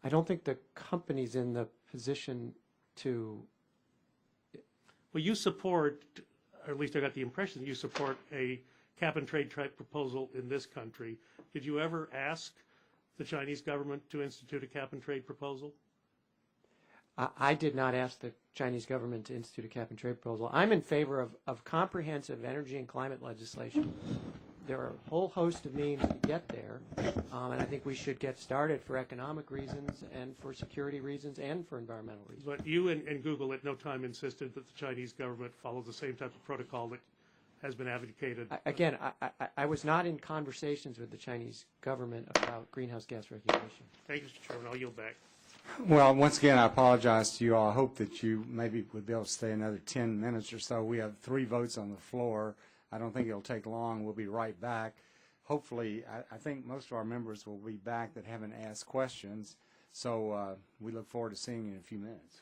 N: I don't think the company's in the position to...
R: Well, you support, or at least I got the impression that you support a cap and trade type proposal in this country. Did you ever ask the Chinese government to institute a cap and trade proposal?
N: I did not ask the Chinese government to institute a cap and trade proposal. I'm in favor of comprehensive energy and climate legislation. There are a whole host of means to get there, and I think we should get started for economic reasons and for security reasons and for environmental reasons.
R: But you and Google at no time insisted that the Chinese government follow the same type of protocol that has been advocated.
N: Again, I was not in conversations with the Chinese government about greenhouse gas regulation.
R: Thank you, Mr. Chairman. I'll yield back.
A: Well, once again, I apologize to you all. I hope that you maybe would be able to stay another 10 minutes or so. We have 3 votes on the floor. I don't think it'll take long. We'll be right back. Hopefully, I think most of our members will be back that haven't asked questions. So we look forward to seeing you in a few minutes.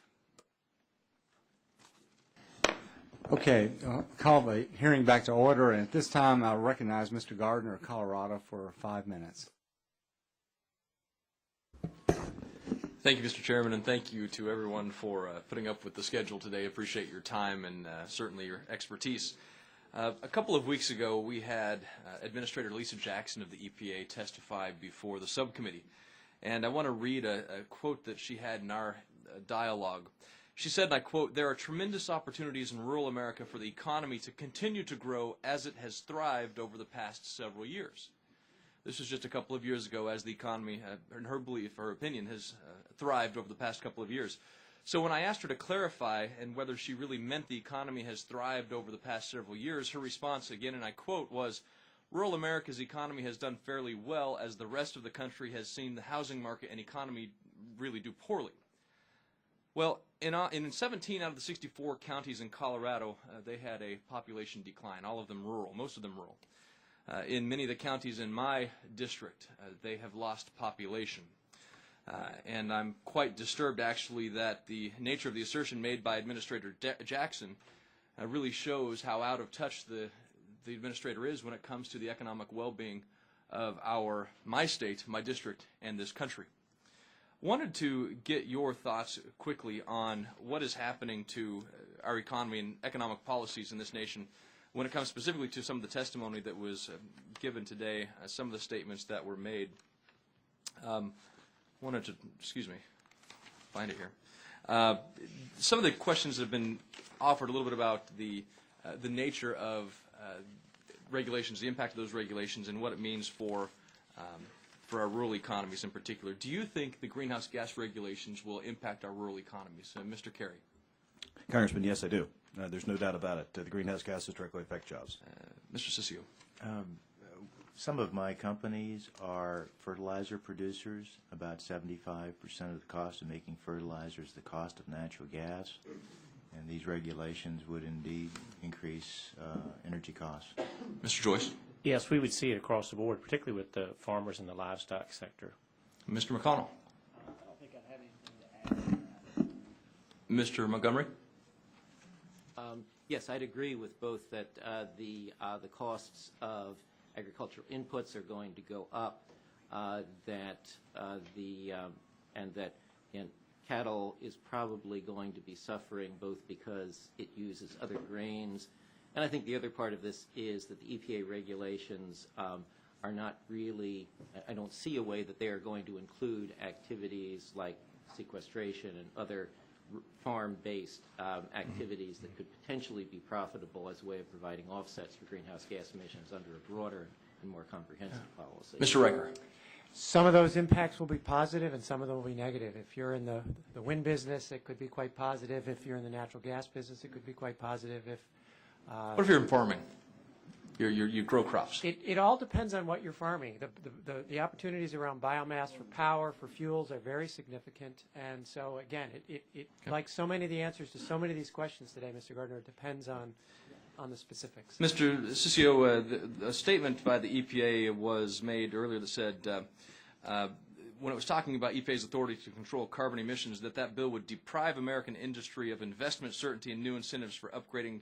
A: Okay, call the hearing back to order, and at this time I'll recognize Mr. Gardner of Colorado for 5 minutes.
S: Thank you, Mr. Chairman, and thank you to everyone for putting up with the schedule today. Appreciate your time and certainly your expertise. A couple of weeks ago, we had Administrator Lisa Jackson of the EPA testify before the subcommittee. And I want to read a quote that she had in our dialogue. She said, and I quote, "There are tremendous opportunities in rural America for the economy to continue to grow as it has thrived over the past several years." This was just a couple of years ago as the economy, in her belief, her opinion, has thrived over the past couple of years. So when I asked her to clarify and whether she really meant the economy has thrived over the past several years, her response, again, and I quote, was, "Rural America's economy has done fairly well as the rest of the country has seen the housing market and economy really do poorly." Well, in 17 out of the 64 counties in Colorado, they had a population decline, all of them rural, most of them rural. In many of the counties in my district, they have lost population. And I'm quite disturbed, actually, that the nature of the assertion made by Administrator Jackson really shows how out of touch the administrator is when it comes to the economic well-being of my state, my district, and this country. Wanted to get your thoughts quickly on what is happening to our economy and economic policies in this nation when it comes specifically to some of the testimony that was given today, some of the statements that were made. Wanted to, find it here. Some of the questions have been offered a little bit about the nature of regulations, the impact of those regulations, and what it means for our rural economies in particular. Do you think the greenhouse gas regulations will impact our rural economies? Mr. Kerry.
I: Congressman, yes, I do. There's no doubt about it. The greenhouse gases directly affect jobs.
S: Mr. Ciccio.
J: Some of my companies are fertilizer producers. About 75% of the cost of making fertilizer is the cost of natural gas. And these regulations would indeed increase energy costs.
S: Mr. Joyce.
K: Yes, we would see it across the board, particularly with the farmers and the livestock sector.
S: Mr. McConnell.
L: I don't think I have anything to add.
S: Mr. Montgomery.
M: Yes, I'd agree with both that the costs of agricultural inputs are going to go up, and that cattle is probably going to be suffering both because it uses other grains. And I think the other part of this is that the EPA regulations are not really, I don't see a way that they are going to include activities like sequestration and other farm-based activities that could potentially be profitable as a way of providing offsets for greenhouse gas emissions under a broader and more comprehensive policy.
S: Mr. Riker.
N: Some of those impacts will be positive and some of them will be negative. If you're in the wind business, it could be quite positive. If you're in the natural gas business, it could be quite positive.
S: What if you're in farming? You grow crops.
N: It all depends on what you're farming. The opportunities around biomass for power, for fuels are very significant. And so, again, like so many of the answers to so many of these questions today, Mr. Gardner, it depends on the specifics.
S: Mr. Ciccio, a statement by the EPA was made earlier that said, when it was talking about EPA's authority to control carbon emissions, that bill would deprive American industry of investment certainty and new incentives for upgrading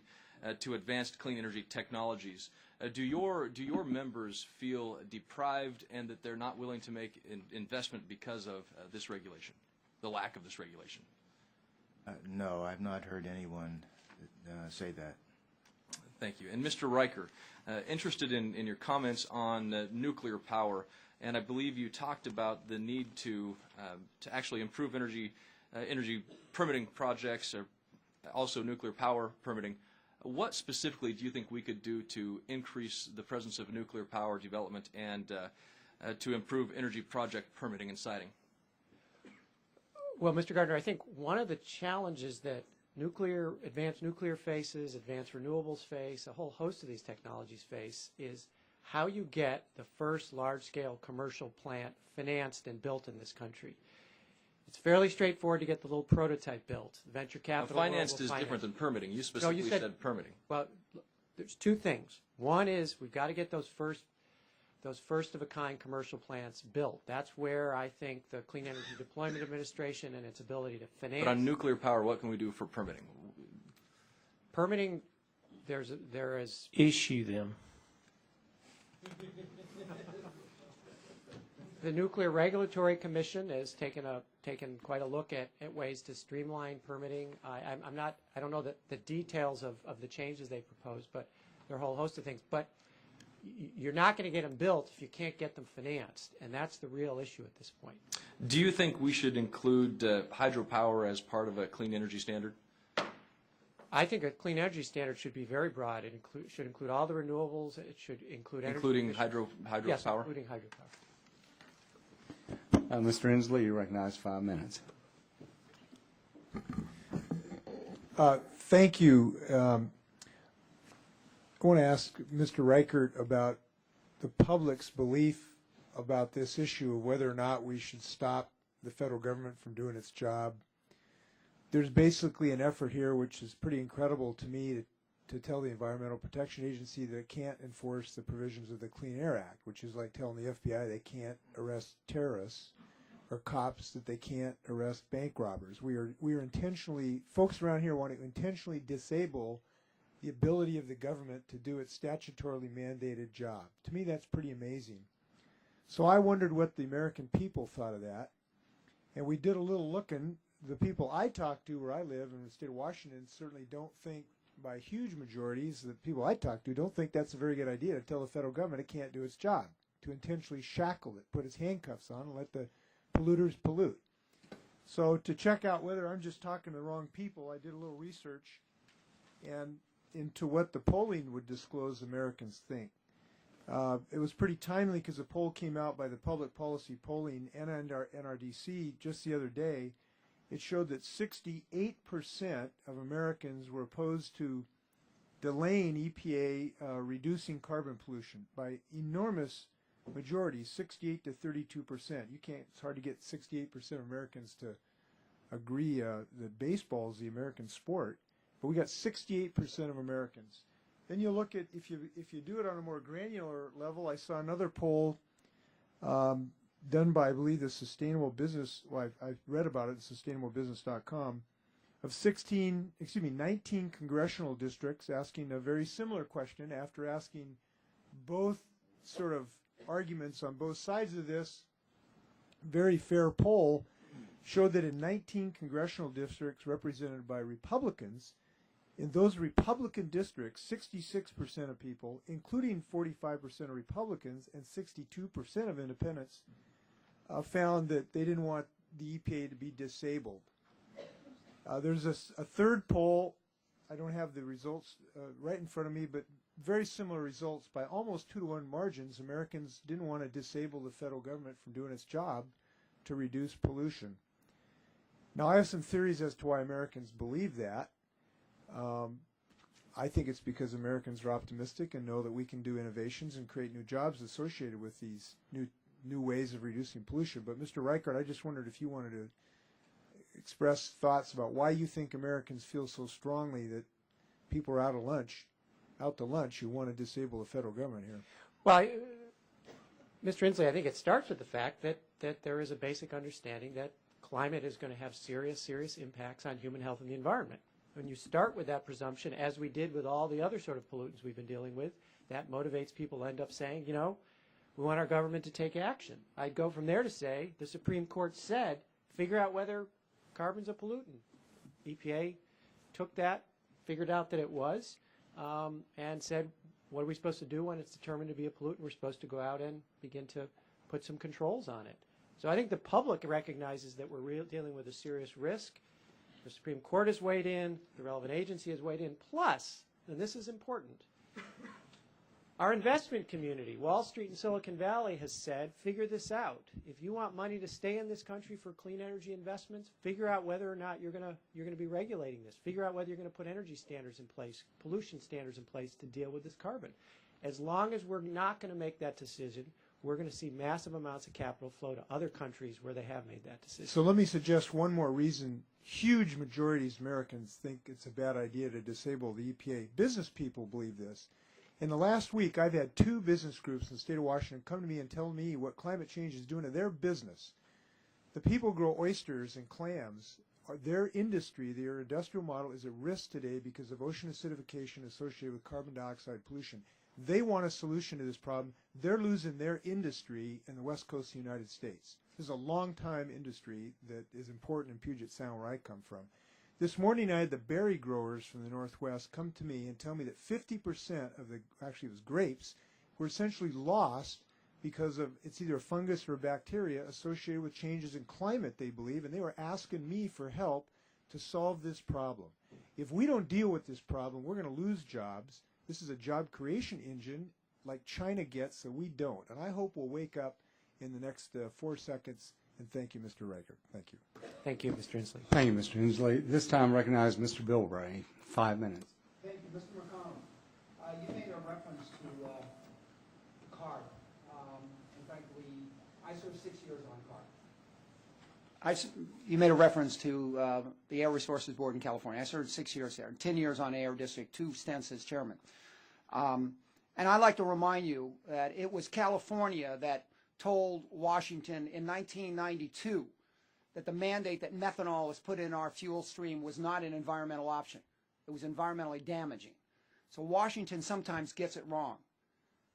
S: to advanced clean energy technologies. Do your members feel deprived and that they're not willing to make investment because of this regulation, the lack of this regulation?
J: No, I've not heard anyone say that.
S: Thank you. And Mr. Riker, interested in your comments on nuclear power, and I believe you talked about the need to actually improve energy permitting projects, or also nuclear power permitting. What specifically do you think we could do to increase the presence of nuclear power development and to improve energy project permitting and siting?
N: Well, Mr. Gardner, I think one of the challenges that advanced nuclear faces, advanced renewables face, a whole host of these technologies face, is how you get the first large-scale commercial plant financed and built in this country. It's fairly straightforward to get the little prototype built. Venture capital.
S: Financed is different than permitting. You specifically said permitting.
N: Well, there's two things. One is we've got to get those first-of-a-kind commercial plants built. That's where I think the Clean Energy Deployment Administration and its ability to finance.
S: But on nuclear power, what can we do for permitting?
N: Permitting, there is.
K: Issue them.
N: the Nuclear Regulatory Commission has taken quite a look at ways to streamline permitting. I don't know the details of the changes they proposed, but there are a whole host of things. But you're not going to get them built if you can't get them financed, and that's the real issue at this point.
S: Do you think we should include hydropower as part of a clean energy standard?
N: I think a clean energy standard should be very broad. It should include all the renewables. It should include energy
S: including
N: efficient.
S: hydropower?
N: Yes, including hydropower.
A: Mr. Inslee, you recognize 5 minutes.
T: Thank you. I want to ask Mr. Reichert about the public's belief about this issue of whether or not we should stop the federal government from doing its job. There's basically an effort here, which is pretty incredible to me, to tell the Environmental Protection Agency that it can't enforce the provisions of the Clean Air Act, which is like telling the FBI they can't arrest terrorists, or cops that they can't arrest bank robbers. We are intentionally, folks around here want to intentionally disable the ability of the government to do its statutorily mandated job. To me, that's pretty amazing. So I wondered what the American people thought of that, and we did a little looking. The people I talk to where I live in the state of Washington certainly don't think, by huge majorities, the people I talk to don't think that's a very good idea to tell the federal government it can't do its job, to intentionally shackle it, put its handcuffs on, and let the polluters pollute. So to check out whether I'm just talking to the wrong people, I did a little research and into what the polling would disclose Americans think. It was pretty timely because a poll came out by the Public Policy Polling and NRDC just the other day. It showed that 68% of Americans were opposed to delaying EPA reducing carbon pollution by enormous majority, 68 to 32%. It's hard to get 68% of Americans to agree that baseball is the American sport, but we got 68% of Americans. Then you look at, if you do it on a more granular level, I saw another poll done by, I believe, the Sustainable Business, well, I've read about it at sustainablebusiness.com, of 19 congressional districts asking a very similar question after asking both sort of arguments on both sides of this. Very fair poll showed that in 19 congressional districts represented by Republicans, in those Republican districts, 66% of people, including 45% of Republicans and 62% of independents, found that they didn't want the EPA to be disabled. There's a third poll. I don't have the results right in front of me, but very similar results by almost 2-to-1 margins. Americans didn't want to disable the federal government from doing its job to reduce pollution. Now, I have some theories as to why Americans believe that. I think it's because Americans are optimistic and know that we can do innovations and create new jobs associated with these new ways of reducing pollution. But Mr. Reichert, I just wondered if you wanted to express thoughts about why you think Americans feel so strongly that people are out to lunch who want to disable the federal government here.
N: Well, Mr. Inslee, I think it starts with the fact that there is a basic understanding that climate is going to have serious impacts on human health and the environment. When you start with that presumption, as we did with all the other sort of pollutants we've been dealing with, that motivates people to end up saying, we want our government to take action. I'd go from there to say the Supreme Court said, figure out whether carbon's a pollutant. EPA took that, figured out that it was, and said, what are we supposed to do when it's determined to be a pollutant? We're supposed to go out and begin to put some controls on it. So I think the public recognizes that we're dealing with a serious risk. The Supreme Court has weighed in, the relevant agency has weighed in, plus, and this is important, our investment community, Wall Street and Silicon Valley, has said, figure this out. If you want money to stay in this country for clean energy investments, figure out whether or not you're going to be regulating this. Figure out whether you're going to put energy standards in place, pollution standards in place to deal with this carbon. As long as we're not going to make that decision, we're going to see massive amounts of capital flow to other countries where they have made that decision.
T: So let me suggest one more reason. Huge majorities of Americans think it's a bad idea to disable the EPA. Business people believe this. In the last week, I've had 2 business groups in the state of Washington come to me and tell me what climate change is doing to their business. The people who grow oysters and clams, their industry, their industrial model is at risk today because of ocean acidification associated with carbon dioxide pollution. They want a solution to this problem. They're losing their industry in the west coast of the United States. This is a long-time industry that is important in Puget Sound, where I come from. This morning I had the berry growers from the Northwest come to me and tell me that 50% of the, actually it was grapes, were essentially lost because of, it's either a fungus or a bacteria associated with changes in climate, they believe, and they were asking me for help to solve this problem. If we don't deal with this problem, we're going to lose jobs. This is a job creation engine like China gets, so we don't. And I hope we'll wake up in the next 4 seconds. And thank you, Mr. Riker. Thank you.
N: Thank you, Mr. Inslee.
A: Thank you, Mr. Hensley. This time recognize Mr. Bilbray. 5 minutes.
U: Thank you, Mr. McConnell. You made a reference to CARB. In fact, I served 6 years on CARB. You made a reference to the Air Resources Board in California. I served 6 years there, 10 years on Air District, 2 stints as chairman. And I'd like to remind you that it was California that told Washington in 1992 that the mandate that methanol was put in our fuel stream was not an environmental option. It was environmentally damaging. So Washington sometimes gets it wrong.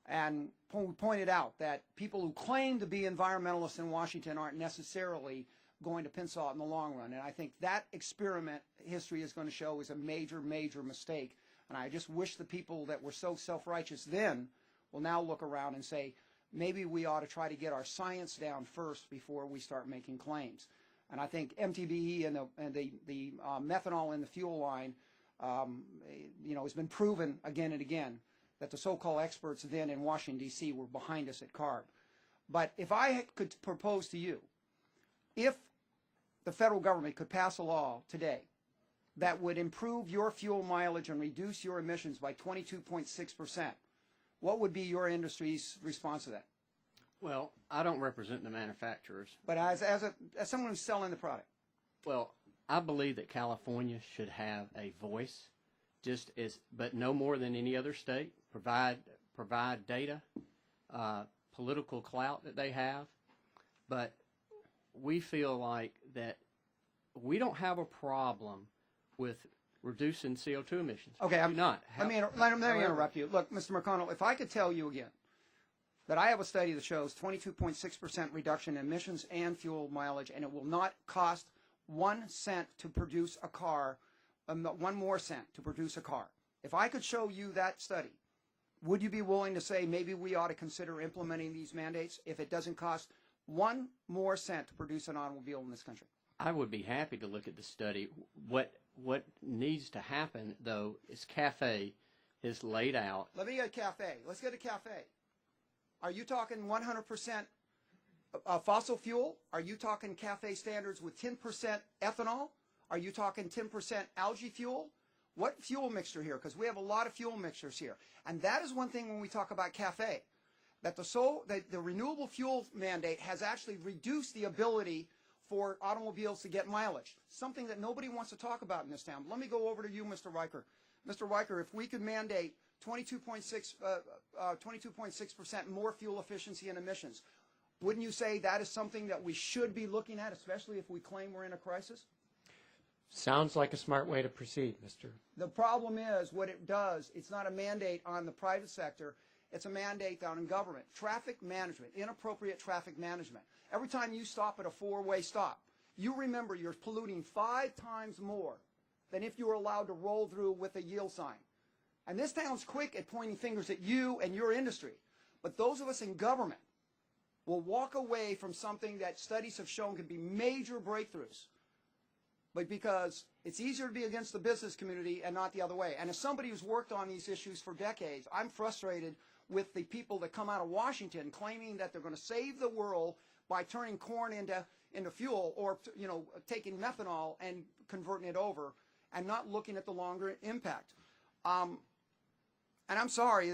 U: And we pointed out that people who claim to be environmentalists in Washington aren't necessarily going to pencil out in the long run. And I think that experiment history is going to show is a major, major mistake. And I just wish the people that were so self-righteous then will now look around and say, maybe we ought to try to get our science down first before we start making claims. And I think MTBE and the methanol in the fuel line, has been proven again and again that the so-called experts then in Washington, D.C. were behind us at CARB. But if I could propose to you, if the federal government could pass a law today that would improve your fuel mileage and reduce your emissions by 22.6%, what would be your industry's response to that?
L: Well, I don't represent the manufacturers.
U: But as someone who's selling the product.
L: Well, I believe that California should have a voice, but no more than any other state. Provide data, political clout that they have. But we feel like that we don't have a problem with reducing CO2 emissions.
U: Okay,
L: I'm not.
U: Let me interrupt you. Look, Mr. McConnell, if I could tell you again that I have a study that shows 22.6% reduction in emissions and fuel mileage, and it will not cost 1 cent to produce a car, 1 more cent to produce a car. If I could show you that study, would you be willing to say maybe we ought to consider implementing these mandates if it doesn't cost 1 more cent to produce an automobile in this country?
L: I would be happy to look at the study. What needs to happen, though, is CAFE is laid out.
U: Let me get CAFE. Let's get a CAFE. Are you talking 100% fossil fuel? Are you talking CAFE standards with 10% ethanol? Are you talking 10% algae fuel? What fuel mixture here? Because we have a lot of fuel mixtures here. And that is one thing when we talk about CAFE, that the renewable fuel mandate has actually reduced the ability for automobiles to get mileage, something that nobody wants to talk about in this town. Let me go over to you, Mr. Riker. Mr. Riker, if we could mandate 22.6% more fuel efficiency and emissions, wouldn't you say that is something that we should be looking at, especially if we claim we're in a crisis?
N: Sounds like a smart way to proceed, Mr.
U: The problem is what it does, it's not a mandate on the private sector, it's a mandate on government. Traffic management, inappropriate traffic management. Every time you stop at a 4-way stop, you remember you're polluting 5 times more than if you were allowed to roll through with a yield sign. And this town's quick at pointing fingers at you and your industry. But those of us in government will walk away from something that studies have shown can be major breakthroughs. But because it's easier to be against the business community and not the other way. And as somebody who's worked on these issues for decades, I'm frustrated with the people that come out of Washington claiming that they're going to save the world by turning corn into fuel, or taking methanol and converting it over, and not looking at the longer impact. And I'm sorry,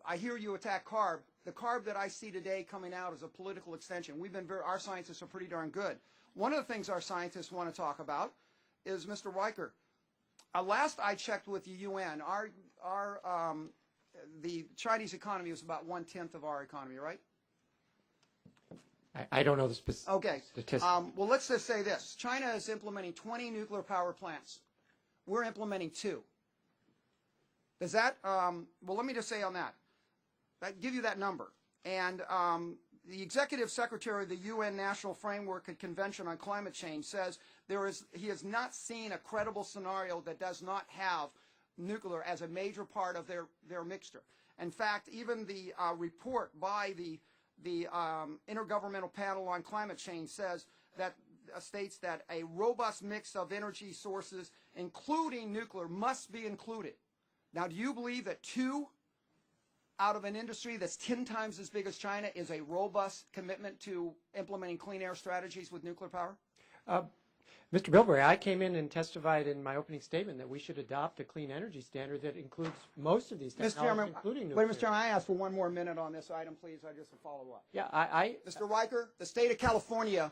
U: I hear you attack CARB. The CARB that I see today coming out is a political extension. Our scientists are pretty darn good. One of the things our scientists want to talk about is, Mr. Riker, last I checked with the UN, the Chinese economy was about 1/10 of our economy, right?
N: I don't know the statistics.
U: Well, let's just say this. China is implementing 20 nuclear power plants. We're implementing 2.
E: Does that, well, let me just say on that, give you that number. And the executive secretary of the UN National Framework and Convention on Climate Change says he has not seen a credible scenario that does not have nuclear as a major part of their mixture. In fact, even the report by the Intergovernmental Panel on Climate Change says that states that a robust mix of energy sources, including nuclear, must be included. Now, do you believe that 2 out of an industry that's 10 times as big as China is a robust commitment to implementing clean air strategies with nuclear power?
N: Mr. Bilberry, I came in and testified in my opening statement that we should adopt a clean energy standard that includes most of these technologies, including nuclear.
E: Wait, Mr. Chairman, I asked for one more minute on this item, please. I just follow up.
N: Yeah,
E: Mr. Riker, the state of California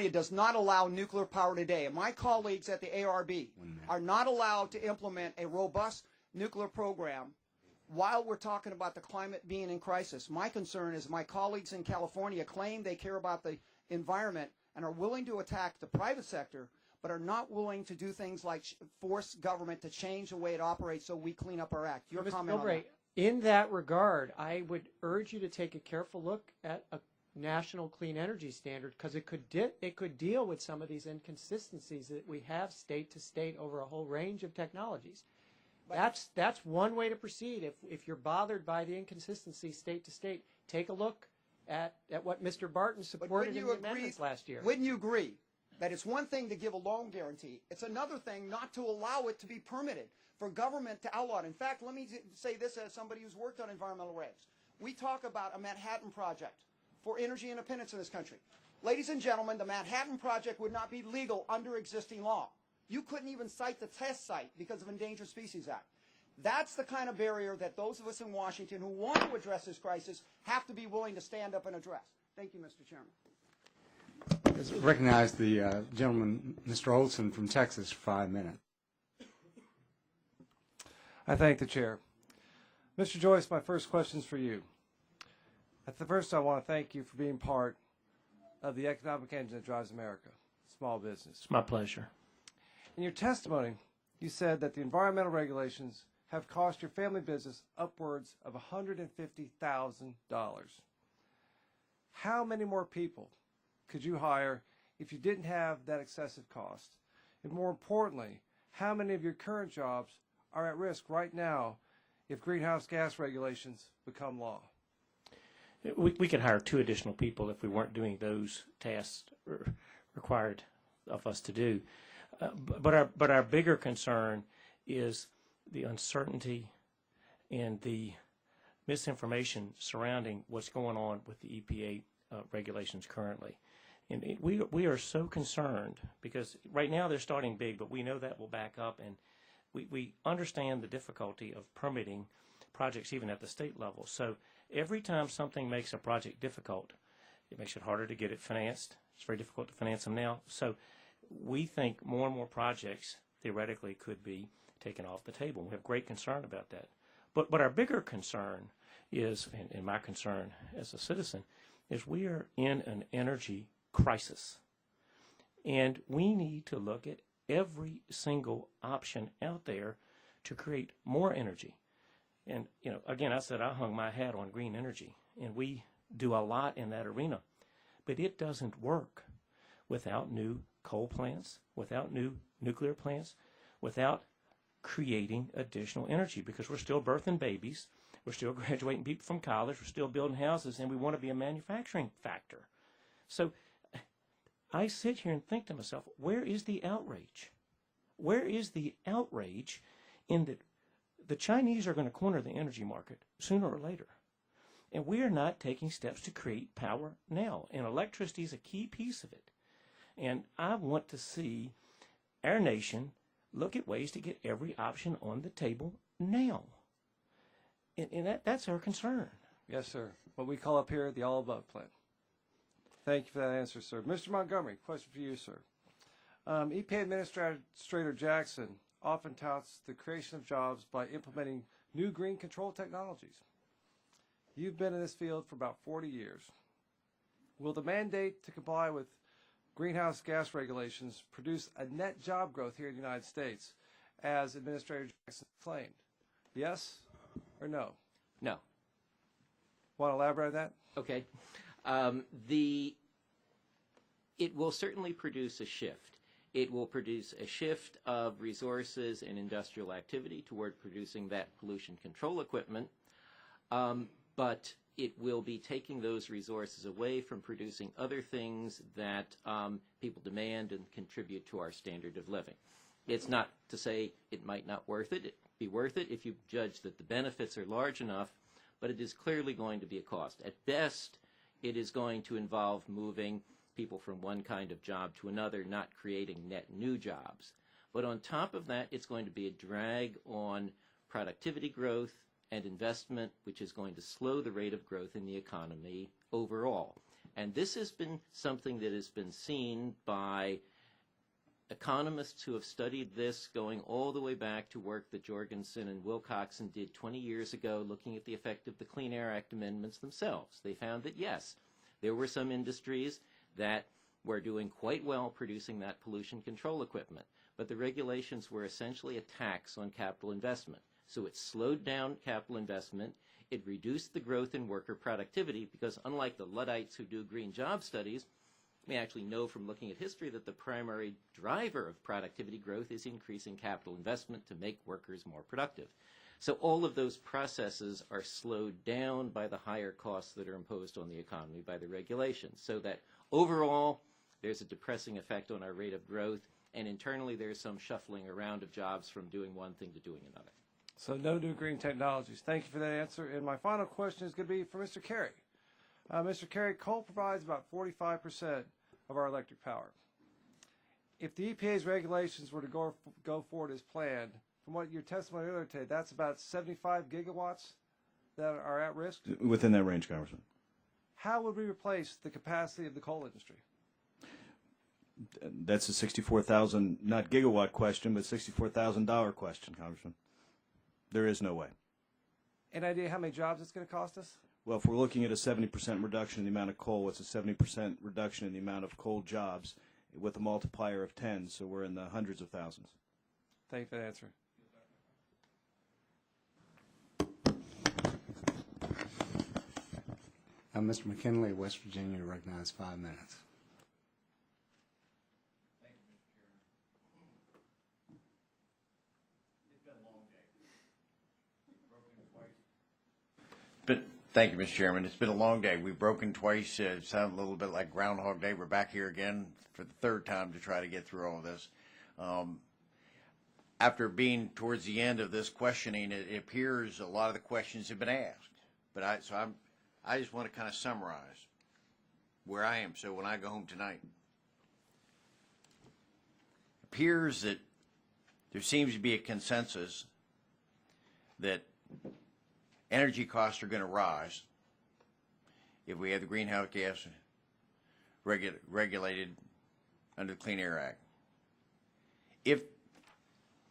E: does not allow nuclear power today, and my colleagues at the ARB are not allowed to implement a robust nuclear program while we're talking about the climate being in crisis. My concern is my colleagues in California claim they care about the environment and are willing to attack the private sector, but are not willing to do things like force government to change the way it operates so we clean up our act. Your comment on that?
N: In that regard, I would urge you to take a careful look at a national clean energy standard, because it could deal with some of these inconsistencies that we have state to state over a whole range of technologies. That's one way to proceed. If you're bothered by the inconsistency state to state, take a look at what Mr. Barton supported in the amendments last year.
E: Wouldn't you agree that it's one thing to give a loan guarantee, it's another thing not to allow it to be permitted, for government to outlaw it? In fact, let me say this as somebody who's worked on environmental regs. We talk about a Manhattan Project for energy independence in this country. Ladies and gentlemen, the Manhattan Project would not be legal under existing law. You couldn't even cite the test site because of Endangered Species Act. That's the kind of barrier that those of us in Washington who want to address this crisis have to be willing to stand up and address. Thank you, Mr. Chairman.
A: Let's recognize the gentleman, Mr. Olson from Texas, for 5 minutes.
V: I thank the chair. Mr. Joyce, my first question is for you. At the first, I want to thank you for being part of the economic engine that drives America, small business.
K: It's my pleasure.
V: In your testimony, you said that the environmental regulations have cost your family business upwards of $150,000. How many more people could you hire if you didn't have that excessive cost? And more importantly, how many of your current jobs are at risk right now if greenhouse gas regulations become law?
K: We could hire 2 additional people if we weren't doing those tasks required of us to do. But our bigger concern is the uncertainty and the misinformation surrounding what's going on with the EPA regulations currently. And we are so concerned because right now they're starting big, but we know that will back up, and we understand the difficulty of permitting projects even at the state level. So every time something makes a project difficult, it makes it harder to get it financed. It's very difficult to finance them now. So we think more and more projects theoretically could be taken off the table. We have great concern about that. But our bigger concern is, and my concern as a citizen, is we are in an energy crisis. And we need to look at every single option out there to create more energy. And, you know, again, I said I hung my hat on green energy, and we do a lot in that arena. But it doesn't work without new coal plants, without new nuclear plants, without creating additional energy, because we're still birthing babies, we're still graduating people from college, we're still building houses, and we want to be a manufacturing factor. So I sit here and think to myself, where is the outrage? Where is the outrage in that the Chinese are going to corner the energy market sooner or later? And we are not taking steps to create power now. And electricity is a key piece of it. And I want to see our nation look at ways to get every option on the table now. And that's our concern.
V: Yes, sir. What we call up here the all-above plan. Thank you for that answer, sir. Mr. Montgomery, question for you, sir. EPA Administrator Jackson often touts the creation of jobs by implementing new green control technologies. You've been in this field for about 40 years. Will the mandate to comply with greenhouse gas regulations produce a net job growth here in the United States? as Administrator Jackson claimed? Yes or no?
M: No.
V: Want to elaborate on that?
M: Okay. It will certainly produce a shift. It will produce a shift of resources and industrial activity toward producing that pollution control equipment, but it will be taking those resources away from producing other things that people demand and contribute to our standard of living. It's not to say it might not be worth it if you judge that the benefits are large enough, but it is clearly going to be a cost. At best, it is going to involve moving people from one kind of job to another, not creating net new jobs. But on top of that, it's going to be a drag on productivity growth and investment, which is going to slow the rate of growth in the economy overall. And this has been something that has been seen by economists who have studied this going all the way back to work that Jorgensen and Wilcoxon did 20 years ago looking at the effect of the Clean Air Act amendments themselves. They found that, yes, there were some industries that were doing quite well producing that pollution control equipment, but the regulations were essentially a tax on capital investment. So it slowed down capital investment. It reduced the growth in worker productivity because unlike the Luddites who do green job studies, we actually know from looking at history that the primary driver of productivity growth is increasing capital investment to make workers more productive. So all of those processes are slowed down by the higher costs that are imposed on the economy by the regulations. So that overall, there's a depressing effect on our rate of growth, and internally there's some shuffling around of jobs from doing one thing to doing another.
V: So no new green technologies. Thank you for that answer. And my final question is going to be for Mr. Carey. Mr. Carey, coal provides about 45% of our electric power. If the EPA's regulations were to go forward as planned, from what your testimony earlier today, that's about 75 gigawatts that are at risk?
I: Within that range, Congressman.
V: How would we replace the capacity of the coal industry?
I: That's a 64,000, not gigawatt question, but $64,000 question, Congressman. There is no way.
V: Any idea how many jobs it's going to cost us?
I: Well, if we're looking at a 70% reduction in the amount of coal, it's a 70% reduction in the amount of coal jobs with a multiplier of 10, so we're in the hundreds of thousands.
V: Thank you for the answer.
A: Mr. McKinley, West Virginia, recognized 5 minutes.
C: Thank you, Mr. Chairman. It's been a long day. We've broken twice. It sounds a little bit like Groundhog Day. We're back here again for the third time to try to get through all of this. After being towards the end of this questioning, it appears a lot of the questions have been asked. But I just want to kind of summarize where I am. So when I go home tonight, it appears that there seems to be a consensus that energy costs are going to rise if we have the greenhouse gas regulated under the Clean Air Act. If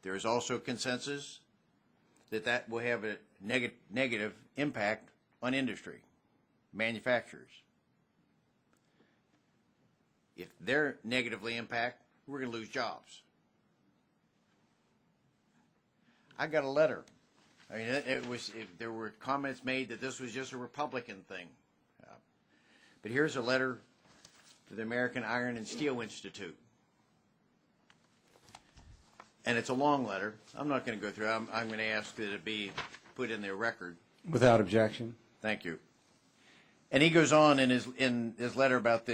C: there is also consensus that will have a negative impact on industry, manufacturers. If they're negatively impacted, we're going to lose jobs. I got a letter. I mean, there were comments made that this was just a Republican thing. But here's a letter to the American Iron and Steel Institute. And it's a long letter. I'm not going to go through it. I'm going to ask that it be put in their record.
A: Without objection.
C: Thank you. And he goes on in his letter about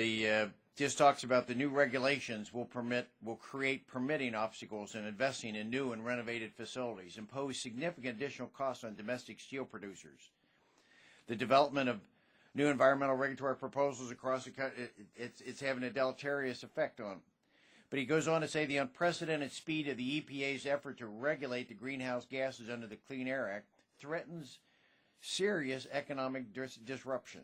C: just talks about the new regulations will create permitting obstacles in investing in new and renovated facilities, impose significant additional costs on domestic steel producers. The development of new environmental regulatory proposals across the country, it's having a deleterious effect on them. But he goes on to say the unprecedented speed of the EPA's effort to regulate the greenhouse gases under the Clean Air Act threatens serious economic disruption.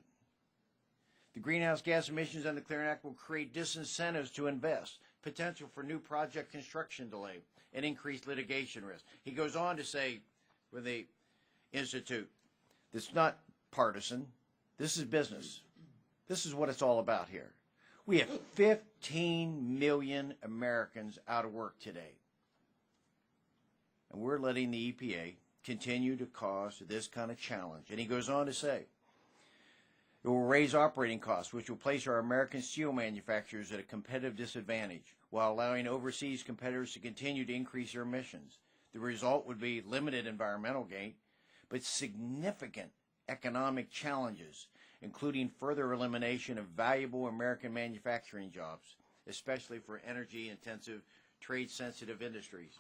C: The greenhouse gas emissions under the Clean Air Act will create disincentives to invest, potential for new project construction delay, and increased litigation risk. He goes on to say with the Institute, it's not partisan. This is business. This is what it's all about here. We have 15 million Americans out of work today. and we're letting the EPA continue to cause this kind of challenge. And he goes on to say, it will raise operating costs, which will place our American steel manufacturers at a competitive disadvantage, while allowing overseas competitors to continue to increase their emissions. The result would be limited environmental gain, but significant economic challenges, including further elimination of valuable American manufacturing jobs, especially for energy-intensive, trade-sensitive industries.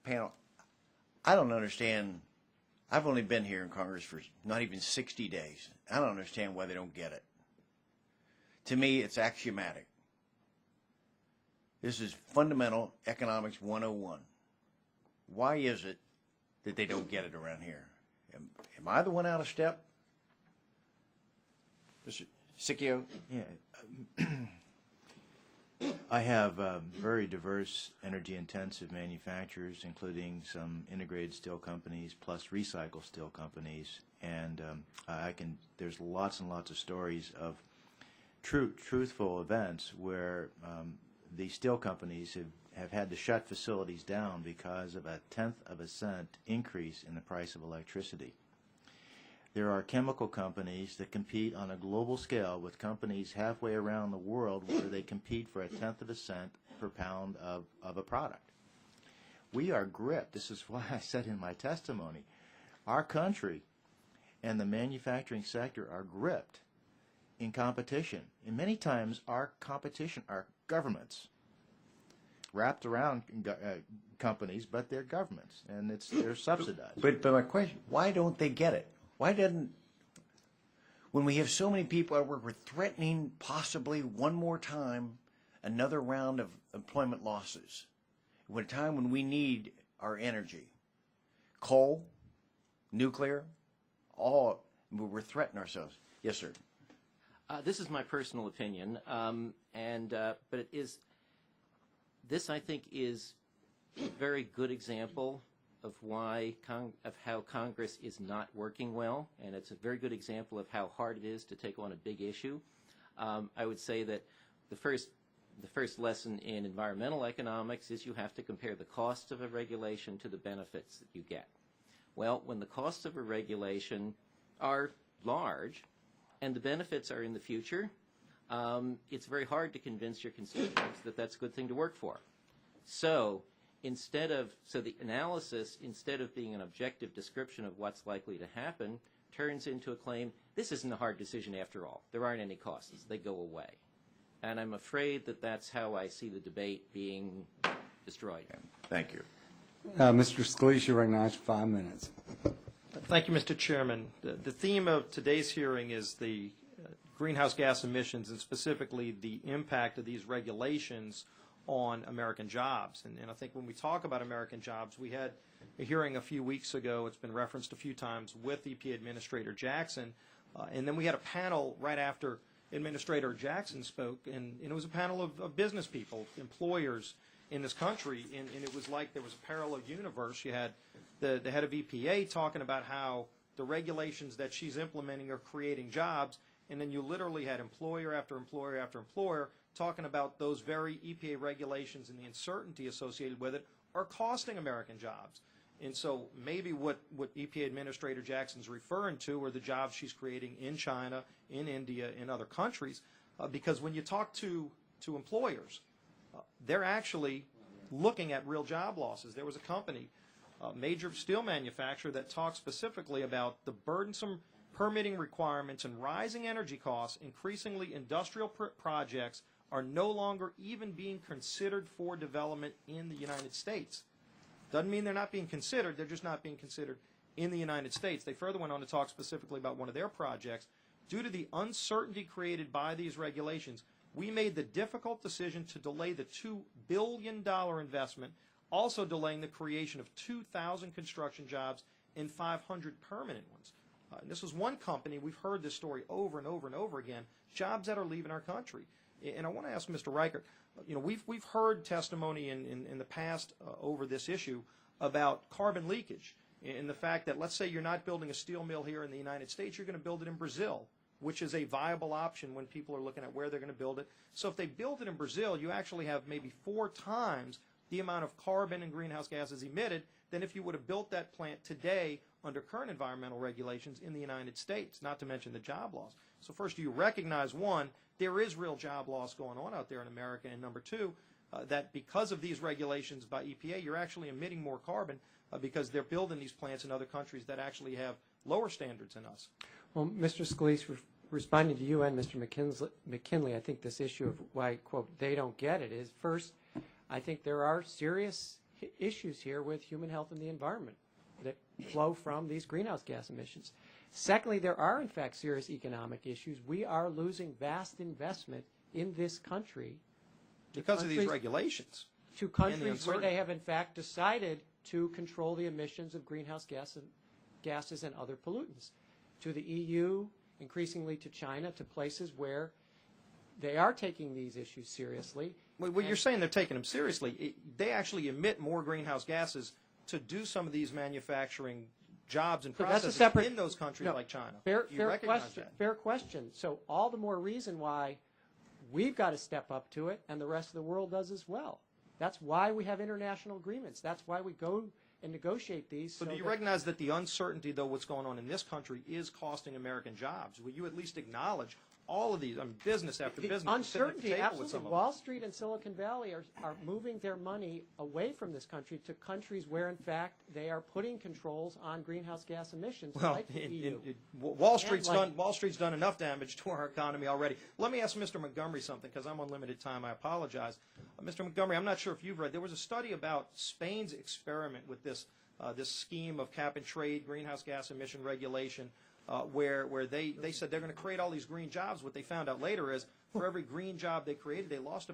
C: Panel, I don't understand. I've only been here in Congress for not even 60 days. I don't understand why they don't get it. To me, it's axiomatic. This is fundamental economics 101. Why is it that they don't get it around here? Am I the one out of step? Mr. Sicchio?
J: Yeah. I have very diverse energy-intensive manufacturers, including some integrated steel companies plus recycled steel companies, and there's lots and lots of stories of truthful events where the steel companies have had to shut facilities down because of a 1/10 of a cent increase in the price of electricity. There are chemical companies that compete on a global scale with companies halfway around the world where they compete for a 1/10 of a cent per pound of a product. We are gripped. This is why I said in my testimony, our country and the manufacturing sector are gripped in competition. And many times our competition are governments, wrapped around companies, but they're governments, and they're subsidized.
C: But my question, why don't they get it? Why didn't, when we have so many people at work, we're threatening possibly one more time another round of employment losses at a time when we need our energy. Coal, nuclear, all, we're threatening ourselves. Yes, sir.
M: This is my personal opinion, but it is, this I think is a very good example of how Congress is not working well, and it's a very good example of how hard it is to take on a big issue. I would say that the first lesson in environmental economics is you have to compare the cost of a regulation to the benefits that you get. Well, when the costs of a regulation are large and the benefits are in the future, it's very hard to convince your constituents that that's a good thing to work for. So the analysis, instead of being an objective description of what's likely to happen, turns into a claim, this isn't a hard decision after all. There aren't any costs. They go away. And I'm afraid that that's how I see the debate being destroyed.
C: Thank you.
A: Mr. Scalise, you're recognized for 5 minutes.
D: Thank you, Mr. Chairman. The theme of today's hearing is the greenhouse gas emissions, and specifically the impact of these regulations on American jobs. And I think when we talk about American jobs, we had a hearing a few weeks ago, it's been referenced a few times, with EPA Administrator Jackson, and then we had a panel right after Administrator Jackson spoke, and it was a panel of business people, employers in this country, and it was like there was a parallel universe. You had the head of EPA talking about how the regulations that she's implementing are creating jobs, and then you literally had employer after employer after employer talking about those very EPA regulations and the uncertainty associated with it are costing American jobs. And so maybe what EPA Administrator Jackson's referring to are the jobs she's creating in China, in India, in other countries, because when you talk to employers, they're actually looking at real job losses. There was a company, a major steel manufacturer, that talked specifically about the burdensome permitting requirements and rising energy costs. Increasingly, industrial projects are no longer even being considered for development in the United States. Doesn't mean they're not being considered, they're just not being considered in the United States. They further went on to talk specifically about one of their projects. Due to the uncertainty created by these regulations, we made the difficult decision to delay the $2 billion investment, also delaying the creation of 2,000 construction jobs and 500 permanent ones. This was one company, we've heard this story over and over and over again, jobs that are leaving our country. And I want to ask Mr. Reichert, you know, we've heard testimony in the past over this issue about carbon leakage and the fact that, let's say you're not building a steel mill here in the United States, you're going to build it in Brazil, which is a viable option when people are looking at where they're going to build it. So if they build it in Brazil, you actually have maybe 4 times the amount of carbon and greenhouse gases emitted than if you would have built that plant today under current environmental regulations in the United States, not to mention the job loss. So first, do you recognize, one, there is real job loss going on out there in America, and number two, that because of these regulations by EPA, you're actually emitting more carbon because they're building these plants in other countries that actually have lower standards than us.
N: Well, Mr. Scalise, responding to you and Mr. McKinley, I think this issue of why, quote, they don't get it is, first, I think there are serious issues here with human health and the environment that flow from these greenhouse gas emissions. Secondly, there are, in fact, serious economic issues. We are losing vast investment in this country
D: because of these regulations.
N: To countries where they have, in fact, decided to control the emissions of greenhouse gases and other pollutants. To the EU, increasingly to China, to places where they are taking these issues seriously.
D: Well, you're saying they're taking them seriously. They actually emit more greenhouse gases to do some of these manufacturing jobs and processes in those countries like China.
N: Fair question. So all the more reason why we've got to step up to it, and the rest of the world does as well. That's why we have international agreements. That's why we go and negotiate these.
D: So do you recognize that the uncertainty, though, what's going on in this country is costing American jobs? Will you at least acknowledge all of these, business after business?
N: Uncertainty, absolutely. Wall Street and Silicon Valley are moving their money away from this country to countries where, in fact, they are putting controls on greenhouse gas emissions.
D: Well,
N: like the EU.
D: Wall Street's done enough damage to our economy already. Let me ask Mr. Montgomery something, because I'm on limited time. I apologize. Mr. Montgomery, I'm not sure if you've read. There was a study about Spain's experiment with this scheme of cap and trade greenhouse gas emission regulation. Where they said they're going to create all these green jobs. What they found out later is for every green job they created, they lost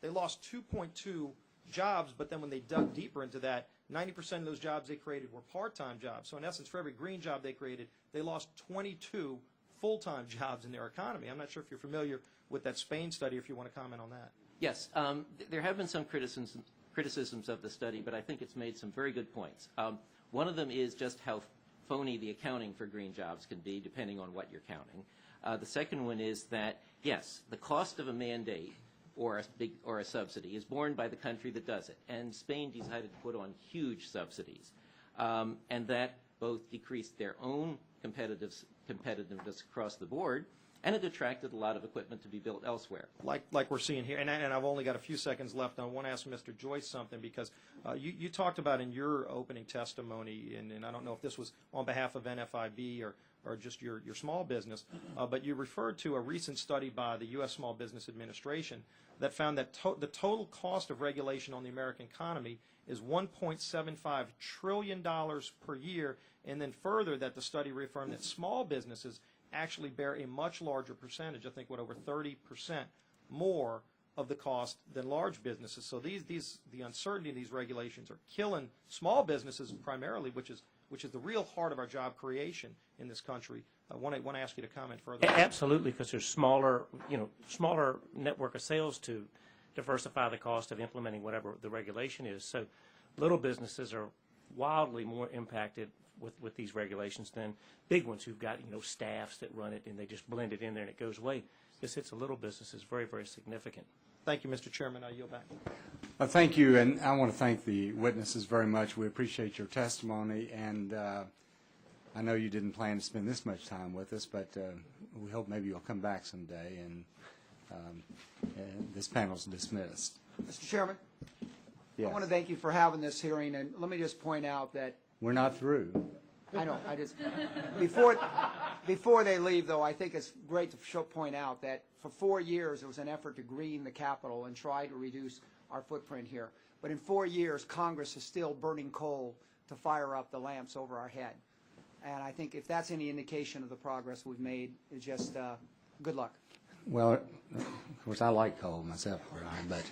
D: 2.2 jobs. But then when they dug deeper into that, 90% of those jobs they created were part-time jobs. So in essence, for every green job they created, they lost 22 full-time jobs in their economy. I'm not sure if you're familiar with that Spain study, if you want to comment on that.
M: Yes, there have been some criticisms of the study, but I think it's made some very good points. One of them is just how phony the accounting for green jobs can be, depending on what you're counting. The second one is that, yes, the cost of a mandate or a subsidy is borne by the country that does it. And Spain decided to put on huge subsidies, and that both decreased their own competitiveness across the board, and it attracted a lot of equipment to be built elsewhere.
D: Like we're seeing here, and I've only got a few seconds left. I want to ask Mr. Joyce something, because you talked about in your opening testimony, and I don't know if this was on behalf of NFIB or just your small business, but you referred to a recent study by the U.S. Small Business Administration that found that the total cost of regulation on the American economy is $1.75 trillion per year, and then further that the study reaffirmed that small businesses actually bear a much larger percentage, I think over 30% more of the cost than large businesses. So the uncertainty in these regulations are killing small businesses primarily, which is the real heart of our job creation in this country. I want to ask you to comment further.
K: Absolutely, because there's smaller network of sales to diversify the cost of implementing whatever the regulation is. So little businesses are wildly more impacted with these regulations than big ones who've got staffs that run it and they just blend it in there and it goes away. This hits a little businesses very, very significant.
D: Thank you, Mr. Chairman. I yield back.
A: Thank you, and I want to thank the witnesses very much. We appreciate your testimony, and I know you didn't plan to spend this much time with us, but we hope maybe you'll come back someday, and this panel's dismissed.
E: Mr. Chairman,
A: yes.
E: I want to thank you for having this hearing, and let me just point out that
A: we're not through.
E: I know. I just before they leave, though, I think it's great to point out that for 4 years there was an effort to green the Capitol and try to reduce our footprint here. But in 4 years, Congress is still burning coal to fire up the lamps over our head. And I think if that's any indication of the progress we've made, it's just good luck.
A: Well, of course, I like coal myself, Brian, but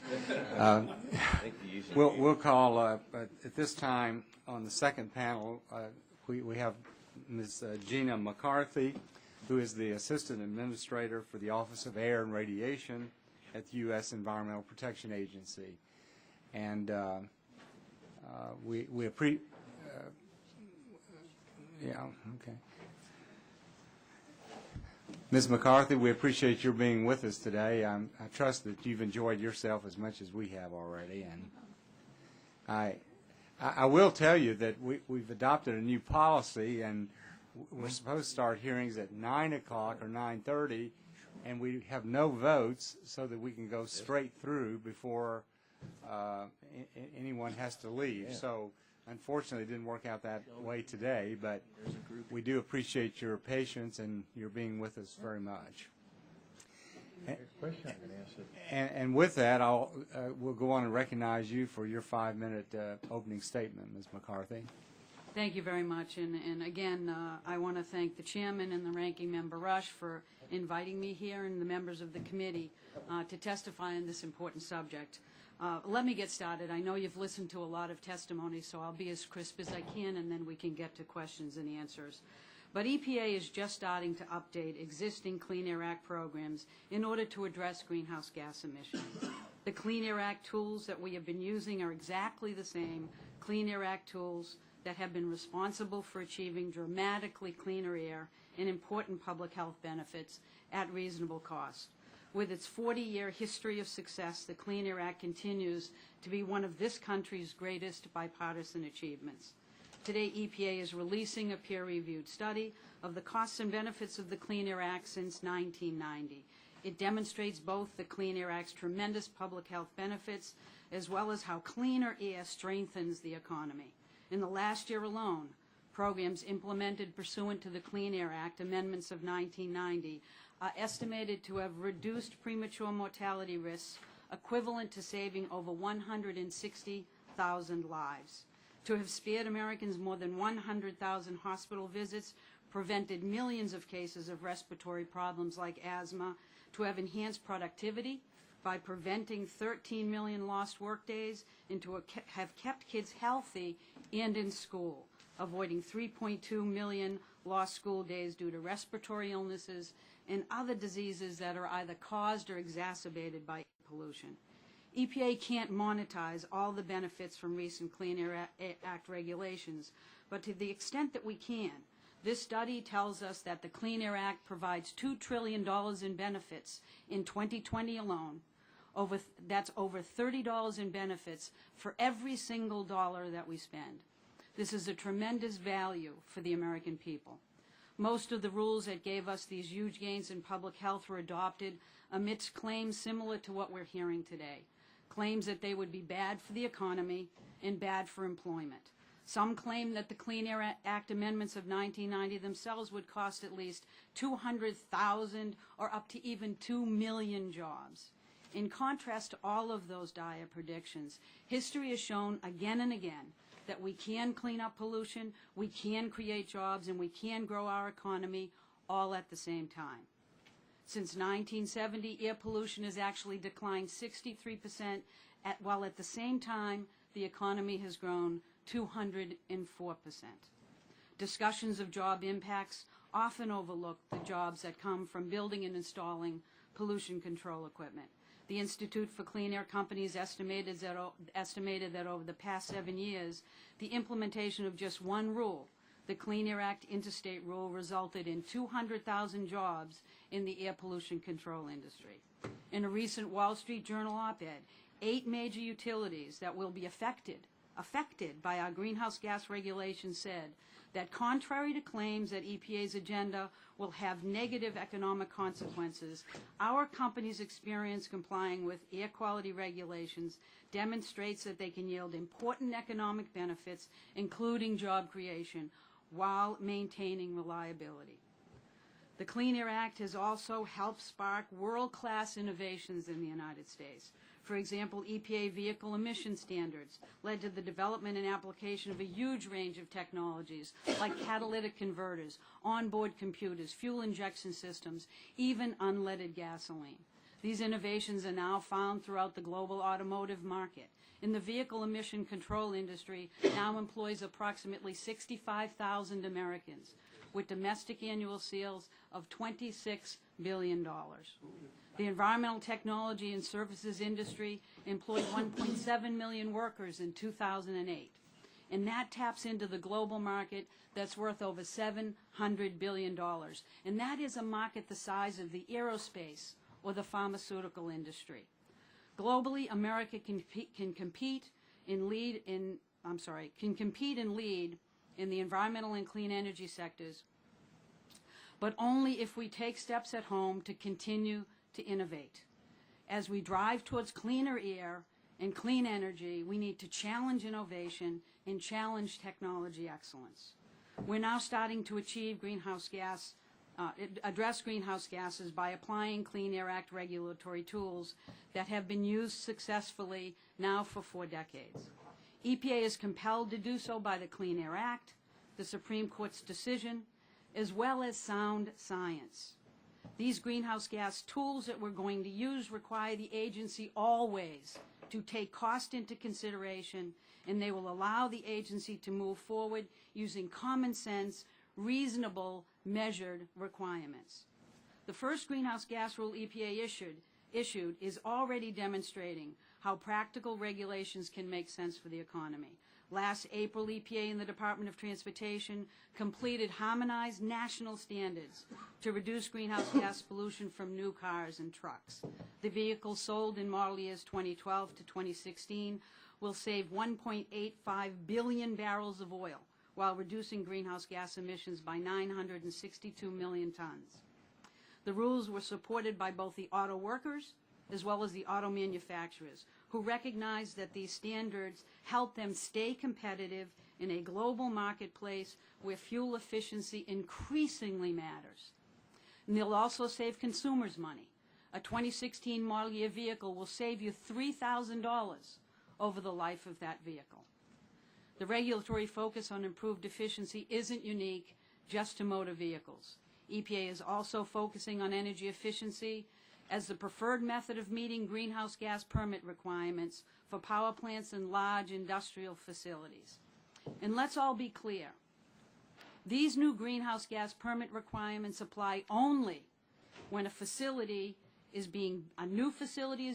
A: we'll call at this time on the second panel. We have Ms. Gina McCarthy, who is the Assistant Administrator for the Office of Air and Radiation at the U.S. Environmental Protection Agency, and we appreciate. Yeah, okay. Ms. McCarthy, we appreciate your being with us today. I trust that you've enjoyed yourself as much as we have already. And I will tell you that we've adopted a new policy, and we're supposed to start hearings at 9 o'clock or 9:30, and we have no votes so that we can go straight through before anyone has to leave. So unfortunately, it didn't work out that way today, but we do appreciate your patience and your being with us very much. And with that, we'll go on and recognize you for your 5-minute opening statement, Ms. McCarthy.
H: Thank you very much. And again, I want to thank the chairman and the ranking member Rush for inviting me here and the members of the committee to testify on this important subject. Let me get started. I know you've listened to a lot of testimony, so I'll be as crisp as I can, and then we can get to questions and answers. But EPA is just starting to update existing Clean Air Act programs in order to address greenhouse gas emissions. The Clean Air Act tools that we have been using are exactly the same Clean Air Act tools that have been responsible for achieving dramatically cleaner air and important public health benefits at reasonable cost. With its 40-year history of success, the Clean Air Act continues to be one of this country's greatest bipartisan achievements. Today, EPA is releasing a peer-reviewed study of the costs and benefits of the Clean Air Act since 1990. It demonstrates both the Clean Air Act's tremendous public health benefits as well as how cleaner air strengthens the economy. In the last year alone, programs implemented pursuant to the Clean Air Act amendments of 1990 are estimated to have reduced premature mortality risks equivalent to saving over 160,000 lives, to have spared Americans more than 100,000 hospital visits, prevented millions of cases of respiratory problems like asthma, to have enhanced productivity by preventing 13 million lost workdays, and to have kept kids healthy and in school, avoiding 3.2 million lost school days due to respiratory illnesses and other diseases that are either caused or exacerbated by pollution. EPA can't monetize all the benefits from recent Clean Air Act regulations, but to the extent that we can, this study tells us that the Clean Air Act provides $2 trillion in benefits in 2020 alone. That's over $30 in benefits for every single dollar that we spend. This is a tremendous value for the American people. Most of the rules that gave us these huge gains in public health were adopted amidst claims similar to what we're hearing today, claims that they would be bad for the economy and bad for employment. Some claim that the Clean Air Act amendments of 1990 themselves would cost at least 200,000 or up to even 2 million jobs. In contrast to all of those dire predictions, history has shown again and again that we can clean up pollution, we can create jobs, and we can grow our economy all at the same time. Since 1970, air pollution has actually declined 63%, while at the same time, the economy has grown 204%. Discussions of job impacts often overlook the jobs that come from building and installing pollution control equipment. The Institute for Clean Air Companies estimated that over the past 7 years, the implementation of just one rule, the Clean Air Act interstate rule, resulted in 200,000 jobs in the air pollution control industry. In a recent Wall Street Journal op-ed, 8 major utilities that will be affected by our greenhouse gas regulations said that contrary to claims that EPA's agenda will have negative economic consequences, our company's experience complying with air quality regulations demonstrates that they can yield important economic benefits, including job creation, while maintaining reliability. The Clean Air Act has also helped spark world-class innovations in the United States. For example, EPA vehicle emission standards led to the development and application of a huge range of technologies like catalytic converters, onboard computers, fuel injection systems, even unleaded gasoline. These innovations are now found throughout the global automotive market. And the vehicle emission control industry now employs approximately 65,000 Americans, with domestic annual sales of $26 billion. The environmental technology and services industry employed 1.7 million workers in 2008. and that taps into the global market that's worth over $700 billion. And that is a market the size of the aerospace or the pharmaceutical industry. Globally, America can compete and lead in the environmental and clean energy sectors, but only if we take steps at home to continue to innovate. As we drive towards cleaner air and clean energy, we need to challenge innovation and challenge technology excellence. We're now starting to achieve address greenhouse gases by applying Clean Air Act regulatory tools that have been used successfully now for 4 decades. EPA is compelled to do so by the Clean Air Act, the Supreme Court's decision, as well as sound science. These greenhouse gas tools that we're going to use require the agency always to take cost into consideration, and they will allow the agency to move forward using common sense, reasonable, measured requirements. The first greenhouse gas rule EPA issued is already demonstrating how practical regulations can make sense for the economy. Last April, EPA and the Department of Transportation completed harmonized national standards to reduce greenhouse gas pollution from new cars and trucks. The vehicles sold in model years 2012 to 2016 will save 1.85 billion barrels of oil while reducing greenhouse gas emissions by 962 million tons. The rules were supported by both the auto workers as well as the auto manufacturers, who recognize that these standards help them stay competitive in a global marketplace where fuel efficiency increasingly matters. And they'll also save consumers money. A 2016 model year vehicle will save you $3,000 over the life of that vehicle. The regulatory focus on improved efficiency isn't unique just to motor vehicles. EPA is also focusing on energy efficiency as the preferred method of meeting greenhouse gas permit requirements for power plants and large industrial facilities. And let's all be clear. These new greenhouse gas permit requirements apply only when a new facility is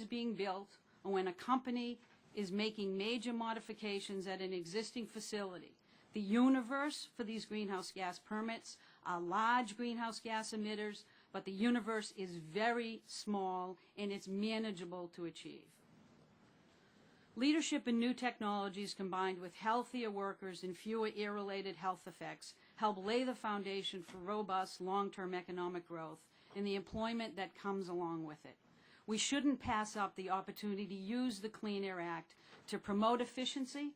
H: being built, or when a company is making major modifications at an existing facility. The universe for these greenhouse gas permits are large greenhouse gas emitters, but the universe is very small and it's manageable to achieve. Leadership in new technologies combined with healthier workers and fewer air-related health effects help lay the foundation for robust long-term economic growth and the employment that comes along with it. We shouldn't pass up the opportunity to use the Clean Air Act to promote efficiency,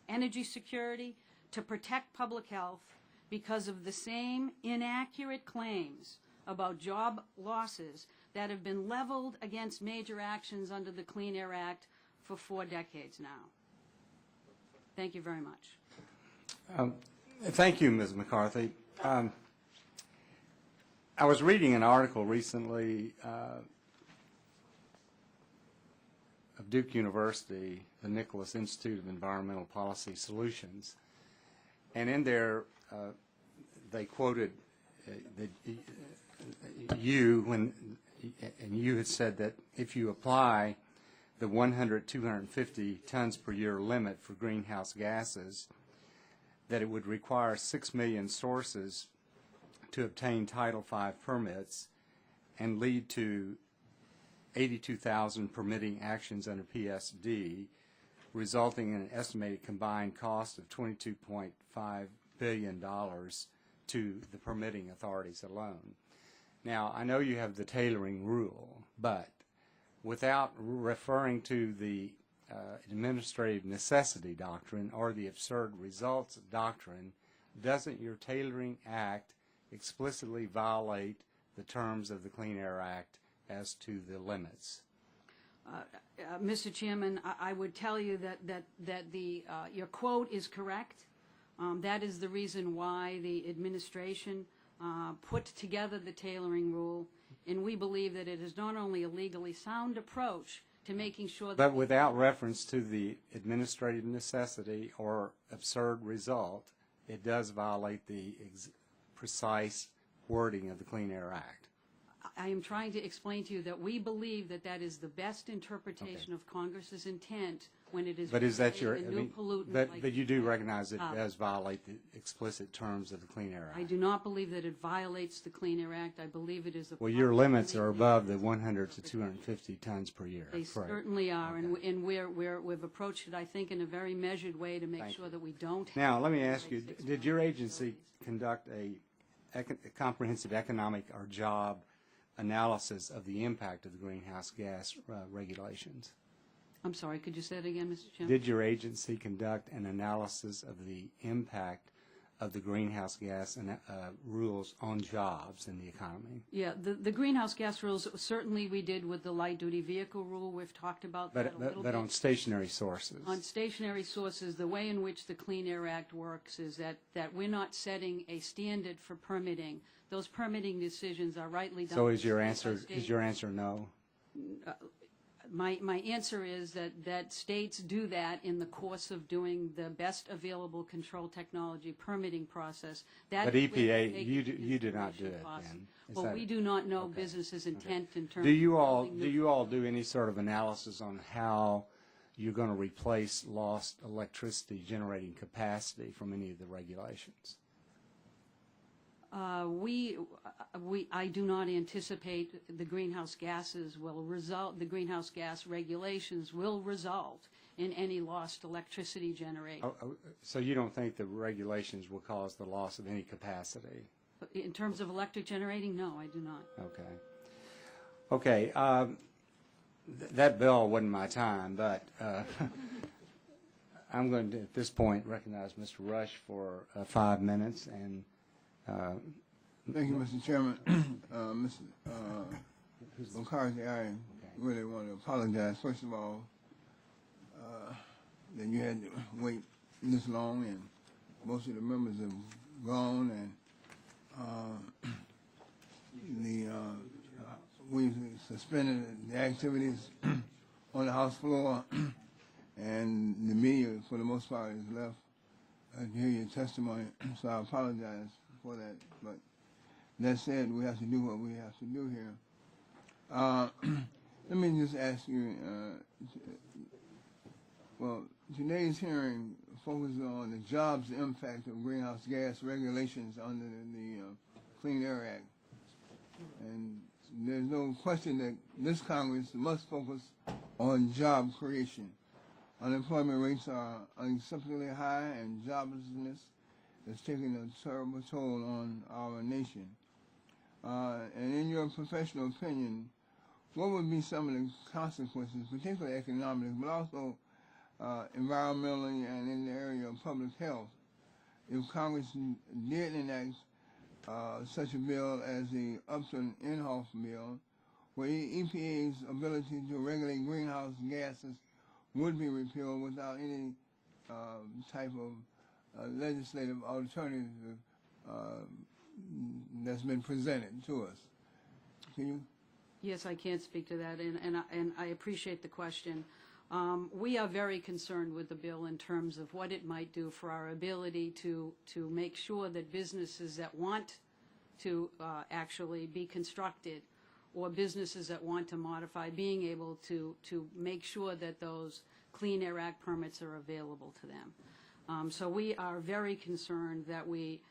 H: energy security, to protect public health because of the same inaccurate claims about job losses that have been leveled against major actions under the Clean Air Act for 4 decades now. Thank you very much.
A: Thank you, Ms. McCarthy. I was reading an article recently of Duke University, the Nicholas Institute of Environmental Policy Solutions, and in there they quoted you had said that if you apply the 250 tons per year limit for greenhouse gases, that it would require 6 million sources to obtain Title V permits and lead to 82,000 permitting actions under PSD, resulting in an estimated combined cost of $22.5 billion to the permitting authorities alone. Now, I know you have the tailoring rule, but without referring to the administrative necessity doctrine or the absurd results doctrine, doesn't your tailoring act explicitly violate the terms of the Clean Air Act as to the limits?
H: Mr. Chairman, I would tell you that your quote is correct. That is the reason why the administration put together the tailoring rule, and we believe that it is not only a legally sound approach to making sure that...
A: But without reference to the administrative necessity or absurd result, it does violate the precise wording of the Clean Air Act.
H: I am trying to explain to you that we believe that that is the best interpretation of Congress's intent when it is
A: But is that your,
H: regulating a new pollutant like
A: but you do recognize it does violate the explicit terms of the Clean Air
H: I
A: Act?
H: do not believe that it violates the Clean Air Act. I believe it is a
A: Well, your limits are above the 100 to 250 tons per year.
H: They
A: correct?
H: certainly are, and we've approached it, I think, in a very measured way to make sure that we don't.
A: Now, let me ask you, did your agency conduct a comprehensive economic or job analysis of the impact of the greenhouse gas regulations?
H: I'm sorry, could you say it again, Mr. Chairman?
A: Did your agency conduct an analysis of the impact of the greenhouse gas rules on jobs in the economy?
H: Yeah, the greenhouse gas rules, certainly we did with the light-duty vehicle rule. We've talked about that a little bit.
A: But on stationary sources?
H: On stationary sources, the way in which the Clean Air Act works is that we're not setting a standard for permitting. Those permitting decisions are rightly done.
A: So is your answer no?
H: My answer is that states do that in the course of doing the best available control technology permitting process.
A: But EPA, you do not do it then?
H: Well, we do not know business's intent in terms
A: Do you
H: of
A: all do any sort of analysis on how you're going to replace lost electricity generating capacity from any of the regulations?
H: I do not anticipate the greenhouse gases will result, the greenhouse gas regulations will result in any lost electricity generation.
A: So you don't think the regulations will cause the loss of any capacity?
H: In terms of electric generating, no, I do not.
A: Okay. That bill wasn't my time, but I'm going to, at this point, recognize Mr. Rush for 5 minutes. And
G: thank you, Mr. Chairman. Mr. McCarthy, I really want to apologize, first of all, that you had to wait this long, and most of the members have gone, and we suspended the activities on the House floor, and the media, for the most part, is left to hear your testimony, so I apologize for that. But that said, we have to do what we have to do here. Let me just ask you, well, today's hearing focuses on the jobs impact of greenhouse gas regulations under the Clean Air Act. And there's no question that this Congress must focus on job creation. Unemployment rates are unacceptably high, and joblessness is taking a terrible toll on our nation. And in your professional opinion, what would be some of the consequences, particularly economic, but also environmentally and in the area of public health, if Congress did enact such a bill as the Upton-Inhofe bill, where EPA's ability to regulate greenhouse gases would be repealed without any type of legislative alternative that's been presented to us? Can you?
H: Yes, I can speak to that, and I appreciate the question. We are very concerned with the bill in terms of what it might do for our ability to make sure that businesses that want to actually be constructed, or businesses that want to modify, being able to make sure that those Clean Air Act permits are available to them. So we are very concerned that we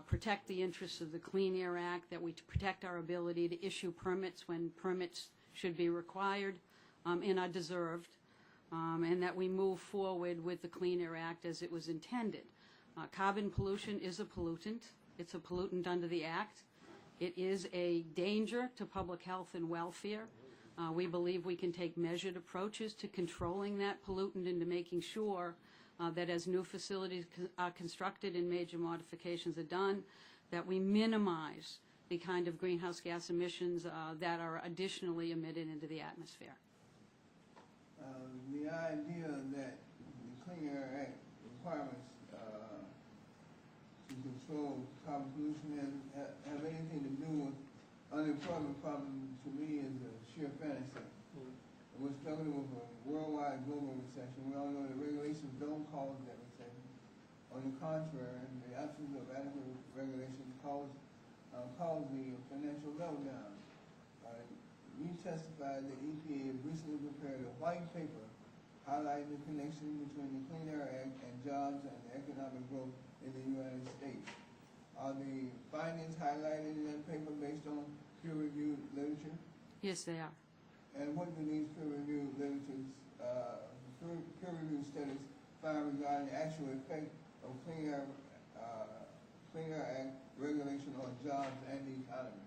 H: protect the interests of the Clean Air Act, that we protect our ability to issue permits when permits should be required and are deserved, and that we move forward with the Clean Air Act as it was intended. Carbon pollution is a pollutant. It's a pollutant under the Act. It is a danger to public health and welfare. We believe we can take measured approaches to controlling that pollutant and to making sure that as new facilities are constructed and major modifications are done, that we minimize the kind of greenhouse gas emissions that are additionally emitted into the atmosphere.
G: The idea that the Clean Air Act requirements to control carbon pollution have anything to do with unemployment problem, to me, is a sheer fantasy. We're struggling with a worldwide global recession. We all know that regulations don't cause that recession. On the contrary, the absence of adequate regulations cause the financial meltdown. You testified that EPA recently prepared a white paper highlighting the connection between the Clean Air Act and jobs and economic growth in the United States. Are the findings highlighted in that paper based on peer-reviewed literature?
H: Yes, they are.
G: And what do these peer-reviewed studies find regarding the actual effect of Clean Air Act regulation on jobs and the economy?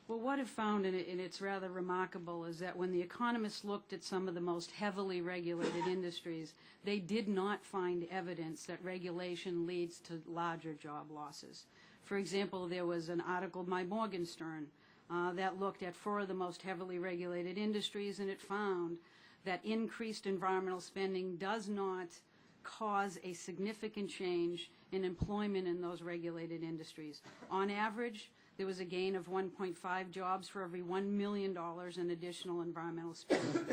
H: Well, what I've found, and it's rather remarkable, is that when the economists looked at some of the most heavily regulated industries, they did not find evidence that regulation leads to larger job losses. For example, there was an article by Morgenstern that looked at 4 of the most heavily regulated industries, and it found that increased environmental spending does not cause a significant change in employment in those regulated industries. On average, there was a gain of 1.5 jobs for every $1 million in additional environmental spending.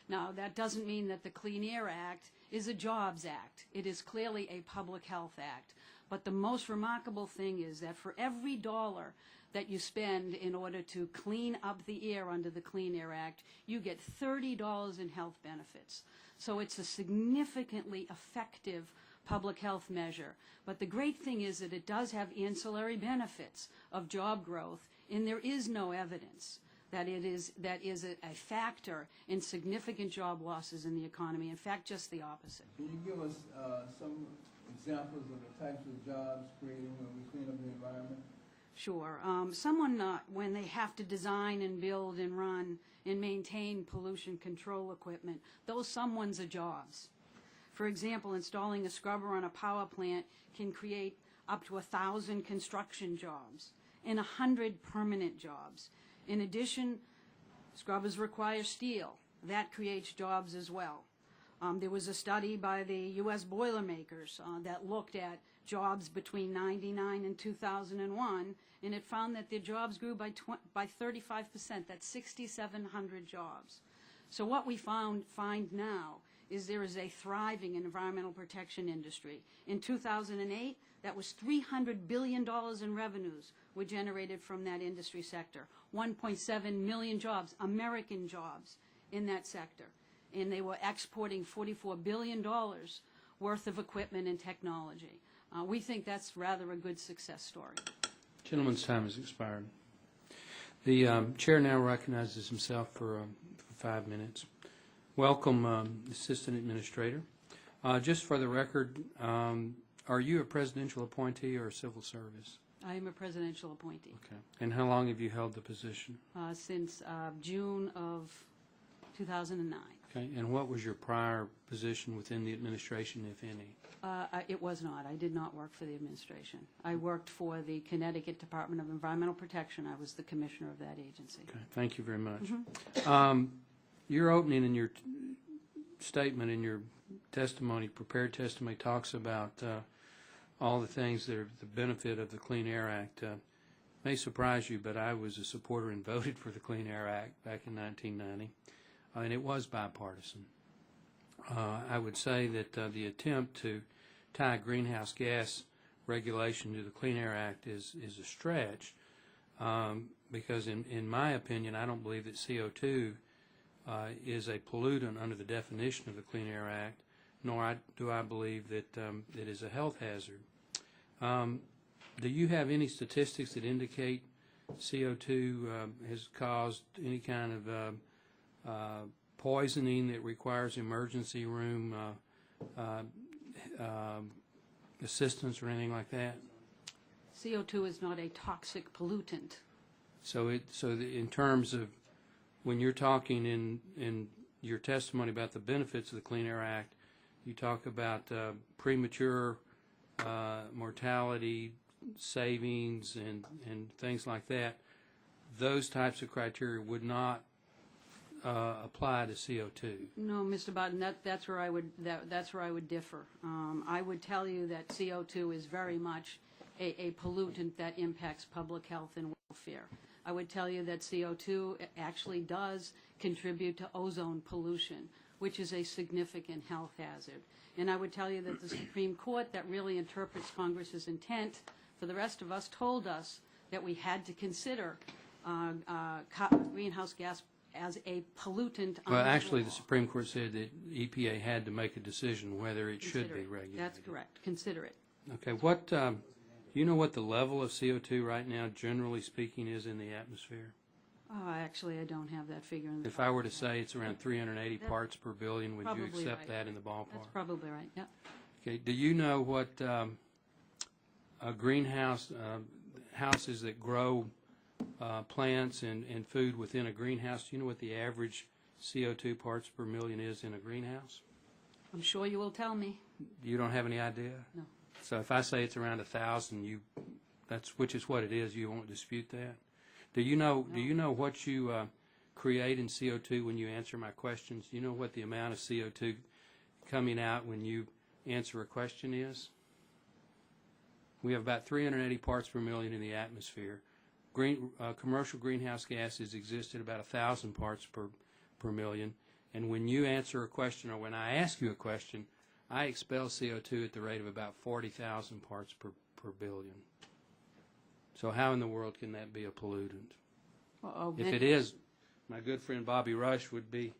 H: Now, that doesn't mean that the Clean Air Act is a jobs act. It is clearly a public health act. But the most remarkable thing is that for every dollar that you spend in order to clean up the air under the Clean Air Act, you get $30 in health benefits. So it's a significantly effective public health measure. But the great thing is that it does have ancillary benefits of job growth, and there is no evidence that that is a factor in significant job losses in the economy. In fact, just the opposite.
G: Can you give us some examples of the types of jobs created when we clean up the environment?
H: Sure. Someone, when they have to design and build and run and maintain pollution control equipment, those someone's are jobs. For example, installing a scrubber on a power plant can create up to 1,000 construction jobs and 100 permanent jobs. In addition, scrubbers require steel. That creates jobs as well. There was a study by the U.S. Boilermakers that looked at jobs between 1999 and 2001, and it found that their jobs grew by 35%. That's 6,700 jobs. So what we find now is there is a thriving environmental protection industry. In 2008, that was $300 billion in revenues were generated from that industry sector. 1.7 million jobs, American jobs, in that sector. And they were exporting $44 billion worth of equipment and technology. We think that's rather a good success story.
O: Gentleman's time has expired. The chair now recognizes himself for 5 minutes. Welcome, Assistant Administrator. Just for the record, are you a presidential appointee or a civil service?
H: I am a presidential appointee.
O: Okay. And how long have you held the position?
H: Since June of 2009.
O: Okay. And what was your prior position within the administration, if any?
H: It was not. I did not work for the administration. I worked for the Connecticut Department of Environmental Protection. I was the commissioner of that agency.
O: Okay. Thank you very much.
H: Mm-hmm.
O: Your opening in your statement, in your testimony, prepared testimony, talks about all the things that are the benefit of the Clean Air Act. May surprise you, but I was a supporter and voted for the Clean Air Act back in 1990, and it was bipartisan. I would say that the attempt to tie greenhouse gas regulation to the Clean Air Act is a stretch, because in my opinion, I don't believe that CO2 is a pollutant under the definition of the Clean Air Act, nor do I believe that it is a health hazard. Do you have any statistics that indicate CO2 has caused any kind of poisoning that requires emergency room assistance or anything like that?
H: CO2 is not a toxic pollutant.
O: So in terms of when you're talking in your testimony about the benefits of the Clean Air Act, you talk about premature mortality, savings, and things like that. Those types of criteria would not apply to CO2.
H: No, Mr. Button, that's where I would differ. I would tell you that CO2 is very much a pollutant that impacts public health and welfare. I would tell you that CO2 actually does contribute to ozone pollution, which is a significant health hazard. And I would tell you that the Supreme Court, that really interprets Congress's intent for the rest of us, told us that we had to consider greenhouse gas as a pollutant.
O: Well,
H: under
O: actually,
H: law.
O: the Supreme Court said that EPA had to make a decision whether it should be regulated.
H: That's correct. Consider it.
O: Okay, what, you know what the level of CO2 right now, generally speaking, is in the atmosphere?
H: Actually, I don't have that figure in the
O: If I were to say it's around 380 parts per billion, would you
H: Probably
O: accept
H: right.
O: that in the ballpark?
H: That's probably right, yep.
O: Okay, do you know what a greenhouse, houses that grow plants and food within a greenhouse, do you know what the average CO2 parts per million is in a greenhouse?
H: I'm sure you will tell me.
O: You don't have any idea?
H: No.
O: So if I say it's around 1,000, which is what it is, you won't dispute that? Do you know what you create in CO2 when you answer my questions? Do you know what the amount of CO2 coming out when you answer a question is? We have about 380 parts per million in the atmosphere. Commercial greenhouse gases exist at about 1,000 parts per million. And when you answer a question or when I ask you a question, I expel CO2 at the rate of about 40,000 parts per billion. So how in the world can that be a pollutant? If it is, my good friend Bobby Rush would be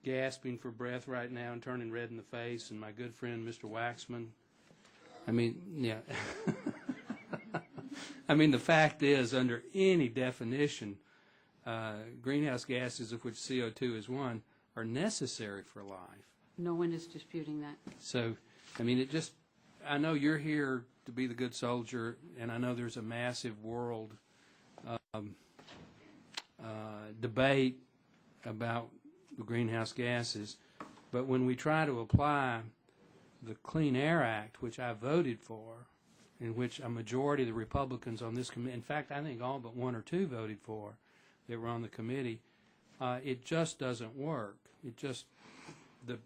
O: gasping for breath right now and turning red in the face, and my good friend Mr. Waxman. I mean, yeah. I mean, the fact is, under any definition, greenhouse gases, of which CO2 is one, are necessary for life.
H: No one is disputing that.
O: So, I mean, I know you're here to be the good soldier, and I know there's a massive world debate about the greenhouse gases, but when we try to apply the Clean Air Act, which I voted for, in which a majority of the Republicans on this committee, in fact, I think all but one or two voted for, that were on the committee, it just doesn't work. It just, the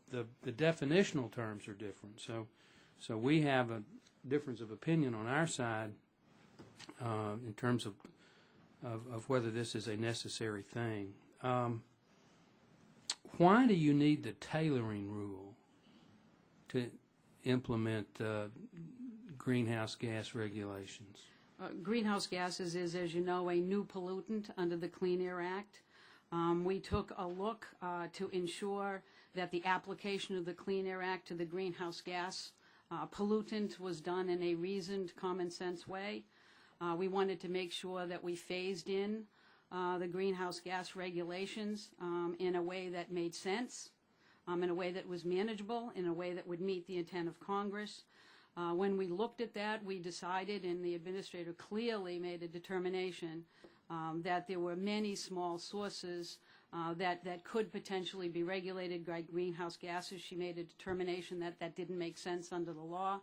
O: definitional terms are different. So we have a difference of opinion on our side in terms of whether this is a necessary thing. Why do you need the tailoring rule to implement greenhouse gas regulations?
H: Greenhouse gases is, as you know, a new pollutant under the Clean Air Act. We took a look to ensure that the application of the Clean Air Act to the greenhouse gas pollutant was done in a reasoned, common sense way. We wanted to make sure that we phased in the greenhouse gas regulations in a way that made sense, in a way that was manageable, in a way that would meet the intent of Congress. When we looked at that, we decided, and the administrator clearly made a determination, that there were many small sources that could potentially be regulated by greenhouse gases. She made a determination that that didn't make sense under the law.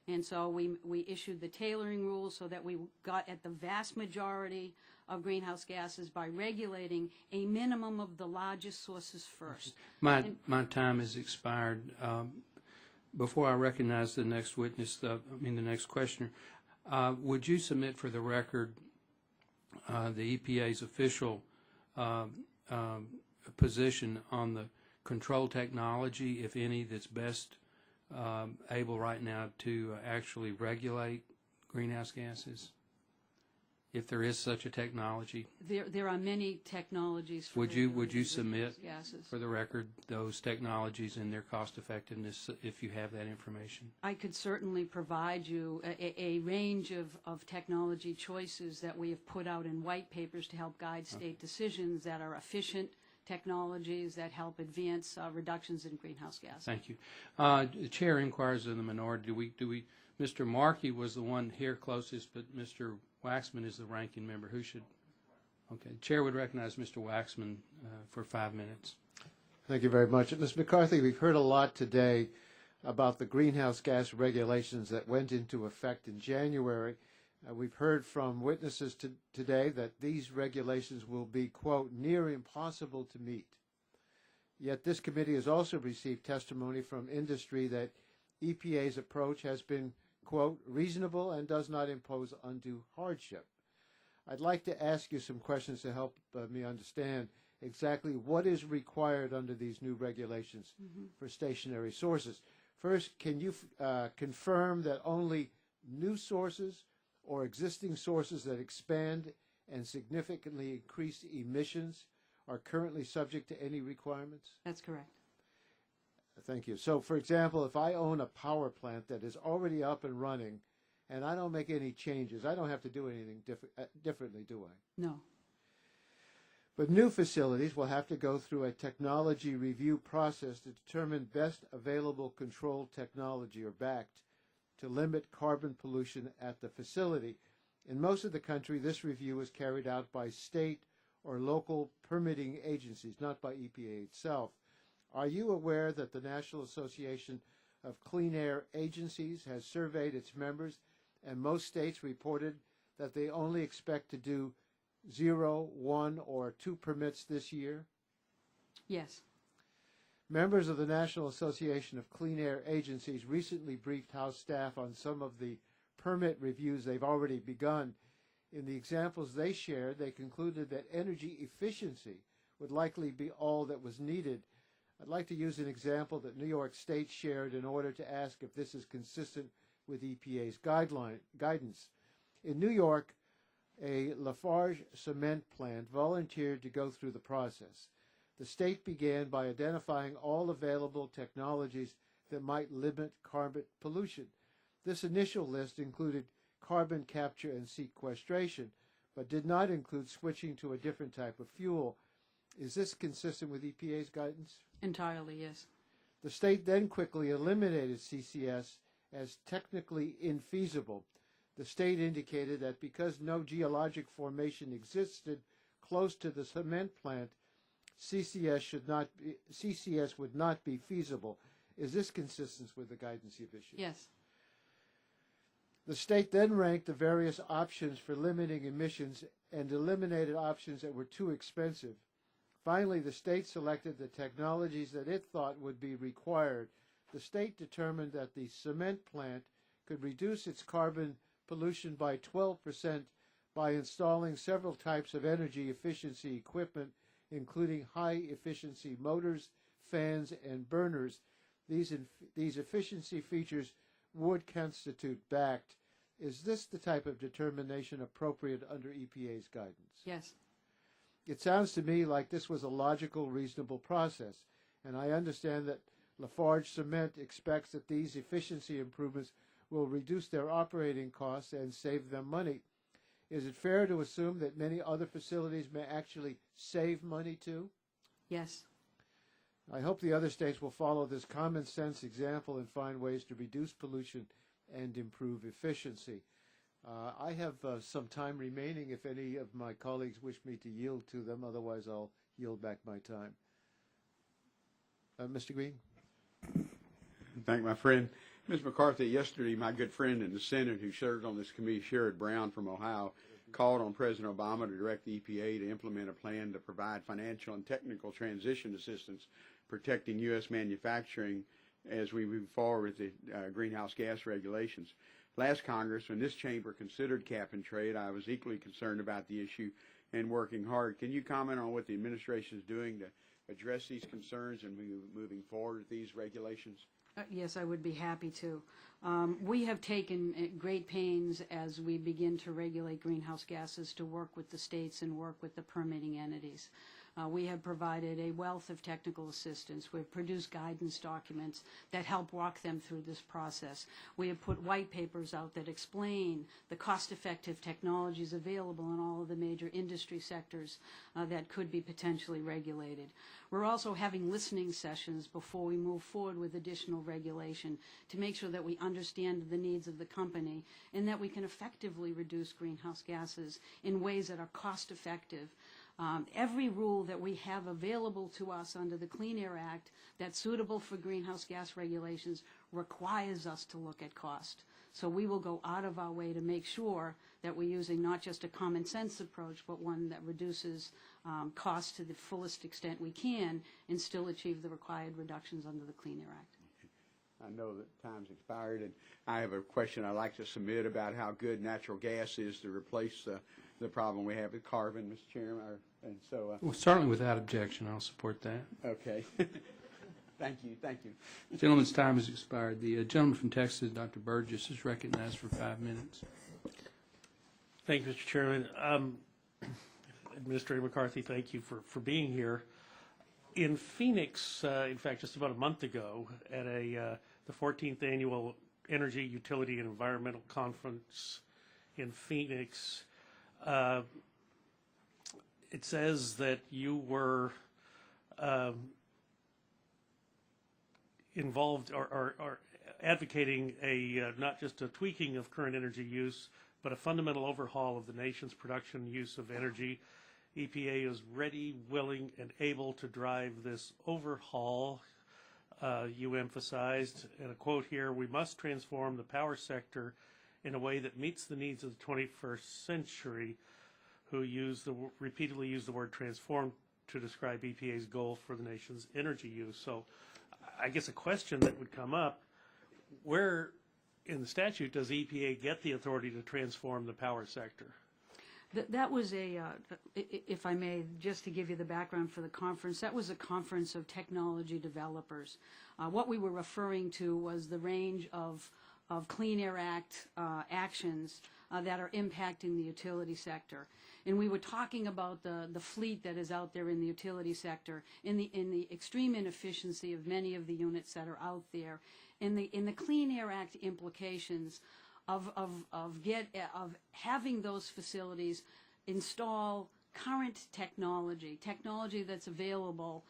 H: And so we issued the tailoring rules so that we got at the vast majority of greenhouse gases by regulating a minimum of the largest sources first.
O: My time has expired. Before I recognize the next witness, the next questioner, would you submit for the record the EPA's official position on the control technology, if any, that's best able right now to actually regulate greenhouse gases, if there is such a technology?
H: There are many technologies for
O: Would you submit
H: gases.
O: for the record those technologies and their cost effectiveness if you have that information?
H: I could certainly provide you a range of technology choices that we have put out in white papers to help guide state decisions that are efficient technologies that help advance reductions in greenhouse gases.
O: Thank you. The chair inquires of the minority. Do we? Mr. Markey was the one here closest, but Mr. Waxman is the ranking member. Who should? Okay. The chair would recognize Mr. Waxman for 5 minutes.
B: Thank you very much. Ms. McCarthy, we've heard a lot today about the greenhouse gas regulations that went into effect in January. We've heard from witnesses today that these regulations will be, quote, near impossible to meet. Yet this committee has also received testimony from industry that EPA's approach has been, quote, reasonable and does not impose undue hardship. I'd like to ask you some questions to help me understand exactly what is required under these new regulations for stationary sources. First, can you confirm that only new sources or existing sources that expand and significantly increased emissions are currently subject to any requirements?
H: That's correct.
B: Thank you. So, for example, if I own a power plant that is already up and running and I don't make any changes, I don't have to do anything differently, do I?
H: No.
B: But new facilities will have to go through a technology review process to determine best available control technology, or BACT, to limit carbon pollution at the facility. In most of the country, this review is carried out by state or local permitting agencies, not by EPA itself. Are you aware that the National Association of Clean Air Agencies has surveyed its members, and most states reported that they only expect to do 0, 1, or 2 permits this year?
H: Yes.
B: Members of the National Association of Clean Air Agencies recently briefed House staff on some of the permit reviews they've already begun. In the examples they shared, they concluded that energy efficiency would likely be all that was needed. I'd like to use an example that New York State shared in order to ask if this is consistent with EPA's guidance. In New York, a Lafarge cement plant volunteered to go through the process. The state began by identifying all available technologies that might limit carbon pollution. This initial list included carbon capture and sequestration, but did not include switching to a different type of fuel. Is this consistent with EPA's guidance?
H: Entirely, yes.
B: The state then quickly eliminated CCS as technically infeasible. The state indicated that because no geologic formation existed close to the cement plant, CCS would not be feasible. Is this consistent with the guidance you've issued?
H: Yes.
B: The state then ranked the various options for limiting emissions and eliminated options that were too expensive. Finally, the state selected the technologies that it thought would be required. The state determined that the cement plant could reduce its carbon pollution by 12% by installing several types of energy efficiency equipment, including high-efficiency motors, fans, and burners. These efficiency features would constitute BACT. Is this the type of determination appropriate under EPA's guidance?
H: Yes.
B: It sounds to me like this was a logical, reasonable process, and I understand that Lafarge Cement expects that these efficiency improvements will reduce their operating costs and save them money. Is it fair to assume that many other facilities may actually save money too?
H: Yes.
B: I hope the other states will follow this common sense example and find ways to reduce pollution and improve efficiency. I have some time remaining if any of my colleagues wish me to yield to them. Otherwise, I'll yield back my time. Mr. Green?
F: Thank my friend. Ms. McCarthy, yesterday my good friend in the Senate who served on this committee, Sherrod Brown from Ohio, called on President Obama to direct the EPA to implement a plan to provide financial and technical transition assistance protecting U.S. manufacturing as we move forward with the greenhouse gas regulations. Last Congress, when this chamber considered cap and trade, I was equally concerned about the issue and working hard. Can you comment on what the administration is doing to address these concerns and moving forward with these regulations?
H: Yes, I would be happy to. We have taken great pains as we begin to regulate greenhouse gases to work with the states and work with the permitting entities. We have provided a wealth of technical assistance. We've produced guidance documents that help walk them through this process. We have put white papers out that explain the cost-effective technologies available in all of the major industry sectors that could be potentially regulated. We're also having listening sessions before we move forward with additional regulation to make sure that we understand the needs of the company and that we can effectively reduce greenhouse gases in ways that are cost-effective. Every rule that we have available to us under the Clean Air Act that's suitable for greenhouse gas regulations requires us to look at cost. So we will go out of our way to make sure that we're using not just a common sense approach, but one that reduces costs to the fullest extent we can and still achieve the required reductions under the Clean Air Act.
F: I know that time's expired, and I have a question I'd like to submit about how good natural gas is to replace the problem we have with carbon, Mr. Chairman. And so,
O: Well, certainly without objection, I'll support that.
F: Okay. Thank you.
O: The gentleman's time has expired. The gentleman from Texas, Dr. Burgess, is recognized for 5 minutes.
R: Thank you, Mr. Chairman. Administrator McCarthy, thank you for being here. In Phoenix, in fact, just about a month ago, at the 14th Annual Energy, Utility, and Environmental Conference in Phoenix, it says that you were involved or advocating not just a tweaking of current energy use, but a fundamental overhaul of the nation's production use of energy. EPA is ready, willing, and able to drive this overhaul. You emphasized, and a quote here, "We must transform the power sector in a way that meets the needs of the 21st century," who repeatedly use the word transform to describe EPA's goal for the nation's energy use. So I guess a question that would come up, where in the statute does EPA get the authority to transform the power sector?
H: That was if I may, just to give you the background for the conference, that was a conference of technology developers. What we were referring to was the range of Clean Air Act actions that are impacting the utility sector. And we were talking about the fleet that is out there in the utility sector, in the extreme inefficiency of many of the units that are out there, in the Clean Air Act implications of having those facilities install current technology that's available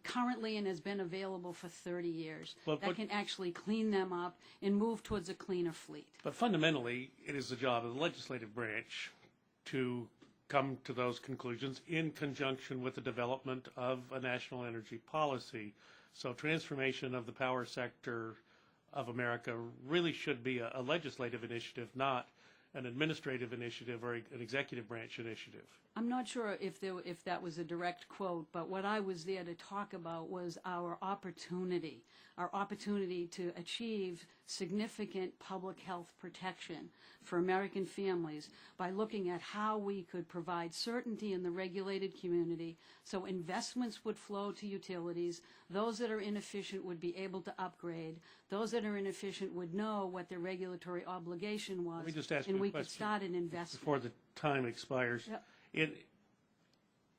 H: currently and has been available for 30 years, that can actually clean them up and move towards a cleaner fleet.
R: But fundamentally, it is the job of the legislative branch to come to those conclusions in conjunction with the development of a national energy policy. So transformation of the power sector of America really should be a legislative initiative, not an administrative initiative or an executive branch initiative.
H: I'm not sure if that was a direct quote, but what I was there to talk about was our opportunity to achieve significant public health protection for American families by looking at how we could provide certainty in the regulated community so investments would flow to utilities, those that are inefficient would be able to upgrade, those that are inefficient would know what their regulatory obligation was, and we could start an investment.
R: Before the time expires.
H: Yep.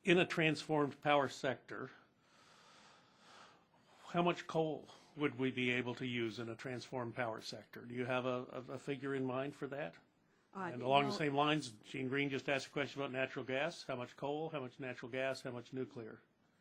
R: In a transformed power sector, how much coal would we be able to use in a transformed power sector? Do you have a figure in mind for that? And along the same lines, Gene Green just asked a question about natural gas. How much coal, how much natural gas, how much nuclear?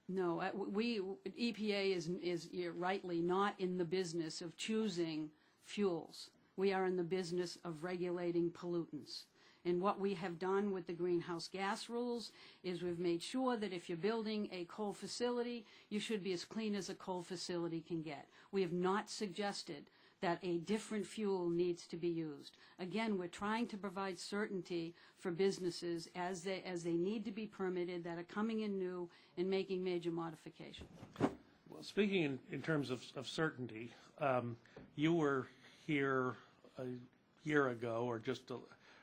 H: No, EPA is rightly not in the business of choosing fuels. We are in the business of regulating pollutants. And what we have done with the greenhouse gas rules is we've made sure that if you're building a coal facility, you should be as clean as a coal facility can get. We have not suggested that a different fuel needs to be used. Again, we're trying to provide certainty for businesses as they need to be permitted, that are coming in new and making major modifications.
R: Well, speaking in terms of certainty, you were here a year ago, or just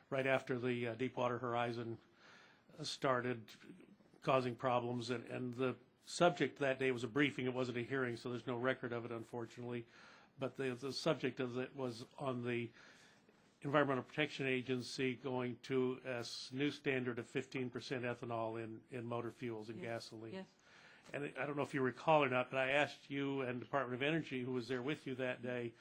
R: right after the Deepwater Horizon started causing problems, and the subject that day was a briefing. It wasn't a hearing, so there's no record of it, unfortunately. But the subject of it was on the Environmental Protection Agency going to a new standard of 15% ethanol in motor fuels and gasoline.
H: Yes.
R: And I don't know if you recall or not, but I asked you and Department of Energy, who was there with you that day,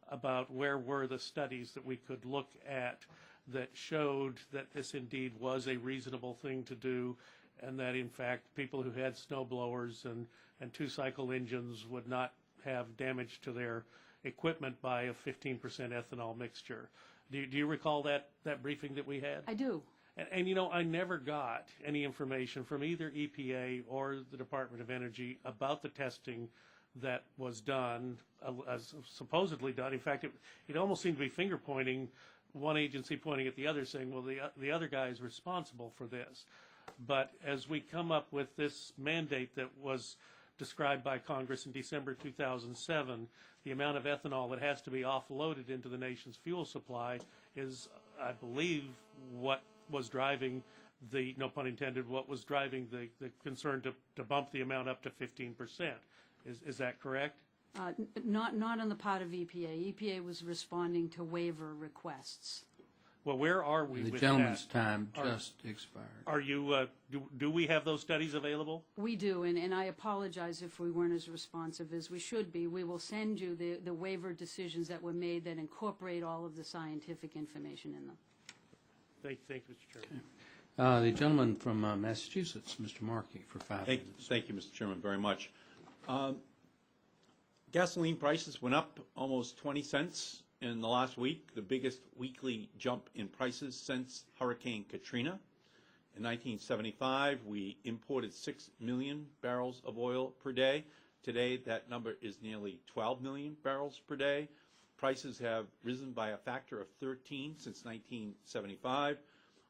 R: about where were the studies that we could look at that showed that this indeed was a reasonable thing to do, and that in fact people who had snow blowers and two-cycle engines would not have damage to their equipment by a 15% ethanol mixture. Do you recall that briefing that we had?
H: I do.
R: And you know, I never got any information from either EPA or the Department of Energy about the testing that was done, supposedly done. In fact, it almost seemed to be finger-pointing, one agency pointing at the other, saying, well, the other guy is responsible for this. But as we come up with this mandate that was described by Congress in December 2007, the amount of ethanol that has to be offloaded into the nation's fuel supply is, I believe, what was driving the, no pun intended, what was driving the concern to bump the amount up to 15%. Is that correct?
H: Not on the part of EPA. EPA was responding to waiver requests.
R: Well, where are we
O: The
R: with
O: gentleman's
R: that?
O: time just expired.
R: Are you, do we have those studies available?
H: We do, and I apologize if we weren't as responsive as we should be. We will send you the waiver decisions that were made that incorporate all of the scientific information in them.
R: Thank you, Mr. Chairman.
O: The gentleman from Massachusetts, Mr. Markey, for 5 minutes.
P: Thank you, Mr. Chairman, very much. Gasoline prices went up almost 20 cents in the last week, the biggest weekly jump in prices since Hurricane Katrina. In 1975, we imported 6 million barrels of oil per day. Today, that number is nearly 12 million barrels per day. Prices have risen by a factor of 13 since 1975.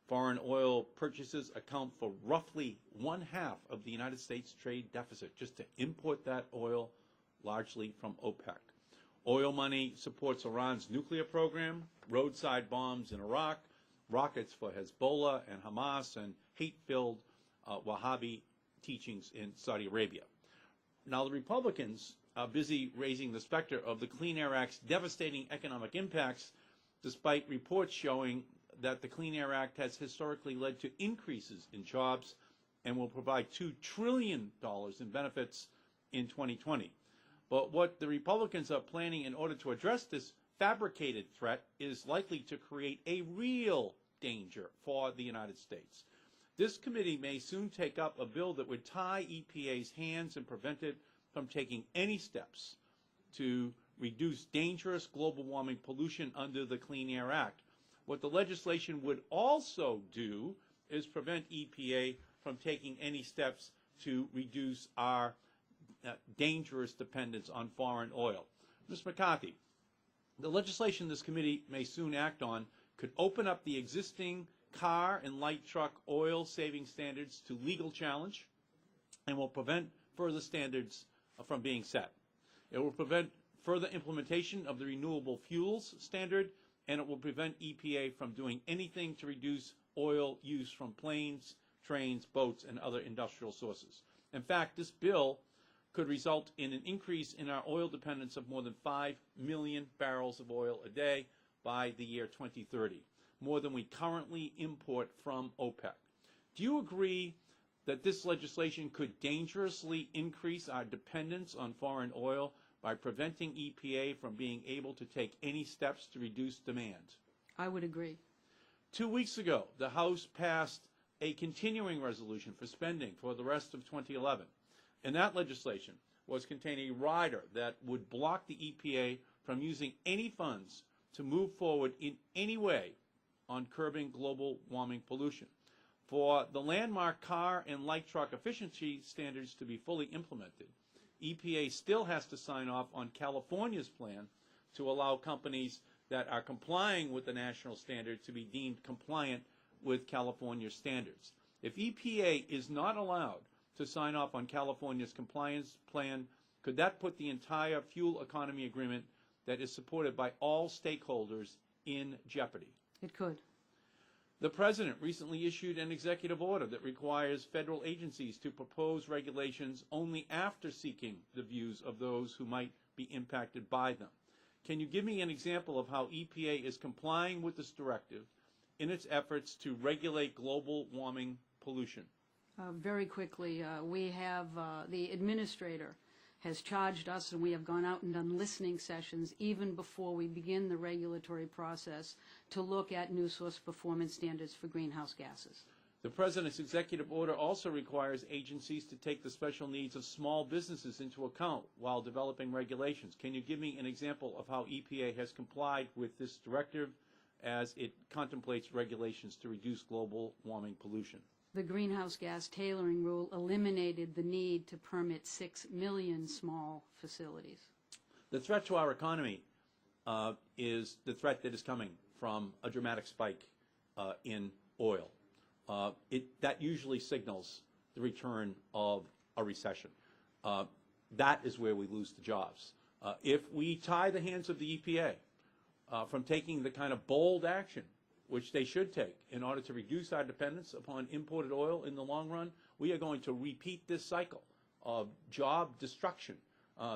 P: Foreign oil purchases account for roughly 1/2 of the United States trade deficit, just to import that oil largely from OPEC. Oil money supports Iran's nuclear program, roadside bombs in Iraq, rockets for Hezbollah and Hamas, and hate-filled Wahhabi teachings in Saudi Arabia. Now, the Republicans are busy raising the specter of the Clean Air Act's devastating economic impacts, despite reports showing that the Clean Air Act has historically led to increases in jobs and will provide $2 trillion in benefits in 2020. But what the Republicans are planning in order to address this fabricated threat is likely to create a real danger for the United States. This committee may soon take up a bill that would tie EPA's hands and prevent it from taking any steps to reduce dangerous global warming pollution under the Clean Air Act. What the legislation would also do is prevent EPA from taking any steps to reduce our dangerous dependence on foreign oil. Ms. McCarthy, the legislation this committee may soon act on could open up the existing car and light truck oil saving standards to legal challenge and will prevent further standards from being set. It will prevent further implementation of the renewable fuels standard, and it will prevent EPA from doing anything to reduce oil use from planes, trains, boats, and other industrial sources. In fact, this bill could result in an increase in our oil dependence of more than 5 million barrels of oil a day by the year 2030, more than we currently import from OPEC. Do you agree that this legislation could dangerously increase our dependence on foreign oil by preventing EPA from being able to take any steps to reduce demand?
H: I would agree.
P: 2 weeks ago, the House passed a continuing resolution for spending for the rest of 2011. And that legislation was containing a rider that would block the EPA from using any funds to move forward in any way on curbing global warming pollution. For the landmark car and light truck efficiency standards to be fully implemented, EPA still has to sign off on California's plan to allow companies that are complying with the national standard to be deemed compliant with California standards. If EPA is not allowed to sign off on California's compliance plan, could that put the entire fuel economy agreement that is supported by all stakeholders in jeopardy?
H: It could.
P: The President recently issued an executive order that requires federal agencies to propose regulations only after seeking the views of those who might be impacted by them. Can you give me an example of how EPA is complying with this directive in its efforts to regulate global warming pollution?
H: Very quickly, we have the administrator has charged us, and we have gone out and done listening sessions even before we begin the regulatory process to look at new source performance standards for greenhouse gases.
P: The President's executive order also requires agencies to take the special needs of small businesses into account while developing regulations. Can you give me an example of how EPA has complied with this directive as it contemplates regulations to reduce global warming pollution?
H: The greenhouse gas tailoring rule eliminated the need to permit 6 million small facilities.
P: The threat to our economy is the threat that is coming from a dramatic spike in oil. That usually signals the return of a recession. That is where we lose the jobs. If we tie the hands of the EPA from taking the kind of bold action which they should take in order to reduce our dependence upon imported oil in the long run, we are going to repeat this cycle of job destruction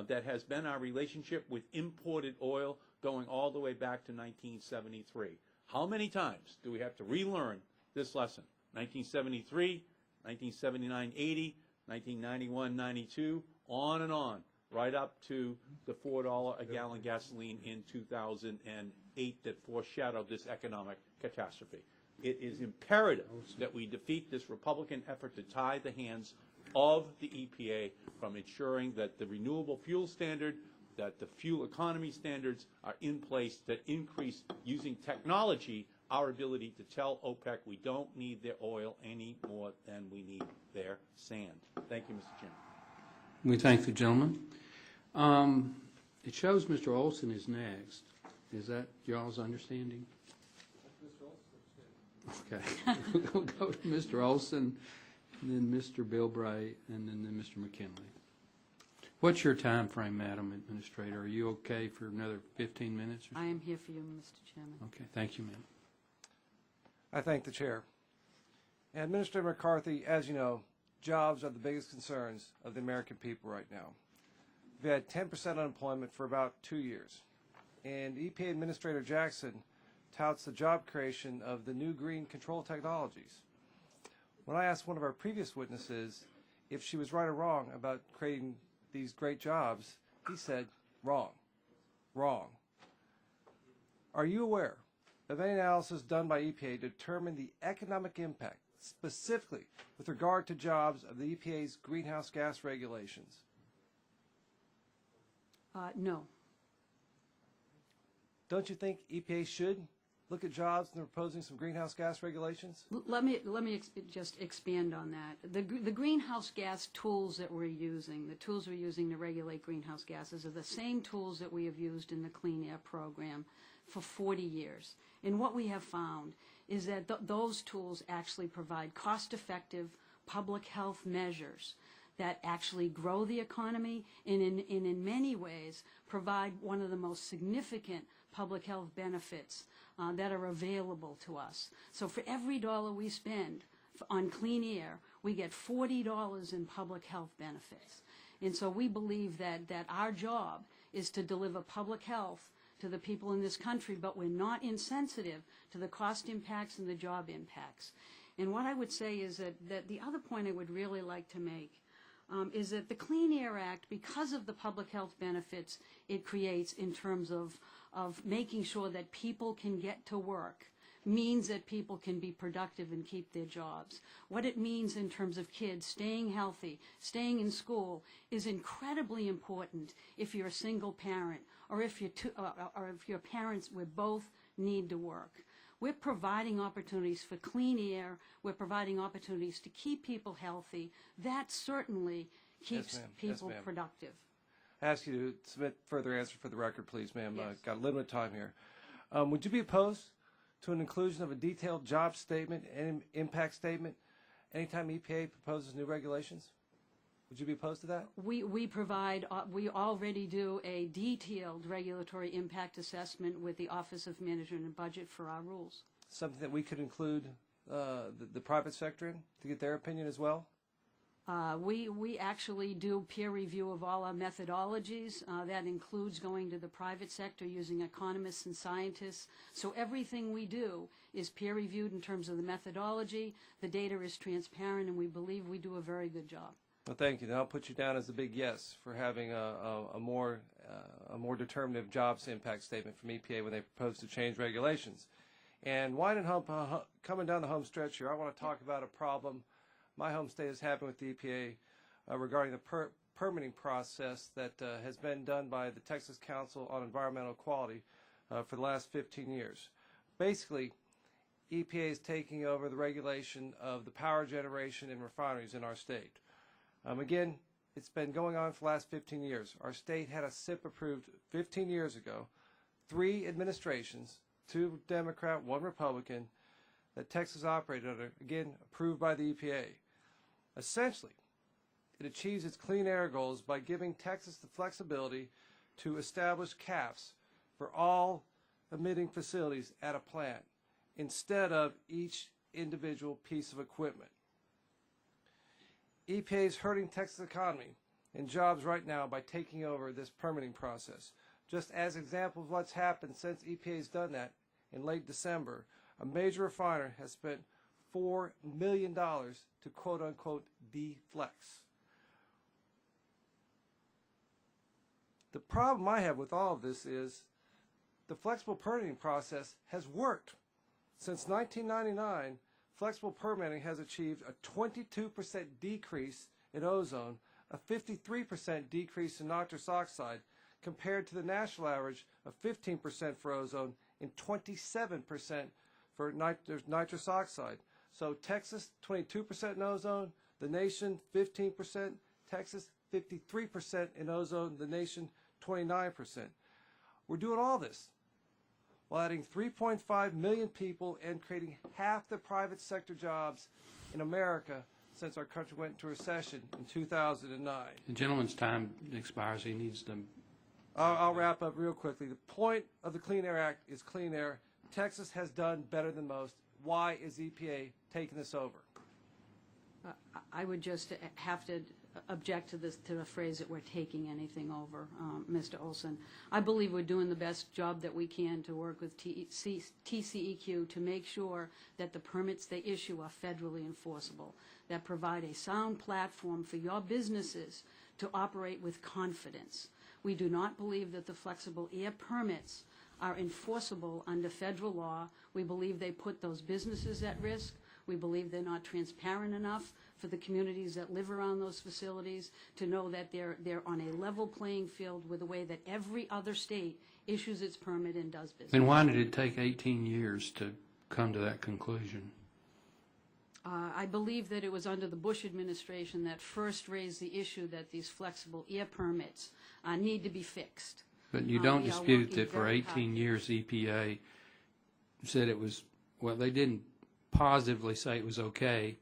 P: that has been our relationship with imported oil going all the way back to 1973. How many times do we have to relearn this lesson? 1973, 1979, 80, 1991, 92, on and on, right up to the $4 a gallon gasoline in 2008 that foreshadowed this economic catastrophe. It is imperative that we defeat this Republican effort to tie the hands of the EPA from ensuring that the renewable fuel standard, that the fuel economy standards are in place that increase, using technology, our ability to tell OPEC we don't need their oil any more than we need their sand. Thank you, Mr. Chairman.
O: We thank the gentleman. It shows Mr. Olson is next. Is that y'all's understanding? Okay. We'll go to Mr. Olson, and then Mr. Bilbray, and then Mr. McKinley. What's your time frame, Madam Administrator? Are you okay for another 15 minutes?
H: I am here for you, Mr. Chairman.
O: Okay. Thank you, ma'am.
V: I thank the chair. And Administrator McCarthy, as you know, jobs are the biggest concerns of the American people right now. We've had 10% unemployment for about 2 years. And EPA Administrator Jackson touts the job creation of the new green control technologies. When I asked one of our previous witnesses if she was right or wrong about creating these great jobs, he said, wrong, wrong. Are you aware of any analysis done by EPA to determine the economic impact, specifically with regard to jobs, of the EPA's greenhouse gas regulations?
H: No.
V: Don't you think EPA should look at jobs and proposing some greenhouse gas regulations?
H: Let me just expand on that. The greenhouse gas tools that we're using, the tools we're using to regulate greenhouse gases, are the same tools that we have used in the Clean Air Program for 40 years. And what we have found is that those tools actually provide cost-effective public health measures that actually grow the economy and in many ways provide one of the most significant public health benefits that are available to us. So for every dollar we spend on clean air, we get $40 in public health benefits. And so we believe that our job is to deliver public health to the people in this country, but we're not insensitive to the cost impacts and the job impacts. And what I would say is that the other point I would really like to make is that the Clean Air Act, because of the public health benefits it creates in terms of making sure that people can get to work, means that people can be productive and keep their jobs. What it means in terms of kids staying healthy, staying in school, is incredibly important if you're a single parent or if your parents would both need to work. We're providing opportunities for clean air. We're providing opportunities to keep people healthy. That certainly keeps people productive.
V: I ask you to submit further answer for the record, please, ma'am. Yes. Got a limited time here. Would you be opposed to an inclusion of a detailed job statement and impact statement anytime EPA proposes new regulations? Would you be opposed to that?
H: We already do a detailed regulatory impact assessment with the Office of Management and Budget for our rules.
V: Something that we could include the private sector in to get their opinion as well?
H: We actually do peer review of all our methodologies. That includes going to the private sector using economists and scientists. So everything we do is peer reviewed in terms of the methodology. The data is transparent, and we believe we do a very good job.
V: Well, thank you. Then I'll put you down as a big yes for having a more determinative jobs impact statement from EPA when they propose to change regulations. And coming down the home stretch here, I want to talk about a problem my home state is having with the EPA regarding the permitting process that has been done by the Texas Council on Environmental Quality for the last 15 years. Basically, EPA is taking over the regulation of the power generation in refineries in our state. Again, it's been going on for the last 15 years. Our state had a SIP approved 15 years ago, 3 administrations, 2 Democrat, 1 Republican, that Texas operated under, again, approved by the EPA. Essentially, it achieves its clean air goals by giving Texas the flexibility to establish caps for all emitting facilities at a plant instead of each individual piece of equipment. EPA is hurting Texas economy and jobs right now by taking over this permitting process. Just as an example of what's happened since EPA has done that, in late December, a major refiner has spent $4 million to quote-unquote deflex. The problem I have with all of this is the flexible permitting process has worked. Since 1999, flexible permitting has achieved a 22% decrease in ozone, a 53% decrease in nitrous oxide, compared to the national average of 15% for ozone and 27% for nitrous oxide. So Texas, 22% in ozone, the nation 15%, Texas 53% in ozone, the nation 29%. We're doing all this while adding 3.5 million people and creating half the private sector jobs in America since our country went into recession in 2009.
O: The gentleman's time expires. He needs to.
V: I'll wrap up real quickly. The point of the Clean Air Act is clean air. Texas has done better than most. Why is EPA taking this over?
H: I would just have to object to the phrase that we're taking anything over, Mr. Olson. I believe we're doing the best job that we can to work with TCEQ to make sure that the permits they issue are federally enforceable, that provide a sound platform for your businesses to operate with confidence. We do not believe that the flexible air permits are enforceable under federal law. We believe they put those businesses at risk. We believe they're not transparent enough for the communities that live around those facilities to know that they're on a level playing field with the way that every other state issues its permit and does business.
O: Then why did it take 18 years to come to that conclusion?
H: I believe that it was under the Bush administration that first raised the issue that these flexible air permits need to be fixed.
O: But you don't dispute that for 18 years EPA said it was, well, they didn't positively say it was okay.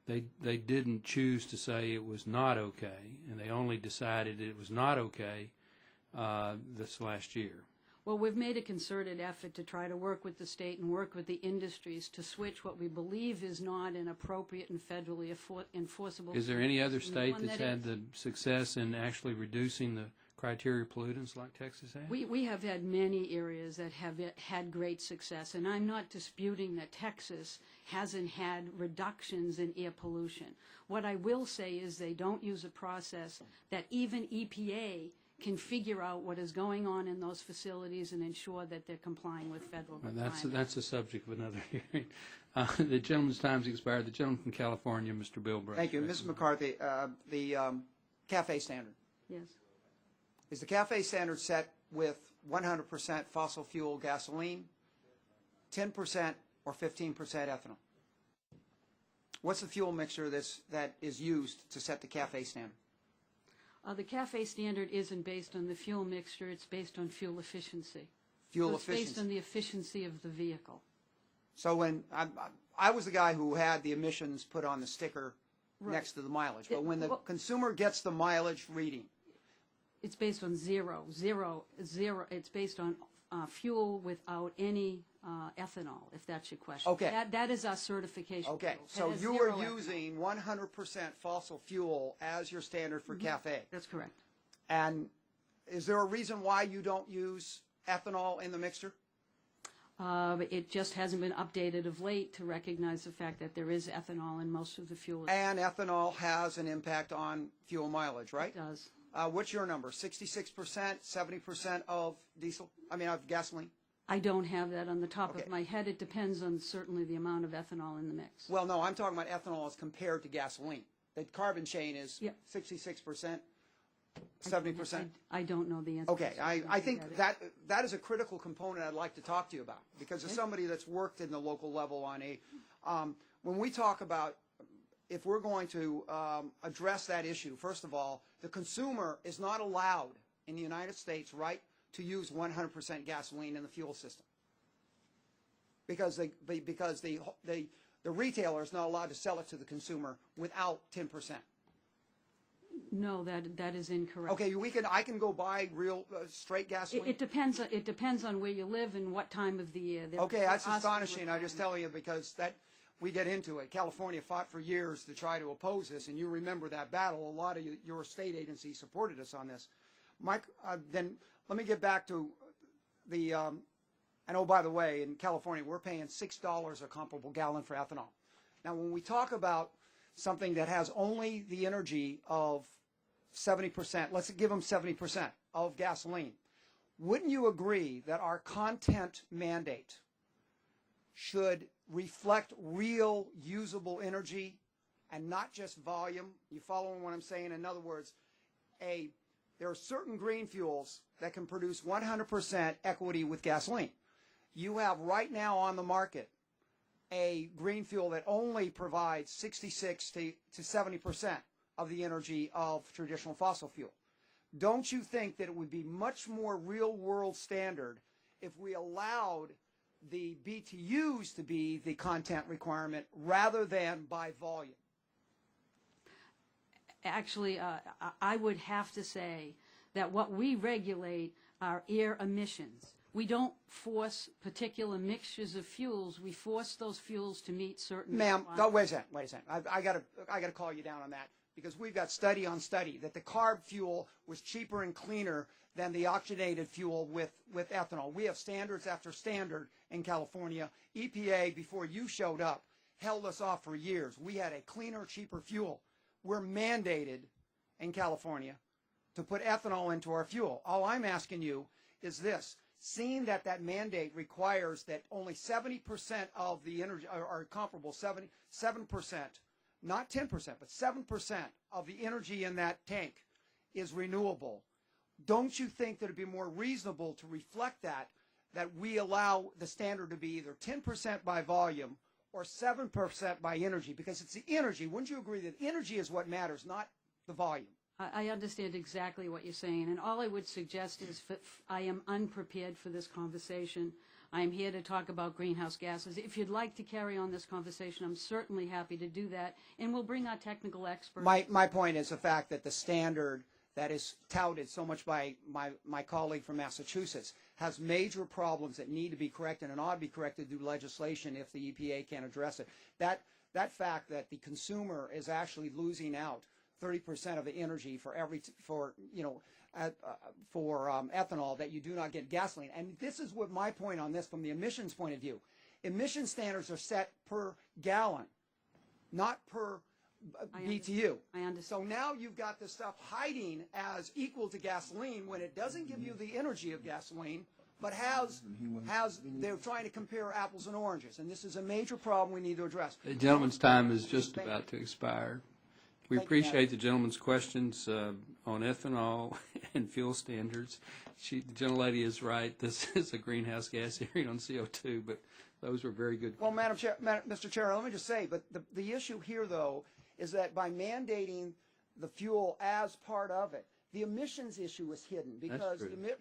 O: They didn't choose to say it was not okay, and they only decided it was not okay this last year.
H: Well, we've made a concerted effort to try to work with the state and work with the industries to switch what we believe is not an appropriate and federally enforceable.
O: Is there any other state that's had the success in actually reducing the criteria pollutants like Texas has?
H: We have had many areas that have had great success, and I'm not disputing that Texas hasn't had reductions in air pollution. What I will say is they don't use a process that even EPA can figure out what is going on in those facilities and ensure that they're complying with federal requirements.
O: That's the subject of another hearing. The gentleman's time's expired. The gentleman from California, Mr. Bill Bray.
E: Thank you. Mrs. McCarthy, the CAFE standard.
H: Yes.
E: Is the CAFE standard set with 100% fossil fuel gasoline, 10% or 15% ethanol? What's the fuel mixture that is used to set the CAFE standard?
H: The CAFE standard isn't based on the fuel mixture, it's based on fuel efficiency.
E: Fuel
H: efficiency. It's based on the efficiency of the vehicle.
E: So when I was the guy who had the emissions put on the sticker next to the mileage, but when the consumer gets the mileage reading,
H: it's based on zero. It's based on fuel without any ethanol, if that's your question.
E: Okay.
H: That is our certification.
E: Okay,
H: fuel.
E: so you are using 100% fossil fuel as your standard for CAFE.
H: That's correct.
E: And is there a reason why you don't use ethanol in the mixture?
H: It just hasn't been updated of late to recognize the fact that there is ethanol in most of the fuel.
E: And ethanol has an impact on fuel mileage, right?
H: It does.
E: What's your number? 66%, 70% of diesel? Of gasoline?
H: I don't have that on the top of my head. It depends on certainly the amount of ethanol in the mix.
E: Well, no, I'm talking about ethanol as compared to gasoline. The carbon chain is 66%, 70%.
H: I don't know the answer.
E: Okay, I think that is a critical component I'd like to talk to you about, because as somebody that's worked in the local level on when we talk about if we're going to address that issue, first of all, the consumer is not allowed in the United States, right, to use 100% gasoline in the fuel system, because the retailer is not allowed to sell it to the consumer without 10%.
H: No, that is incorrect.
E: Okay, I can go buy real straight gasoline.
H: It depends on where you live and what time of the year.
E: Okay, that's astonishing. I just tell you because we get into it. California fought for years to try to oppose this, and you remember that battle. A lot of your state agencies supported us on this. Mike, then let me get back to the And oh, by the way, in California, we're paying $6 a comparable gallon for ethanol. Now, when we talk about something that has only the energy of 70%, let's give them 70% of gasoline, wouldn't you agree that our content mandate should reflect real usable energy and not just volume? You following what I'm saying? In other words, there are certain green fuels that can produce 100% equity with gasoline. You have right now on the market a green fuel that only provides 66 to 70% of the energy of traditional fossil fuel. Don't you think that it would be much more real-world standard if we allowed the BTUs to be the content requirement rather than by volume?
H: Actually, I would have to say that what we regulate are air emissions. We don't force particular mixtures of fuels. We force those fuels to meet certain
E: Ma'am,
H: requirements.
E: wait a second. I got to call you down on that, because we've got study on study that the carb fuel was cheaper and cleaner than the oxygenated fuel with ethanol. We have standards after standard in California. EPA, before you showed up, held us off for years. We had a cleaner, cheaper fuel. We're mandated in California to put ethanol into our fuel. All I'm asking you is this. Seeing that mandate requires that only 70% of the energy, or comparable 7%, not 10%, but 7% of the energy in that tank is renewable, don't you think that it would be more reasonable to reflect that we allow the standard to be either 10% by volume or 7% by energy? Because it's the energy. Wouldn't you agree that energy is what matters, not the volume?
H: I understand exactly what you're saying, and all I would suggest is I am unprepared for this conversation. I am here to talk about greenhouse gases. If you'd like to carry on this conversation, I'm certainly happy to do that, and we'll bring our technical experts.
E: My point is the fact that the standard that is touted so much by my colleague from Massachusetts has major problems that need to be corrected and ought to be corrected through legislation if the EPA can't address it. That fact that the consumer is actually losing out 30% of the energy for ethanol that you do not get gasoline. And this is what my point on this from the emissions point of view. Emission standards are set per gallon, not per BTU.
H: I understand.
E: So now you've got this stuff hiding as equal to gasoline when it doesn't give you the energy of gasoline, but they're trying to compare apples and oranges. And this is a major problem we need to address.
O: The gentleman's time is just about to expire. We appreciate the gentleman's questions on ethanol and fuel standards. The gentlelady is right. This is a greenhouse gas hearing on CO2, but those were very good.
E: Well, Mr. Chair, let me just say, but the issue here, though, is that by mandating the fuel as part of it, the emissions issue is hidden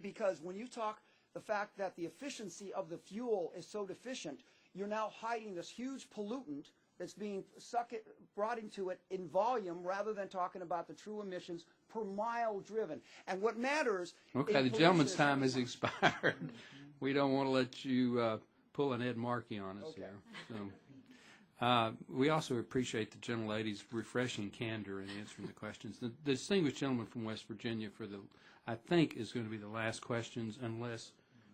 E: because when you talk the fact that the efficiency of the fuel is so deficient, you're now hiding this huge pollutant that's being brought into it in volume rather than talking about the true emissions per mile driven. And what matters...
O: Okay, the gentleman's time has expired. We don't want to let you pull an Ed Markey on us here. So, we also appreciate the gentlelady's refreshing candor in answering the questions. The distinguished gentleman from West Virginia I think is going to be the last questions unless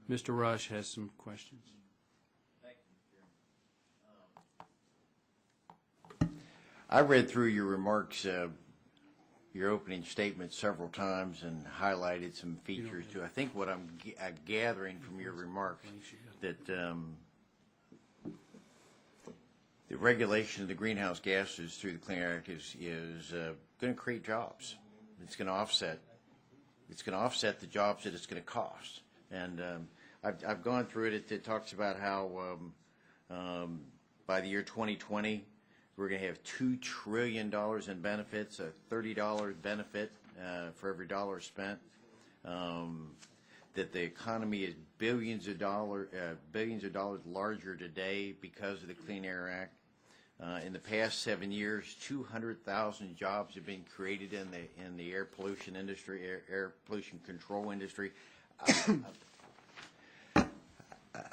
O: Mr. Rush has some questions.
C: I read through your remarks, your opening statement several times and highlighted some features too. I think what I'm gathering from your remarks that the regulation of the greenhouse gases through the Clean Air Act is going to create jobs. It's going to offset the jobs that it's going to cost. And I've gone through it. It talks about how by the year 2020. We're going to have $2 trillion in benefits, a $30 benefit for every dollar spent. That the economy is billions of dollars larger today because of the Clean Air Act. In the past 7 years, 200,000 jobs have been created in the air pollution industry, air pollution control industry.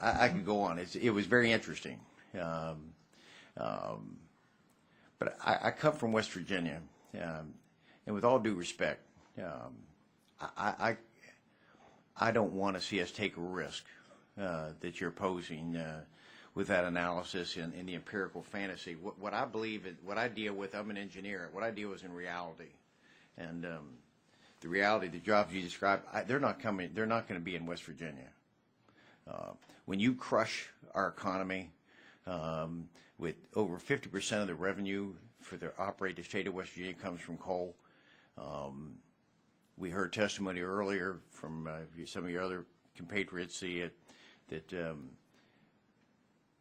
C: I could go on. It was very interesting. But I come from West Virginia, and with all due respect, I don't want to see us take a risk that you're posing with that analysis and the empirical fantasy. What I believe, what I deal with, I'm an engineer, what I deal with is in reality. And the reality, the jobs you described, they're not going to be in West Virginia. When you crush our economy with over 50% of the revenue for the operate the state of West Virginia comes from coal. We heard testimony earlier from some of your other compatriots that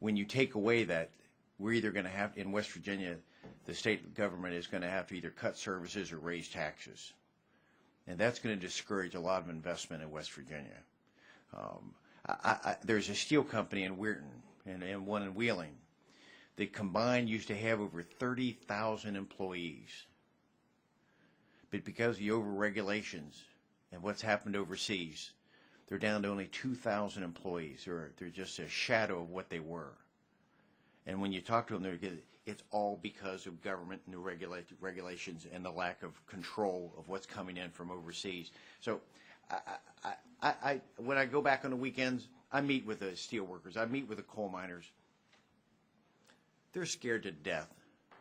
C: when you take away that, we're either going to have, in West Virginia, the state government is going to have to either cut services or raise taxes. And that's going to discourage a lot of investment in West Virginia. There's a steel company in Weirton and one in Wheeling that combined used to have over 30,000 employees. But because of the over-regulations and what's happened overseas, they're down to only 2,000 employees. They're just a shadow of what they were. And when you talk to them, it's all because of government and the regulations and the lack of control of what's coming in from overseas. So when I go back on the weekends, I meet with the steel workers. I meet with the coal miners. They're scared to death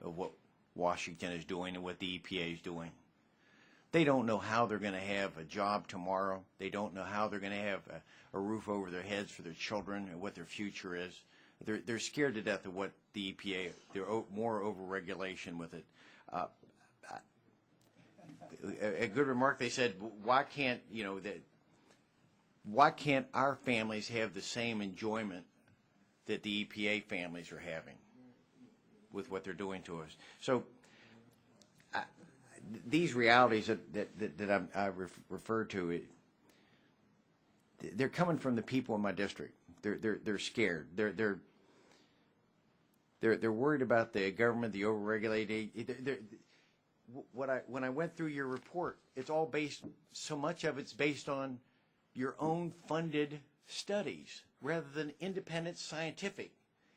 C: of what Washington is doing and what the EPA is doing. They don't know how they're going to have a job tomorrow. They don't know how they're going to have a roof over their heads for their children and what their future is. They're scared to death of what the EPA, they're more over-regulation with it. A good remark, they said, why can't our families have the same enjoyment that the EPA families are having with what they're doing to us? So these realities that I refer to, they're coming from the people in my district. They're scared. They're worried about the government, the overregulated. When I went through your report, it's all based. So much of it's based on your own funded studies rather than independent scientific.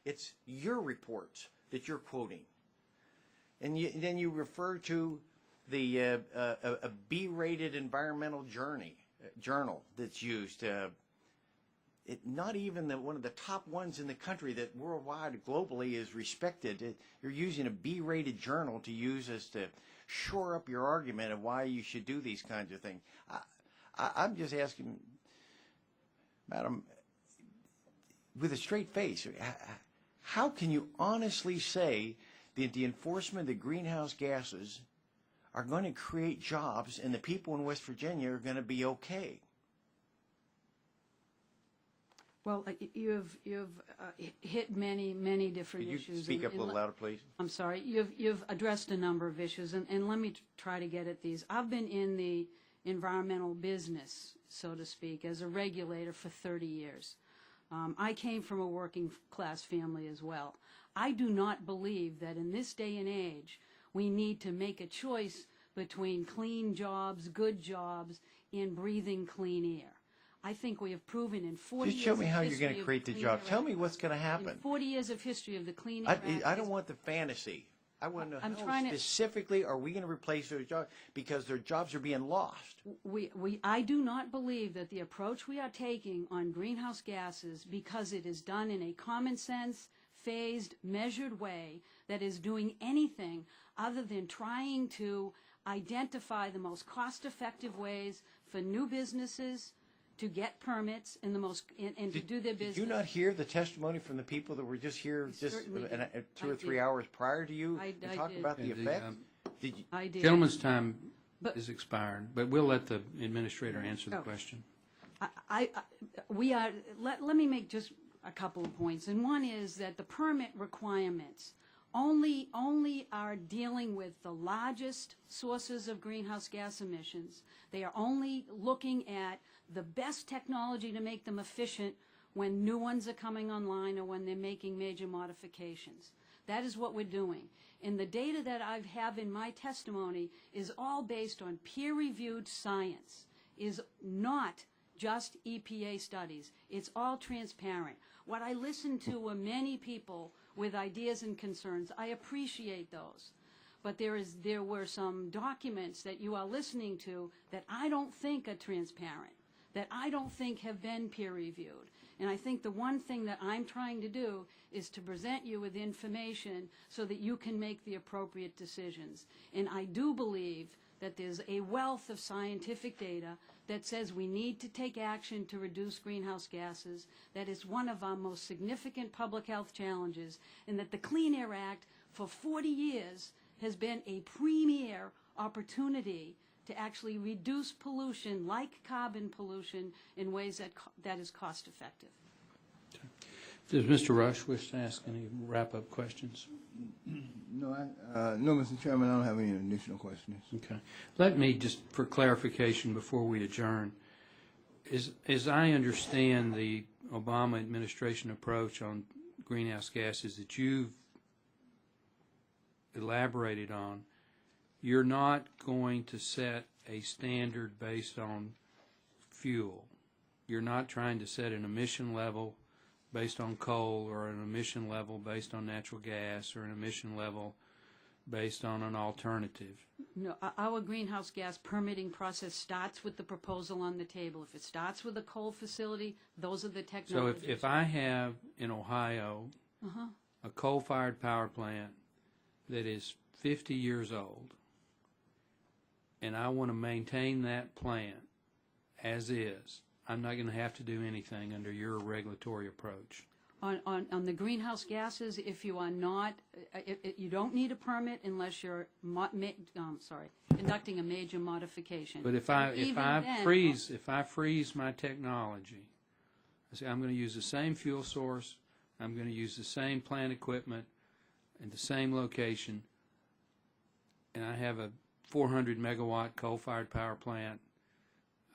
C: It's your reports that you're quoting, and then you refer to the a B-rated environmental journal that's used. Not even one of the top ones in the country that worldwide, globally is respected. You're using a B-rated journal to use as to shore up your argument of why you should do these kinds of things. I'm just asking, Madam, with a straight face, how can you honestly say that the enforcement of the greenhouse gases are going to create jobs and the people in West Virginia are going to be okay?
H: Well, you've hit many different issues.
C: Could you speak up a little louder, please?
H: I'm sorry. You've addressed a number of issues, and let me try to get at these. I've been in the environmental business, so to speak, as a regulator for 30 years. I came from a working class family as well. I do not believe that in this day and age we need to make a choice between clean jobs, good jobs, and breathing clean air. I think we have proven in 40 years
C: Just show me how
H: of
C: you're going to create the job. Tell me what's going to happen.
H: In 40 years of history of the Clean Air Act.
C: I don't want the fantasy. I want to know how specifically are we going to replace those jobs, because their jobs are being lost.
H: I do not believe that the approach we are taking on greenhouse gases, because it is done in a common sense, phased, measured way, that is doing anything other than trying to identify the most cost-effective ways for new businesses to get permits and to do their business.
C: Did you not hear the testimony from the people that were just here just 2 or 3 hours prior to you to talk about the effect?
H: I did.
O: Gentleman's time is expired, but we'll let the administrator answer the question.
H: Let me make just a couple of points, and one is that the permit requirements only are dealing with the largest sources of greenhouse gas emissions. They are only looking at the best technology to make them efficient when new ones are coming online or when they're making major modifications. That is what we're doing. And the data that I have in my testimony is all based on peer-reviewed science, is not just EPA studies. It's all transparent. What I listened to were many people with ideas and concerns. I appreciate those. But there were some documents that you are listening to that I don't think are transparent, that I don't think have been peer-reviewed. And I think the one thing that I'm trying to do is to present you with information so that you can make the appropriate decisions. And I do believe that there's a wealth of scientific data that says we need to take action to reduce greenhouse gases, that is one of our most significant public health challenges, and that the Clean Air Act for 40 years has been a premier opportunity to actually reduce pollution, like carbon pollution, in ways that is cost effective.
O: Does Mr. Rush wish to ask any wrap-up questions?
G: No, no, Mr. Chairman, I don't have any additional questions.
O: Okay. Let me, just for clarification before we adjourn, as I understand the Obama administration approach on greenhouse gases that you've elaborated on, you're not going to set a standard based on fuel. You're not trying to set an emission level based on coal, or an emission level based on natural gas, or an emission level based on an alternative.
H: No, our greenhouse gas permitting process starts with the proposal on the table. If it starts with a coal facility, those are the technologies.
O: So if I have in Ohio a coal-fired power plant that is 50 years old, and I want to maintain that plant as is, I'm not going to have to do anything under your regulatory approach.
H: On the greenhouse gases, if you are not, you don't need a permit unless you're conducting a major modification.
O: But if I freeze my technology, I say I'm going to use the same fuel source, I'm going to use the same plant equipment in the same location, and I have a 400 megawatt coal-fired power plant,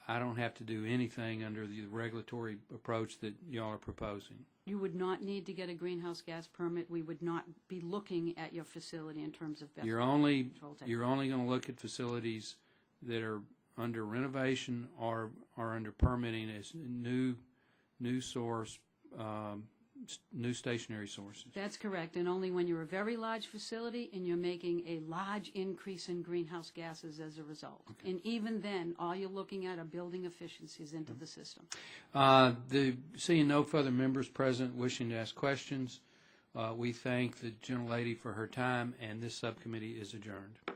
O: I don't have to do anything under the regulatory approach that y'all are proposing.
H: You would not need to get a greenhouse gas permit. We would not be looking at your facility in terms of best
O: You're only going to look at facilities that are under renovation or are under permitting as new source, new stationary sources.
H: That's correct, and only when you're a very large facility and you're making a large increase in greenhouse gases as a result. Okay. And even then, all you're looking at are building efficiencies into the system.
O: Seeing no further members present wishing to ask questions, we thank the gentlelady for her time, and this subcommittee is adjourned.